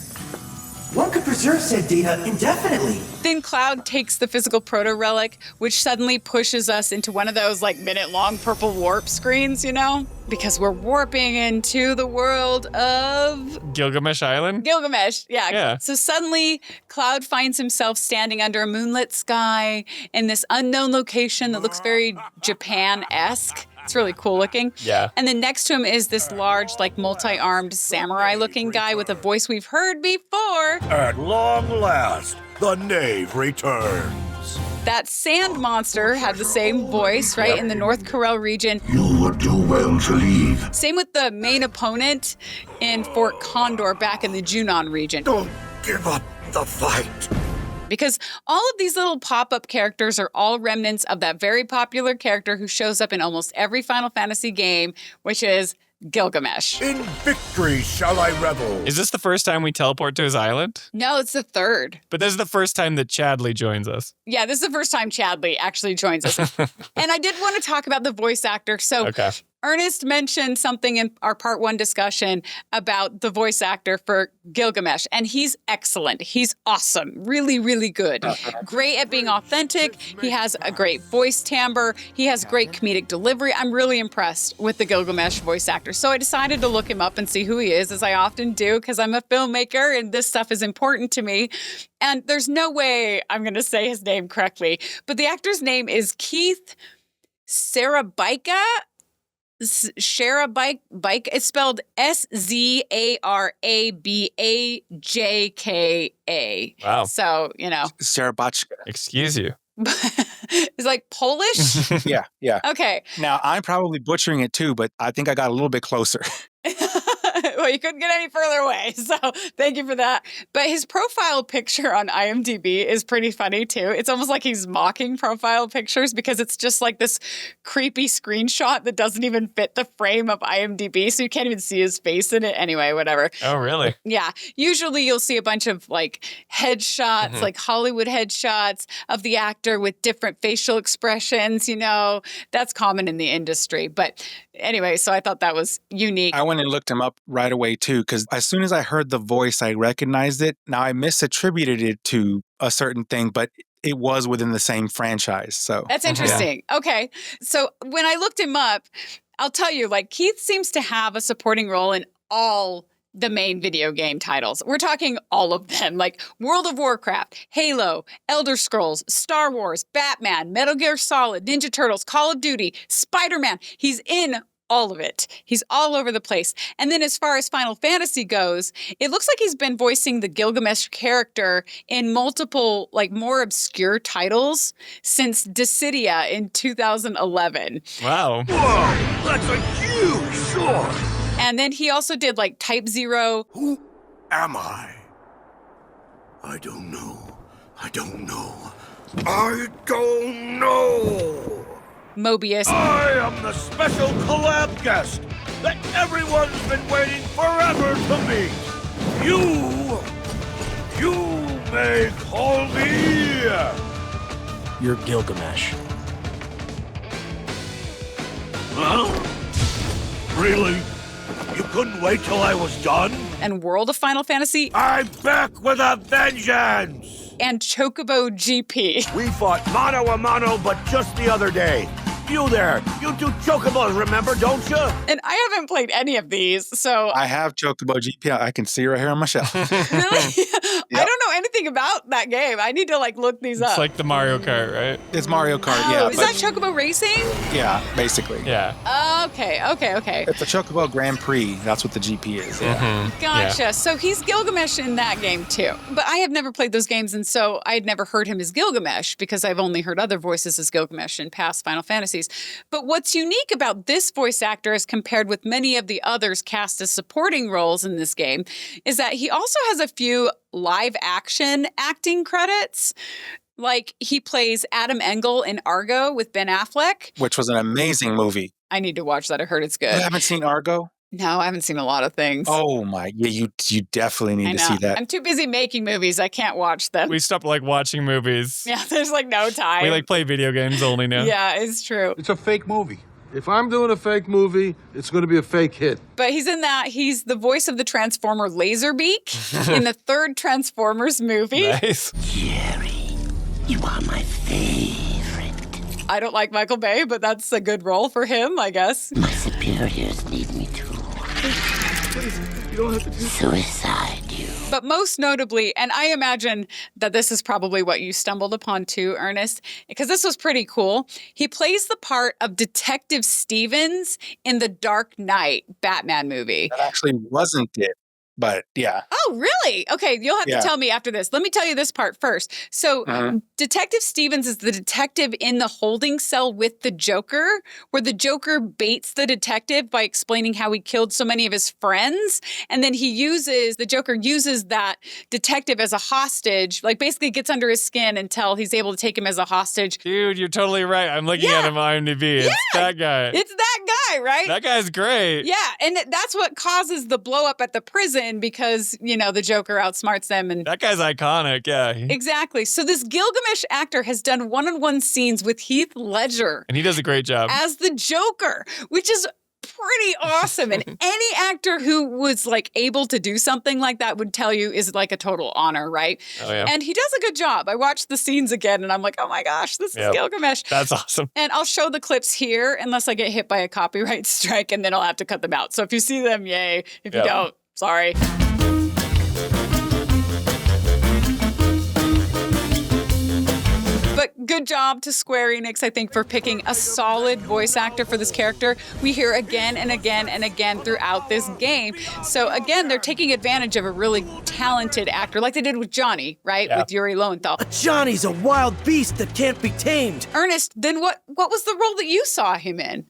one could preserve said data indefinitely. Then Cloud takes the physical proto-relic, which suddenly pushes us into one of those like minute-long purple warp screens, you know? Because we're warping into the world of... Gilgamesh Island? Gilgamesh, yeah. So suddenly, Cloud finds himself standing under a moonlit sky in this unknown location that looks very Japan-esque. It's really cool looking. Yeah. And then next to him is this large, like, multi-armed samurai-looking guy with a voice we've heard before. At long last, the knave returns. That sand monster had the same voice, right, in the North Corel region. You would do well to leave. Same with the main opponent in Fort Condor back in the Junon region. Don't give up the fight. Because all of these little pop-up characters are all remnants of that very popular character who shows up in almost every Final Fantasy game, which is Gilgamesh. In victory shall I revel. Is this the first time we teleport to his island? No, it's the third. But this is the first time that Chadley joins us. Yeah, this is the first time Chadley actually joins us. And I did want to talk about the voice actor. So Ernest mentioned something in our part 1 discussion about the voice actor for Gilgamesh, and he's excellent. He's awesome. Really, really good. Great at being authentic. He has a great voice timbre. He has great comedic delivery. I'm really impressed with the Gilgamesh voice actor. So I decided to look him up and see who he is, as I often do, because I'm a filmmaker and this stuff is important to me. And there's no way I'm going to say his name correctly, but the actor's name is Keith Sarabajka. Sarabajka. It's spelled Sarabajka. Wow. So, you know. Sarabajka. Excuse you. It's like Polish? Yeah. Okay. Now, I'm probably butchering it too, but I think I got a little bit closer. Well, you couldn't get any further away, so thank you for that. But his profile picture on IMDb is pretty funny, too. It's almost like he's mocking profile pictures because it's just like this creepy screenshot that doesn't even fit the frame of IMDb, so you can't even see his face in it. Anyway, whatever. Oh, really? Yeah. Usually you'll see a bunch of like headshots, like Hollywood headshots of the actor with different facial expressions, you know. That's common in the industry. But anyway, so I thought that was unique. I went and looked him up right away, too, because as soon as I heard the voice, I recognized it. Now, I misattributed it to a certain thing, but it was within the same franchise. So that's interesting. Okay. So when I looked him up, I'll tell you, like, Keith seems to have a supporting role in all the main video game titles. We're talking all of them, like World of Warcraft, Halo, Elder Scrolls, Star Wars, Batman, Metal Gear Solid, Ninja Turtles, Call of Duty, Spider-Man. He's in all of it. He's all over the place. And then as far as Final Fantasy goes, it looks like he's been voicing the Gilgamesh character in multiple, like, more obscure titles since Dissidia in 2011. Wow. Whoa, that's a huge sword. And then he also did, like, Type 0. Who am I? I don't know. I don't know. I don't know. Mobius. I am the special collab guest that everyone's been waiting forever to meet. You may call me... You're Gilgamesh. Huh? Really? You couldn't wait till I was done? And World of Final Fantasy. I'm back with a vengeance! And Chocobo GP. We fought mano a mano, but just the other day. You there, you do Chocobos, remember, don't you? And I haven't played any of these, so... I have Chocobo GP. I can see right here on my shelf. Really? Yep. I don't know anything about that game. I need to look these up. It's like the Mario Kart, right? It's Mario Kart, Oh, yeah. is that Chocobo Racing? Yeah, basically. Yeah. Okay. It's a Chocobo Grand Prix. That's what the GP is. Yeah. Gotcha. Yeah. So he's Gilgamesh in that game too. But I have never played those games, and so I had never heard him as Gilgamesh because I've only heard other voices as Gilgamesh in past Final Fantasies. But what's unique about this voice actor as compared with many of the others cast as supporting roles in this game is that he also has a few live action acting credits. Like he plays Adam Engel in Argo with Ben Affleck. Which was an amazing movie. I need to watch that. I heard it's good. You haven't seen Argo? No, I haven't seen a lot of things. Oh my, yeah, you definitely need to see that. I'm too busy making movies. I can't watch them. We stopped watching movies. Yeah, there's no time. We play video games only now. Yeah, it's true. It's a fake movie. If I'm doing a fake movie, it's going to be a fake hit. But he's in that. He's the voice of the Transformer Laserbeak in the third Transformers movie. Nice. Jerry, you are my favorite. I don't like Michael Bay, but that's a good role for him, I guess. My superiors need me to Please, you don't have to do suicide you. But most notably, and I imagine that this is probably what you stumbled upon too, Ernest, because this was pretty cool. He plays the part of Detective Stevens in the Dark Knight Batman movie. That actually wasn't it. But yeah. Oh, really? Okay, you'll have to tell me after this. Let me tell you this part first. So Detective Stevens is the detective in the holding cell with the Joker, where the Joker baits the detective by explaining how he killed so many of his friends. And then the Joker uses that detective as a hostage, basically gets under his skin until he's able to take him as a hostage. You're totally right. I'm looking at him on IMDb. It's that guy. It's that guy, right? That guy's great. Yeah, and that's what causes the blow up at the prison because, the Joker outsmarts them. And that guy's iconic, yeah. Exactly. So this Gilgamesh actor has done one-on-one scenes with Heath Ledger. And he does a great job. As the Joker, which is pretty awesome. And any actor who was able to do something like that would tell you is a total honor, right? Oh, yeah. And he does a good job. I watched the scenes again and I'm like, oh my gosh, this is Gilgamesh. That's awesome. And I'll show the clips here unless I get hit by a copyright strike and then I'll have to cut them out. So if you see them, yay. If you don't, sorry. But good job to Square Enix, I think, for picking a solid voice actor for this character. We hear again and again and again throughout this game. So again, they're taking advantage of a really talented actor, like they did with Johnny, right? Yeah. With Yuri Lowenthal. Johnny's a wild beast that can't be tamed. Ernest, then what was the role that you saw him in?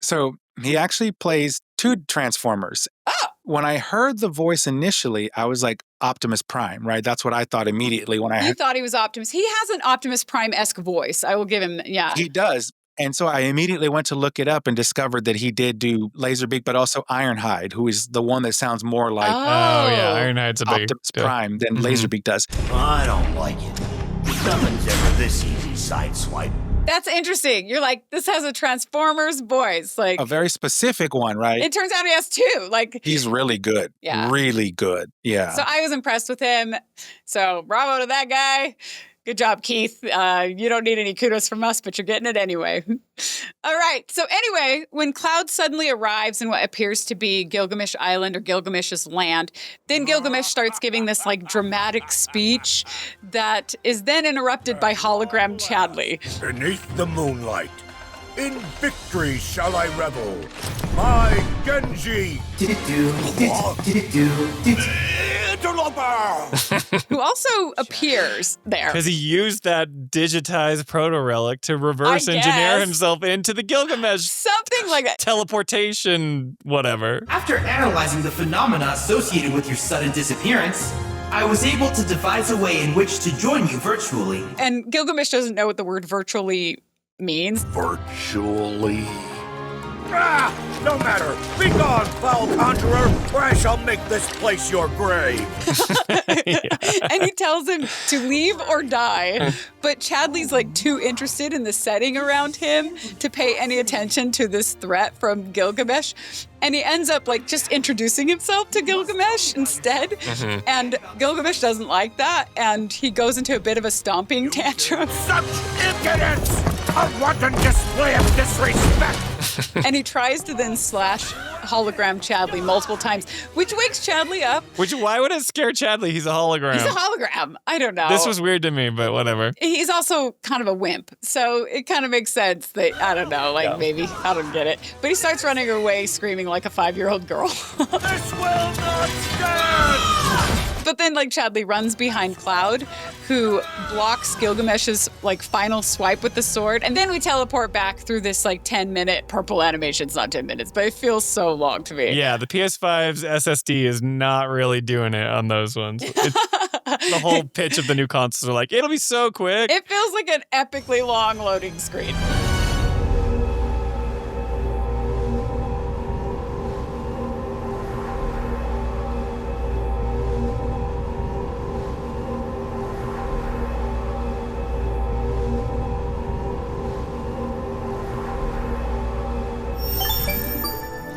So he actually plays two Transformers. Oh. When I heard the voice initially, I was like Optimus Prime, right? That's what I thought immediately when I You thought he was Optimus. He has an Optimus Prime-esque voice. I will give him, yeah. He does. And so I immediately went to look it up and discovered that he did do Laserbeak, but also Ironhide, who is the one that sounds more like Ironhide's a big Optimus Prime than Laserbeak does. I don't like it. Nothing's ever this easy, sideswipe. That's interesting. You're like, this has a Transformers voice. A very specific one, right? It turns out he has two. He's really good. Yeah. Really good. Yeah. So I was impressed with him. So bravo to that guy. Good job, Keith. You don't need any kudos from us, but you're getting it anyway. All right. So anyway, when Cloud suddenly arrives in what appears to be Gilgamesh Island or Gilgamesh's land, then Gilgamesh starts giving this dramatic speech that is then interrupted by hologram Chadley. Beneath the moonlight, in victory shall I revel. My Genji! Interlock who also appears there. Because he used that digitized proto-relic to reverse engineer himself into the Gilgamesh. Something like that. Teleportation, whatever. After analyzing the phenomena associated with your sudden disappearance, I was able to devise a way in which to join you virtually. And Gilgamesh doesn't know what the word virtually means. Virtually. Ah! No matter! Be gone, foul conjurer, or I shall make this place your grave. And he tells him to leave or die. But Chadley's like too interested in the setting around him to pay any attention to this threat from Gilgamesh. And he ends up like just introducing himself to Gilgamesh instead. And Gilgamesh doesn't like that. And he goes into a bit of a stomping tantrum. Such impudence! A wanton display of disrespect! And he tries to then slash hologram Chadley multiple times, which wakes Chadley up. Why would it scare Chadley? He's a hologram. He's a hologram. I don't know. This was weird to me, but whatever. He's also kind of a wimp, so it kind of makes sense that, I don't know, maybe, I don't get it. But he starts running away screaming like a 5-year-old girl. This will not stand! But then, Chadley runs behind Cloud, who blocks Gilgamesh's, final swipe with the sword. And then we teleport back through this, 10-minute purple animation. It's not 10 minutes, but it feels so long to me. Yeah, the PS5's SSD is not really doing it on those ones. The whole pitch of the new consoles are like, it'll be so quick. It feels like an epically long loading screen.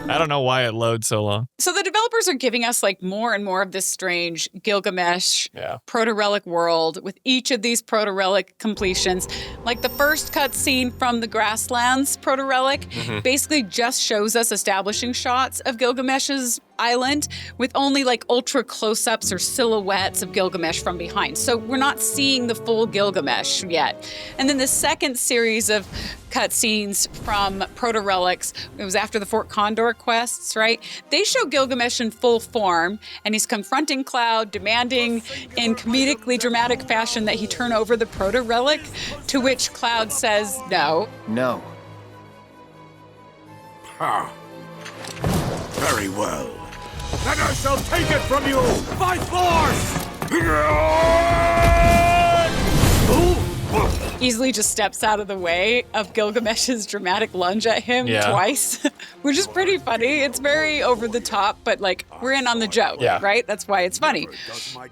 I don't know why it loads so long. So the developers are giving us more and more of this strange Gilgamesh proto-relic world with each of these proto-relic completions. Like the first cutscene from the Grasslands proto-relic basically just shows us establishing shots of Gilgamesh's island with only ultra close-ups or silhouettes of Gilgamesh from behind. So we're not seeing the full Gilgamesh yet. And then the second series of cutscenes from proto-relics, it was after the Fort Condor quests, right? They show Gilgamesh in full form, and he's confronting Cloud, demanding in comedically dramatic fashion that he turn over the proto-relic, to which Cloud says no. No. Ah. Very well. Then I shall take it from you by force! Easily just steps out of the way of Gilgamesh's dramatic lunge at him twice, which is pretty funny. It's very over the top, but we're in on the joke, right? That's why it's funny.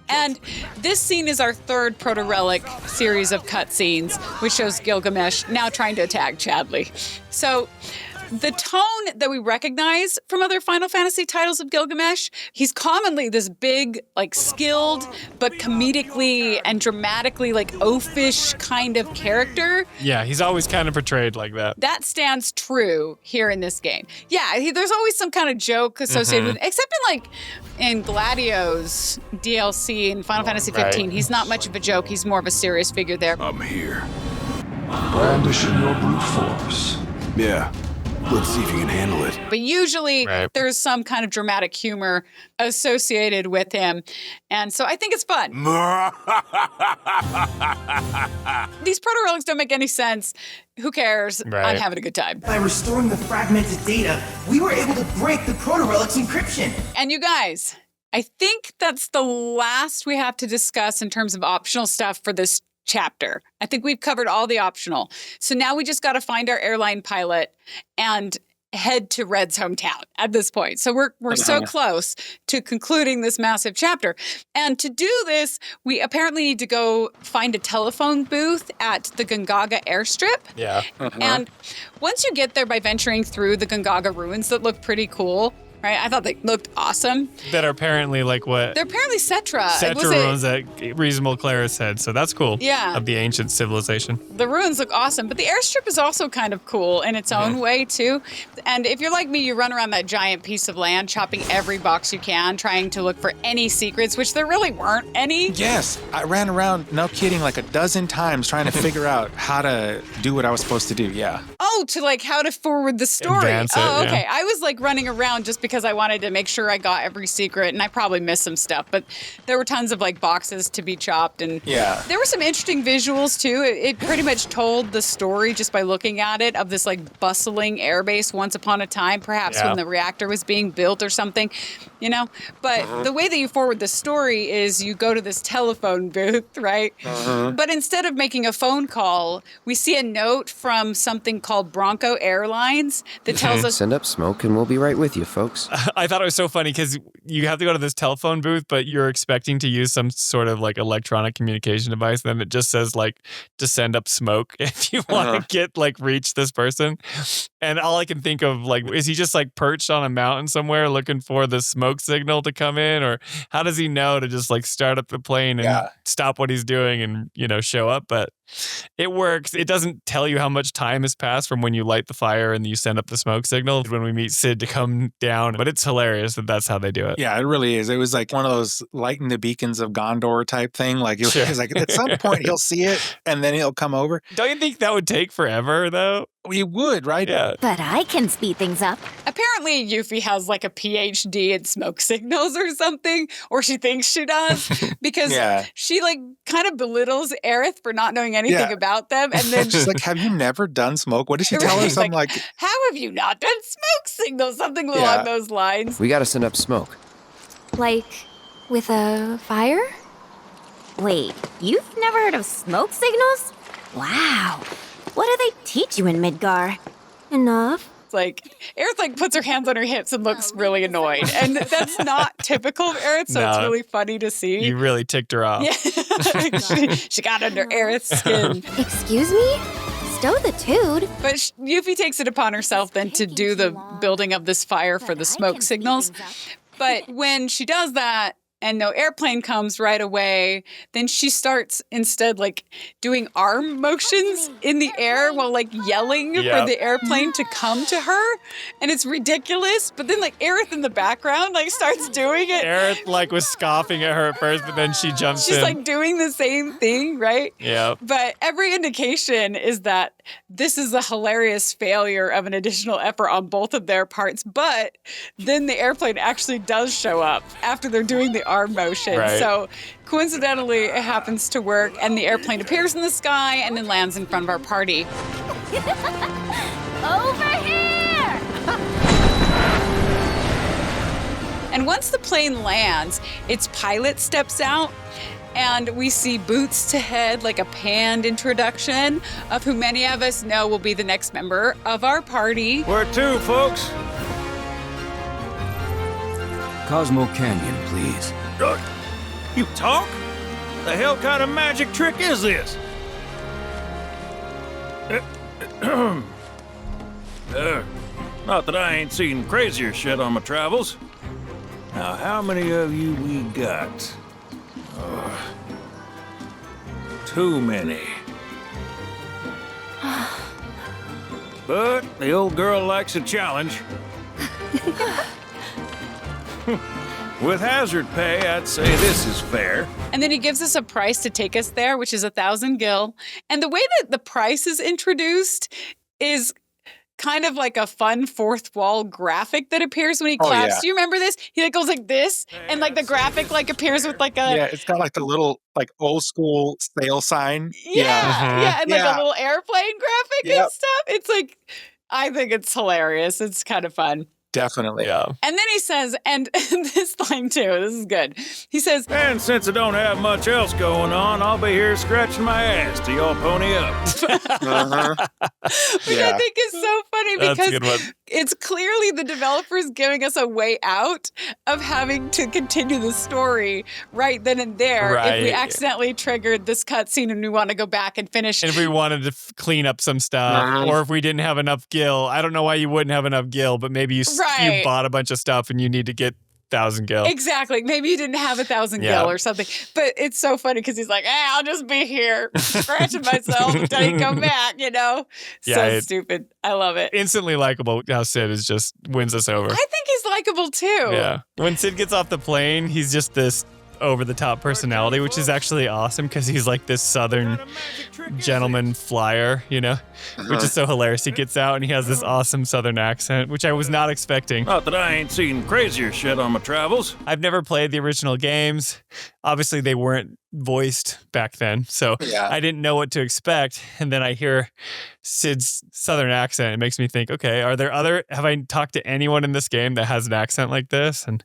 And this scene is our third proto-relic series of cutscenes, which shows Gilgamesh now trying to attack Chadley. So the tone that we recognize from other Final Fantasy titles of Gilgamesh, he's commonly this big, skilled, but comedically and dramatically, oafish kind of character. Yeah, he's always kind of portrayed like that. That stands true here in this game. Yeah, there's always some kind of joke associated with it, except in Gladio's DLC in Final Fantasy XV. He's not much of a joke. He's more of a serious figure there. I'm here. Brandishing your brute force. Yeah. Let's see if you can handle it. But usually there's some kind of dramatic humor associated with him. And so I think it's fun. These proto-relics don't make any sense. Who cares? I'm having a good time. By restoring the fragmented data, we were able to break the proto-relic's encryption. And you guys, I think that's the last we have to discuss in terms of optional stuff for this chapter. I think we've covered all the optional. So now we just got to find our airline pilot and head to Red's hometown at this point. So we're so close to concluding this massive chapter. And to do this, we apparently need to go find a telephone booth at the Gongaga airstrip. Yeah. And once you get there by venturing through the Gongaga ruins that look pretty cool, right? I thought they looked awesome. That are apparently what? They're apparently Cetra. Cetra ruins that Reasonable Clara said, so that's cool. Yeah. Of the ancient civilization. The ruins look awesome, but the airstrip is also kind of cool in its own way, too. And if you're like me, you run around that giant piece of land, chopping every box you can, trying to look for any secrets, which there really weren't any. Yes, I ran around, no kidding, a dozen times trying to figure out how to do what I was supposed to do, yeah. Oh, Oh, to like how to forward the story. Advance it, oh, okay. yeah. I was like running around just because I wanted to make sure I got every secret, and I probably missed some stuff, but there were tons of like boxes to be chopped, and there were some interesting visuals too. It pretty much told the story just by looking at it of this like bustling airbase once upon a time, perhaps when the reactor was being built or something, you know? But the way that you forward the story is you go to this telephone booth, right? But instead of making a phone call, we see a note from something called Bronco Airlines that tells us... Send up smoke and we'll be right with you, folks. I thought it was so funny because you have to go to this telephone booth, but you're expecting to use some sort of like electronic communication device. Then it just says like to send up smoke if you want to reach this person. And all I can think of like, is he just like perched on a mountain somewhere looking for the smoke signal to come in? Or how does he know to just like start up the plane and stop what he's doing and, you know, show up? But it works. It doesn't tell you how much time has passed from when you light the fire and you send up the smoke signal when we meet Cid to come down. But it's hilarious that that's how they do it. Yeah, it really is. It was like one of those lighting the beacons of Gondor type thing. Like it was like at some point he'll see it and then he'll come over. Don't you think that would take forever though? We would, right? Yeah. But I can speed things up. Apparently, Yuffie has like a PhD in smoke signals or something, or she thinks she does, because she like kind of belittles Aerith for not knowing anything about them. And then she's like, have you never done smoke? What did she tell her? Something like, how have you not done smoke signals? Something along those lines. We gotta send up smoke. Like, with a fire? Wait, you've never heard of smoke signals? Wow. What do they teach you in Midgar? Enough. It's like, Aerith like puts her hands on her hips and looks really annoyed. And that's not typical of Aerith, so it's really funny to see. You really ticked her off. Yeah. she got under Aerith's skin. Excuse me? Stow the toad. But Yuffie takes it upon herself then to do the building of this fire for the smoke signals. But when she does that, and no airplane comes right away, then she starts instead like doing arm motions in the air while like yelling for the airplane to come to her. And it's ridiculous. But then like Aerith in the background like starts doing it. Aerith like was scoffing at her at first, but then she jumps in. She's like doing the same thing, right? Yeah. But every indication is that this is a hilarious failure of an additional effort on both of their parts. But then the airplane actually does show up after they're doing the arm motion. Right. So coincidentally, it happens to work, and the airplane appears in the sky and then lands in front of our party. Over here! And once the plane lands, its pilot steps out, and we see Boots to Head, like a panned introduction of who many of us know will be the next member of our party. Where to, folks? Cosmo Canyon, please. You talk? The hell kind of magic trick is this? Not that I ain't seen crazier shit on my travels. Now, how many of you we got? Too many. But the old girl likes a challenge. With hazard pay, I'd say this is fair. And then he gives us a price to take us there, which is 1,000 gil. And the way that the price is introduced is kind of like a fun fourth wall graphic that appears when he claps. Yeah. Do you remember this? He like goes like this, and like the graphic like appears with like a... Yeah, it's got like the little like old school sale sign. Yeah, and like a little airplane graphic and stuff. It's like, I think it's hilarious. It's kind of fun. Definitely. Yeah. And then he says, and this line too, this is good. He says, and since I don't have much else going on, I'll be here scratching my ass till y'all pony up. Which I think is so funny because it's clearly the developers giving us a way out of having to continue the story right then and there if we accidentally triggered this cutscene and we want to go back and finish. And if we wanted to clean up some stuff, or if we didn't have enough gil. I don't know why you wouldn't have enough gil, but maybe you bought a bunch of stuff and you need to get 1,000 gil. Exactly. Maybe you didn't have 1,000 gil or something. But it's so funny because he's like, I'll just be here scratching myself until you come back, you know? So stupid. I love it. Instantly likable how Cid is just wins us over. I think he's likable too. Yeah. When Cid gets off the plane, he's just this over-the-top personality, which is actually awesome because he's like this southern gentleman flyer, you know, which is so hilarious. He gets out and he has this awesome southern accent, which I was not expecting. Not that I ain't seen crazier shit on my travels. I've never played the original games. Obviously, they weren't voiced back then, so I didn't know what to expect. And then I hear Cid's southern accent. It makes me think, okay, have I talked to anyone in this game that has an accent like this? And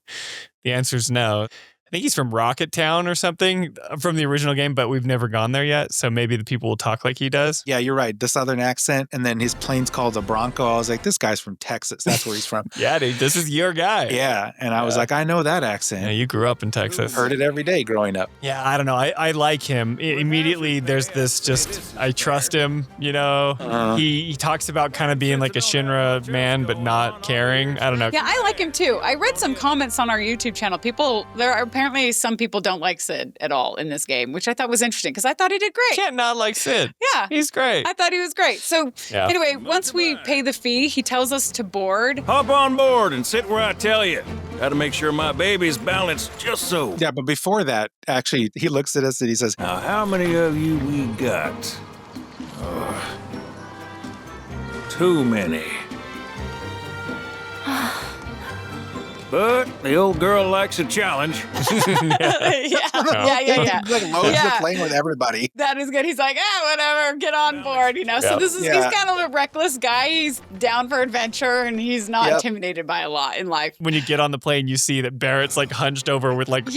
the answer is no. I think he's from Rocket Town or something from the original game, but we've never gone there yet. So maybe the people will talk like he does. Yeah, you're right. The southern accent, and then his plane's called a Bronco. I was like, this guy's from Texas. That's where he's from. Yeah, dude, this is your guy. Yeah, and I was like, I know that accent. Yeah, you grew up in Texas. Heard it every day growing up. Yeah, I don't know. I like him. Immediately, there's this just, I trust him, you know. He talks about kind of being like a Shinra man, but not caring. I don't know. Yeah, I like him too. I read some comments on our YouTube channel. There are apparently some people don't like Cid at all in this game, which I thought was interesting because I thought he did great. Can't not like Cid. Yeah. He's great. I thought he was great. So anyway, once we pay the fee, he tells us to board. Hop on board and sit where I tell you. Gotta make sure my baby's balanced just so. Yeah, but before that, actually, he looks at us and he says, now, how many of you we got? Too many. But the old girl likes a challenge. Yeah. Like loads the plane with everybody. That is good. He's like, whatever, get on board, you know. So he's kind of a reckless guy. He's down for adventure and he's not intimidated by a lot in life. When you get on the plane, you see that Barret's like hunched over with like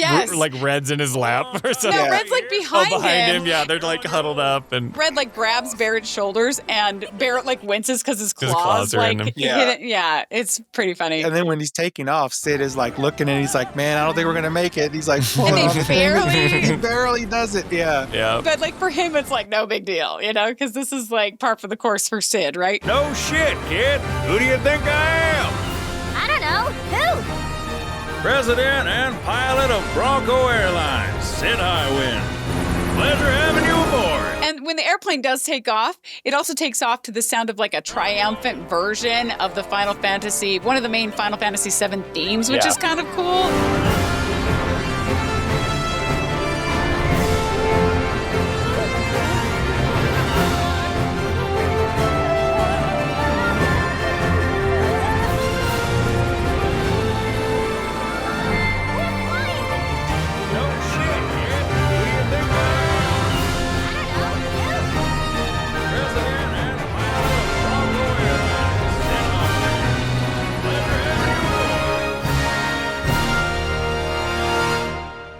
Red's in his lap or something. No, Red's like behind him. Yeah, they're like huddled up and Red like grabs Barret's shoulders and Barret like winces because his claws are like in him. hit it. Yeah, it's pretty funny. And then when he's taking off, Cid is like looking and he's like, man, I don't think we're gonna make it. He's like, he barely does it. Yeah. But like for him, it's like no big deal, you know, because this is like par for the course for Cid, right? No shit, kid. Who do you think I am? I don't know. Who? President and pilot of Bronco Airlines, Cid Highwind. Pleasure having you aboard. And when the airplane does take off, it also takes off to the sound of like a triumphant version of the Final Fantasy, one of the main Final Fantasy VII themes, which is kind of cool.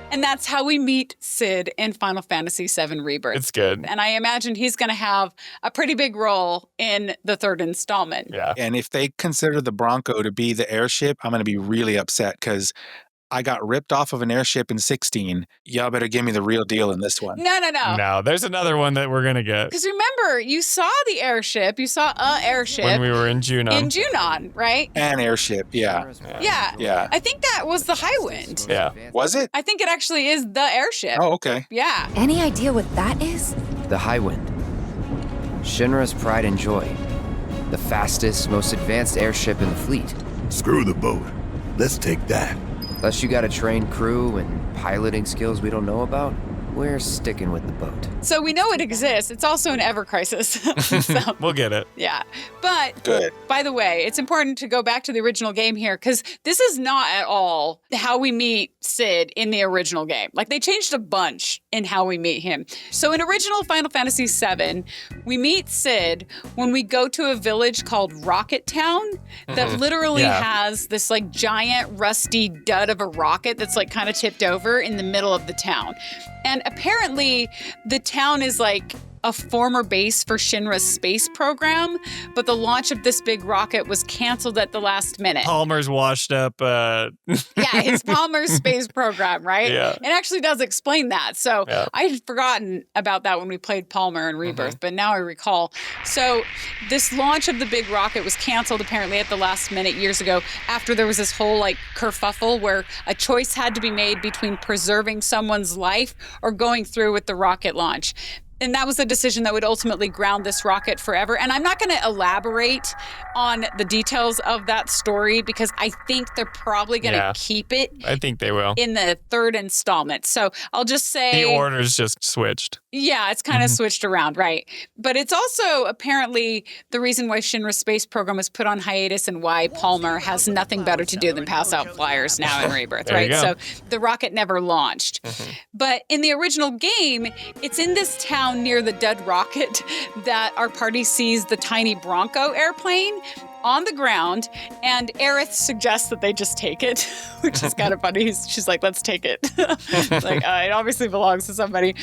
And that's how we meet Cid in Final Fantasy VII Rebirth. It's good. And I imagine he's going to have a pretty big role in the third installment. Yeah. And if they consider the Bronco to be the airship, I'm going to be really upset because I got ripped off of an airship in 16. Y'all better give me the real deal in this one. No. No, there's another one that we're going to get. Because remember, you saw the airship. You saw a airship. When we were in Junon. In Junon, right? An airship, yeah. Yeah. I think that was the Highwind. Yeah. Was it? I think it actually is the airship. Oh, okay. Yeah. Any idea what that is? The Highwind. Shinra's pride and joy. The fastest, most advanced airship in the fleet. Screw the boat. Let's take that. Unless you got a trained crew and piloting skills we don't know about, we're sticking with the boat. So we know it exists. It's also an ever crisis. So, we'll get it. Yeah. But good. By the way, it's important to go back to the original game here because this is not at all how we meet Cid in the original game. Like they changed a bunch in how we meet him. So in original Final Fantasy VII, we meet Cid when we go to a village called Rocket Town that literally has this like giant rusty dud of a rocket that's like kind of tipped over in the middle of the town. And apparently the town is like a former base for Shinra's space program, but the launch of this big rocket was canceled at the last minute. Palmer's washed up. Yeah, it's Palmer's space program, right? Yeah. It actually does explain that. So I had forgotten about that when we played Palmer in Rebirth, but now I recall. So this launch of the big rocket was canceled apparently at the last minute years ago after there was this whole like kerfuffle where a choice had to be made between preserving someone's life or going through with the rocket launch. And that was the decision that would ultimately ground this rocket forever. And I'm not going to elaborate on the details of that story because I think they're probably going to keep it. I think they will. In the third installment. So I'll just say... The order's just switched. Yeah, it's kind of switched around, right? But it's also apparently the reason why Shinra's space program was put on hiatus and why Palmer has nothing better to do than pass out flyers now in Rebirth, right? So the rocket never launched. But in the original game, it's in this town near the dead rocket that our party sees the tiny Bronco airplane on the ground, and Aerith suggests that they just take it, which is kind of funny. She's like, let's take it. Like, it obviously belongs to somebody.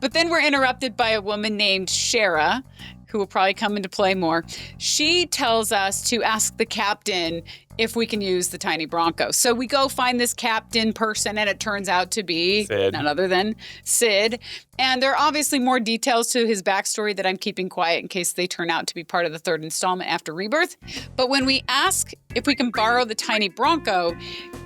But then we're interrupted by a woman named Shara, who will probably come into play more. She tells us to ask the captain if we can use the tiny Bronco. So we go find this captain person, and it turns out to be none other than Cid. And there are obviously more details to his backstory that I'm keeping quiet in case they turn out to be part of the third installment after Rebirth. But when we ask if we can borrow the tiny Bronco,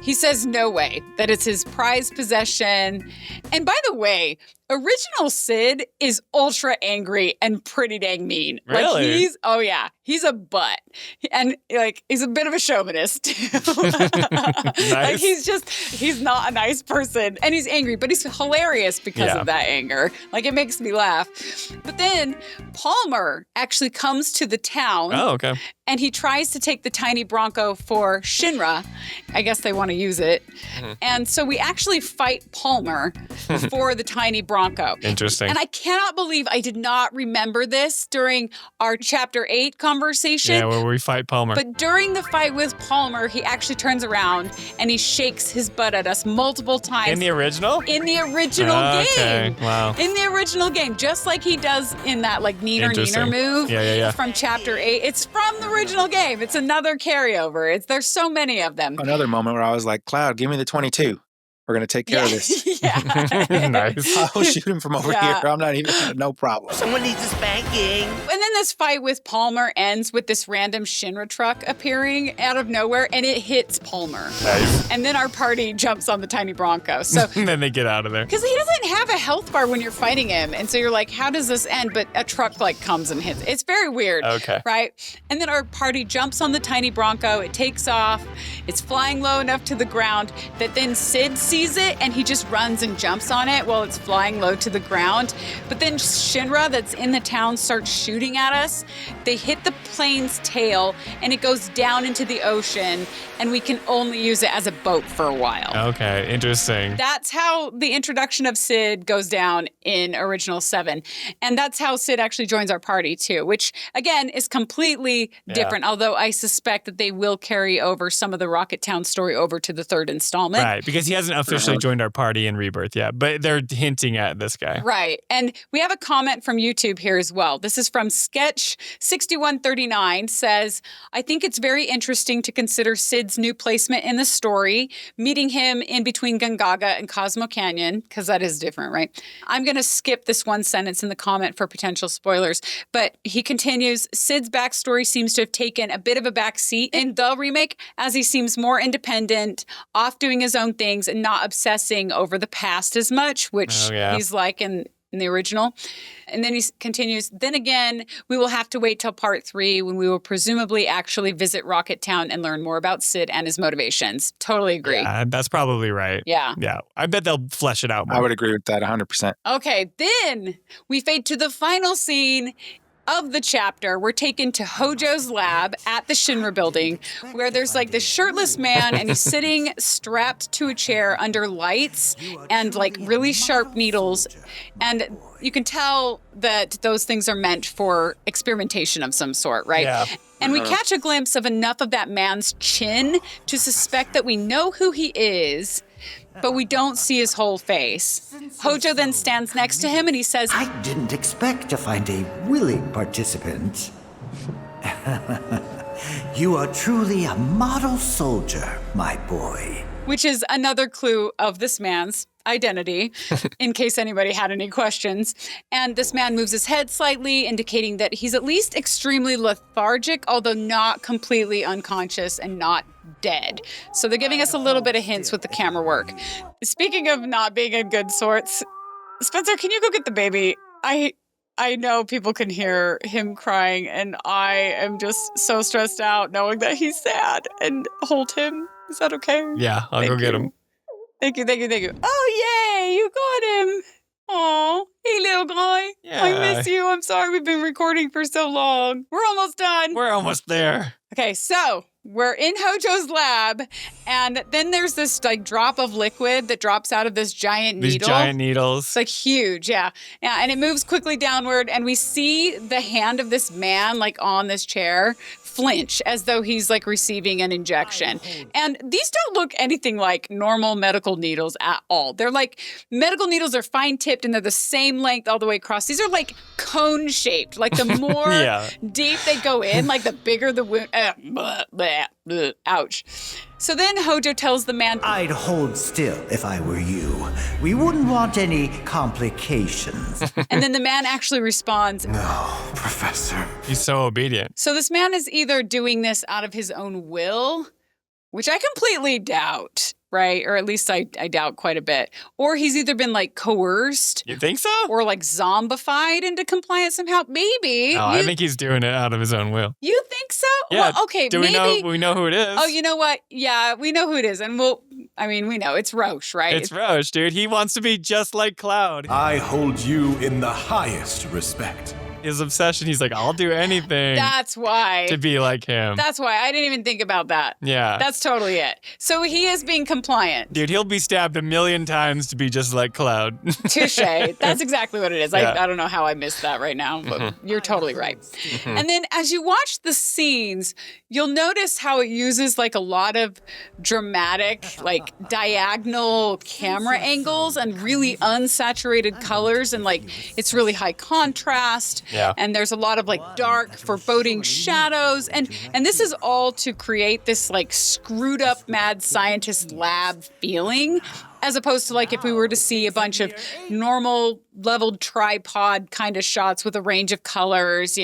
he says no way, that it's his prized possession. And by the way, original Cid is ultra angry and pretty dang mean. Really? Like he's a butt. And like, he's a bit of a chauvinist too. Like he's not a nice person and he's angry, but he's hilarious because of that anger. Like it makes me laugh. But then Palmer actually comes to the town. Oh, okay. And he tries to take the tiny Bronco for Shinra. I guess they want to use it. And so we actually fight Palmer for the tiny Bronco. Interesting. And I cannot believe I did not remember this during our Chapter 8 conversation. Yeah, where we fight Palmer. But during the fight with Palmer, he actually turns around and he shakes his butt at us multiple times. In the original? In the original game. Wow. In the original game, just like he does in that like Neener move from Chapter 8. It's from the original game. It's another carryover. There's so many of them. Another moment where I was like, Cloud, give me the 22. We're going to take care of this. Nice. I'll shoot him from over here. I'm not even, no problem. Someone needs a spanking. And then this fight with Palmer ends with this random Shinra truck appearing out of nowhere, and it hits Palmer. Nice. And then our party jumps on the tiny Bronco. So and then they get out of there. Because he doesn't have a health bar when you're fighting him. And so you're like, how does this end? But a truck like comes and hits. It's very weird. Okay. Right? And then our party jumps on the tiny Bronco. It takes off. It's flying low enough to the ground that then Cid sees it and he just runs and jumps on it while it's flying low to the ground. But then Shinra that's in the town starts shooting at us. They hit the plane's tail and it goes down into the ocean and we can only use it as a boat for a while. Okay, interesting. That's how the introduction of Cid goes down in Original 7. And that's how Cid actually joins our party too, which again is completely different, although I suspect that they will carry over some of the Rocket Town story over to the third installment. Right, because he hasn't officially joined our party in Rebirth yet, but they're hinting at this guy. Right. And we have a comment from YouTube here as well. This is from Sketch6139 says, I think it's very interesting to consider Cid's new placement in the story, meeting him in between Gongaga and Cosmo Canyon, because that is different, right? I'm going to skip this one sentence in the comment for potential spoilers, but he continues, Cid's backstory seems to have taken a bit of a back seat in the remake as he seems more independent, off doing his own things and not obsessing over the past as much, which he's like in the original. And then he continues, then again, we will have to wait till part 3 when we will presumably actually visit Rocket Town and learn more about Cid and his motivations. Totally agree. Yeah, that's probably right. Yeah. Yeah. I bet they'll flesh it out more. I would agree with that 100%. Okay, then we fade to the final scene of the chapter. We're taken to Hojo's lab at the Shinra building where there's like this shirtless man and he's sitting strapped to a chair under lights and like really sharp needles. And you can tell that those things are meant for experimentation of some sort, right? Yeah. And we catch a glimpse of enough of that man's chin to suspect that we know who he is, but we don't see his whole face. Hojo then stands next to him and he says, I didn't expect to find a willing participant. You are truly a model soldier, my boy. Which is another clue of this man's identity, in case anybody had any questions. And this man moves his head slightly, indicating that he's at least extremely lethargic, although not completely unconscious and not dead. So they're giving us a little bit of hints with the camera work. Speaking of not being in good sorts, Spencer, can you go get the baby? I know people can hear him crying, and I am just so stressed out knowing that he's sad, and hold him. Is that okay? Yeah, I'll go get him. Thank you. Oh, yay, you got him. Oh, hey, little guy. Yeah. I miss you. I'm sorry we've been recording for so long. We're almost done. We're almost there. Okay, so we're in Hojo's lab, and then there's this like drop of liquid that drops out of this giant needle. These giant needles. It's like huge, yeah. Yeah, and it moves quickly downward, and we see the hand of this man like on this chair flinch as though he's like receiving an injection. And these don't look anything like normal medical needles at all. They're like, medical needles are fine tipped and they're the same length all the way across. These are like cone shaped. Like the more deep they go in, like the bigger the wound. Ouch. So then Hojo tells the man, I'd hold still if I were you. We wouldn't want any complications. And then the man actually responds, No, Professor. He's so obedient. So this man is either doing this out of his own will, which I completely doubt, right? Or at least I doubt quite a bit. Or he's either been like coerced. You think so? Or like zombified into compliance somehow. Maybe. No, I think he's doing it out of his own will. You think so? Yeah. Well, okay, Do maybe. we know who it is? Oh, you know what? Yeah, we know who it is. And we know it's Roche, right? It's Roche, dude. He wants to be just like Cloud. I hold you in the highest respect. His obsession, he's like, I'll do anything. That's why. To be like him. That's why. I didn't even think about that. Yeah. That's totally it. So he is being compliant. Dude, he'll be stabbed 1,000,000 times to be just like Cloud. Touche. That's exactly what it is. Yeah. I don't know how I missed that right now, but you're totally right. And then as you watch the scenes, you'll notice how it uses like a lot of dramatic, like diagonal camera angles and really unsaturated colors. And like, it's really high contrast. Yeah. And there's a lot of like dark, foreboding shadows. And this is all to create this like screwed up mad scientist lab feeling, as opposed to like if we were to see a bunch of normal leveled tripod kind of shots with a range of colors,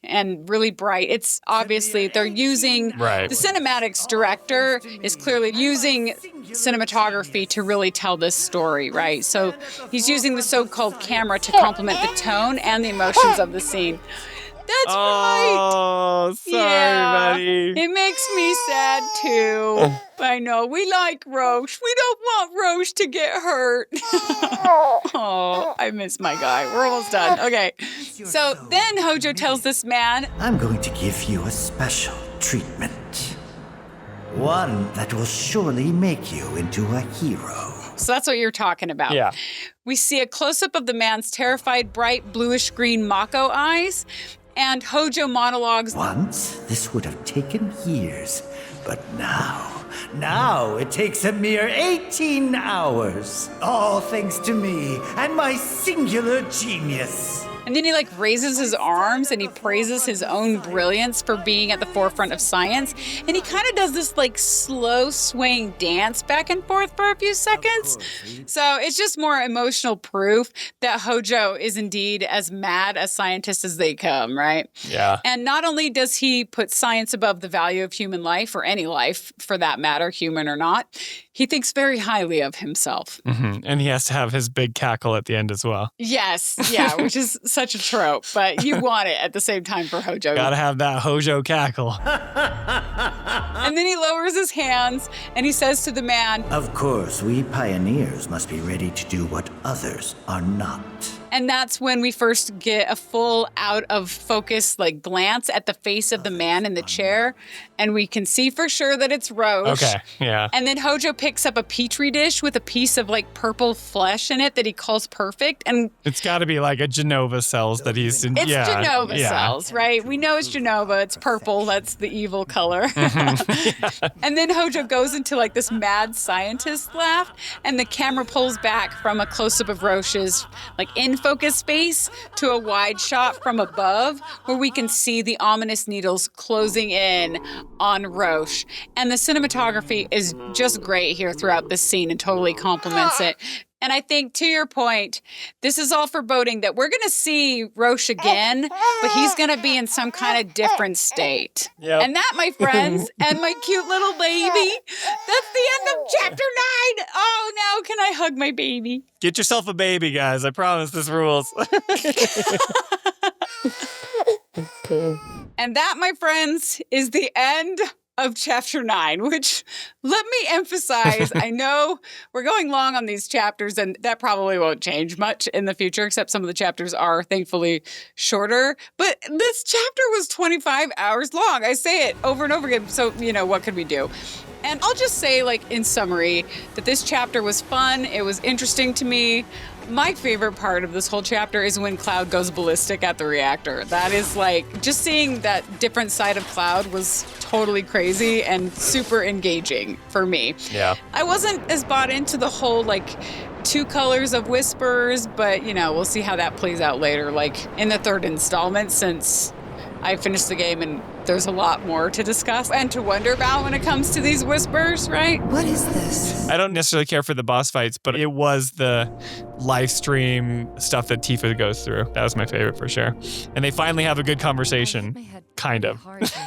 and really bright. It's obviously they're using the cinematics director is clearly using cinematography to really tell this story, right? So he's using the so-called camera to complement the tone and the emotions of the scene. That's right. Oh, sorry, buddy. It makes me sad too. I know. We like Roche. We don't want Roche to get hurt. Oh, I miss my guy. We're almost done. Okay. So then Hojo tells this man, I'm going to give you a special treatment. One that will surely make you into a hero. So that's what you're talking about. Yeah. We see a close-up of the man's terrified, bright, bluish-green Mako eyes. And Hojo monologues, Once, this would have taken years, but now it takes a mere 18 hours. All thanks to me and my singular genius. And then he like raises his arms and he praises his own brilliance for being at the forefront of science. And he kind of does this like slow swaying dance back and forth for a few seconds. So it's just more emotional proof that Hojo is indeed as mad a scientist as they come, right? Yeah. And not only does he put science above the value of human life, or any life for that matter, human or not, he thinks very highly of himself. Mm-hmm. And he has to have his big cackle at the end as well. Yes, yeah, which is such a trope, but you want it at the same time for Hojo. Gotta have that Hojo cackle. And then he lowers his hands and he says to the man, Of course, we pioneers must be ready to do what others are not. And that's when we first get a full out of focus like glance at the face of the man in the chair. And we can see for sure that it's Roche. Okay, yeah. And then Hojo picks up a petri dish with a piece of like purple flesh in it that he calls perfect. And it's got to be like a Genova cells that he's in. It's Genova cells, right? We know it's Genova. It's purple. That's the evil color. And then Hojo goes into like this mad scientist laugh. And the camera pulls back from a close-up of Roche's like in focus space to a wide shot from above where we can see the ominous needles closing in on Roche. And the cinematography is just great here throughout this scene and totally complements it. And I think, to your point, this is all foreboding that we're going to see Roche again, but he's going to be in some kind of different state. Yep. And that, my friends, and my cute little baby, that's the end of Chapter 9. Oh, Oh, now can I hug my baby? Get yourself a baby, guys. I promise this rules. And that, my friends, is the end of Chapter 9, which, let me emphasize, I know we're going long on these chapters, and that probably won't change much in the future, except some of the chapters are thankfully shorter. But this chapter was 25 hours long. I say it over and over again, so, what could we do? And I'll just say, in summary, that this chapter was fun. It was interesting to me. My favorite part of this whole chapter is when Cloud goes ballistic at the reactor. That is just seeing that different side of Cloud was totally crazy and super engaging for me. Yeah. I wasn't as bought into the whole two colors of whispers, but we'll see how that plays out later, in the third installment, since I finished the game and there's a lot more to discuss and to wonder about when it comes to these whispers, right? What is this? I don't necessarily care for the boss fights, but it was the Lifestream stuff that Tifa goes through. That was my favorite for sure. And they finally have a good conversation, kind of.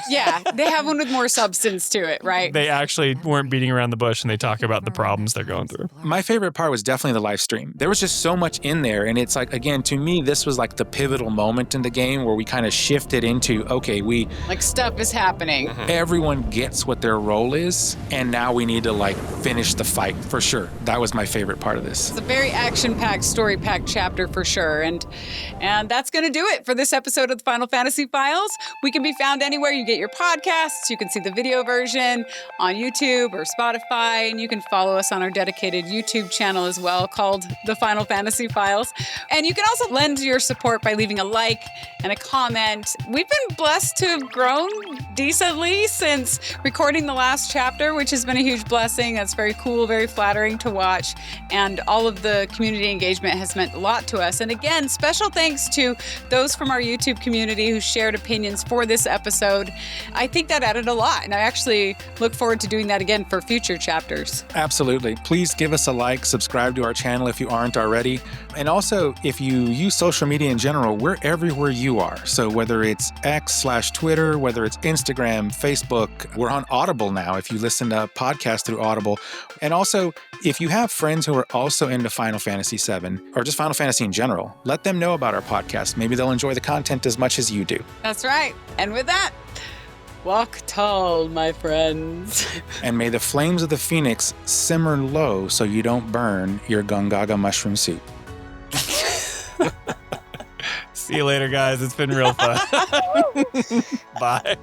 Yeah, they have one with more substance to it, right? They actually weren't beating around the bush, and they talk about the problems they're going through. My favorite part was definitely the live stream. There was just so much in there, and it's again, to me, this was the pivotal moment in the game where we kind of shifted into, okay, stuff is happening. Everyone gets what their role is, and now we need to finish the fight for sure. That was my favorite part of this. It's a very action-packed, story-packed chapter for sure, and that's going to do it for this episode of the Final Fantasy Files. We can be found anywhere you get your podcasts. You can see the video version on YouTube or Spotify, and you can follow us on our dedicated YouTube channel as well, called The Final Fantasy Files. And you can also lend your support by leaving a like and a comment. We've been blessed to have grown decently since recording the last chapter, which has been a huge blessing. That's very cool, very flattering to watch, and all of the community engagement has meant a lot to us. And again, special thanks to those from our YouTube community who shared opinions for this episode. I think that added a lot, and I actually look forward to doing that again for future chapters. Absolutely. Please give us a like, subscribe to our channel if you aren't already. And also, if you use social media in general, we're everywhere you are. So whether it's X/Twitter, whether it's Instagram, Facebook, we're on Audible now if you listen to podcasts through Audible. And also, if you have friends who are also into Final Fantasy VII, or just Final Fantasy in general, let them know about our podcast. Maybe they'll enjoy the content as much as you do. That's right. And with that, walk tall, my friends. And may the flames of the phoenix simmer low so you don't burn your Gongaga mushroom soup. See you later, guys. It's been real fun. Bye.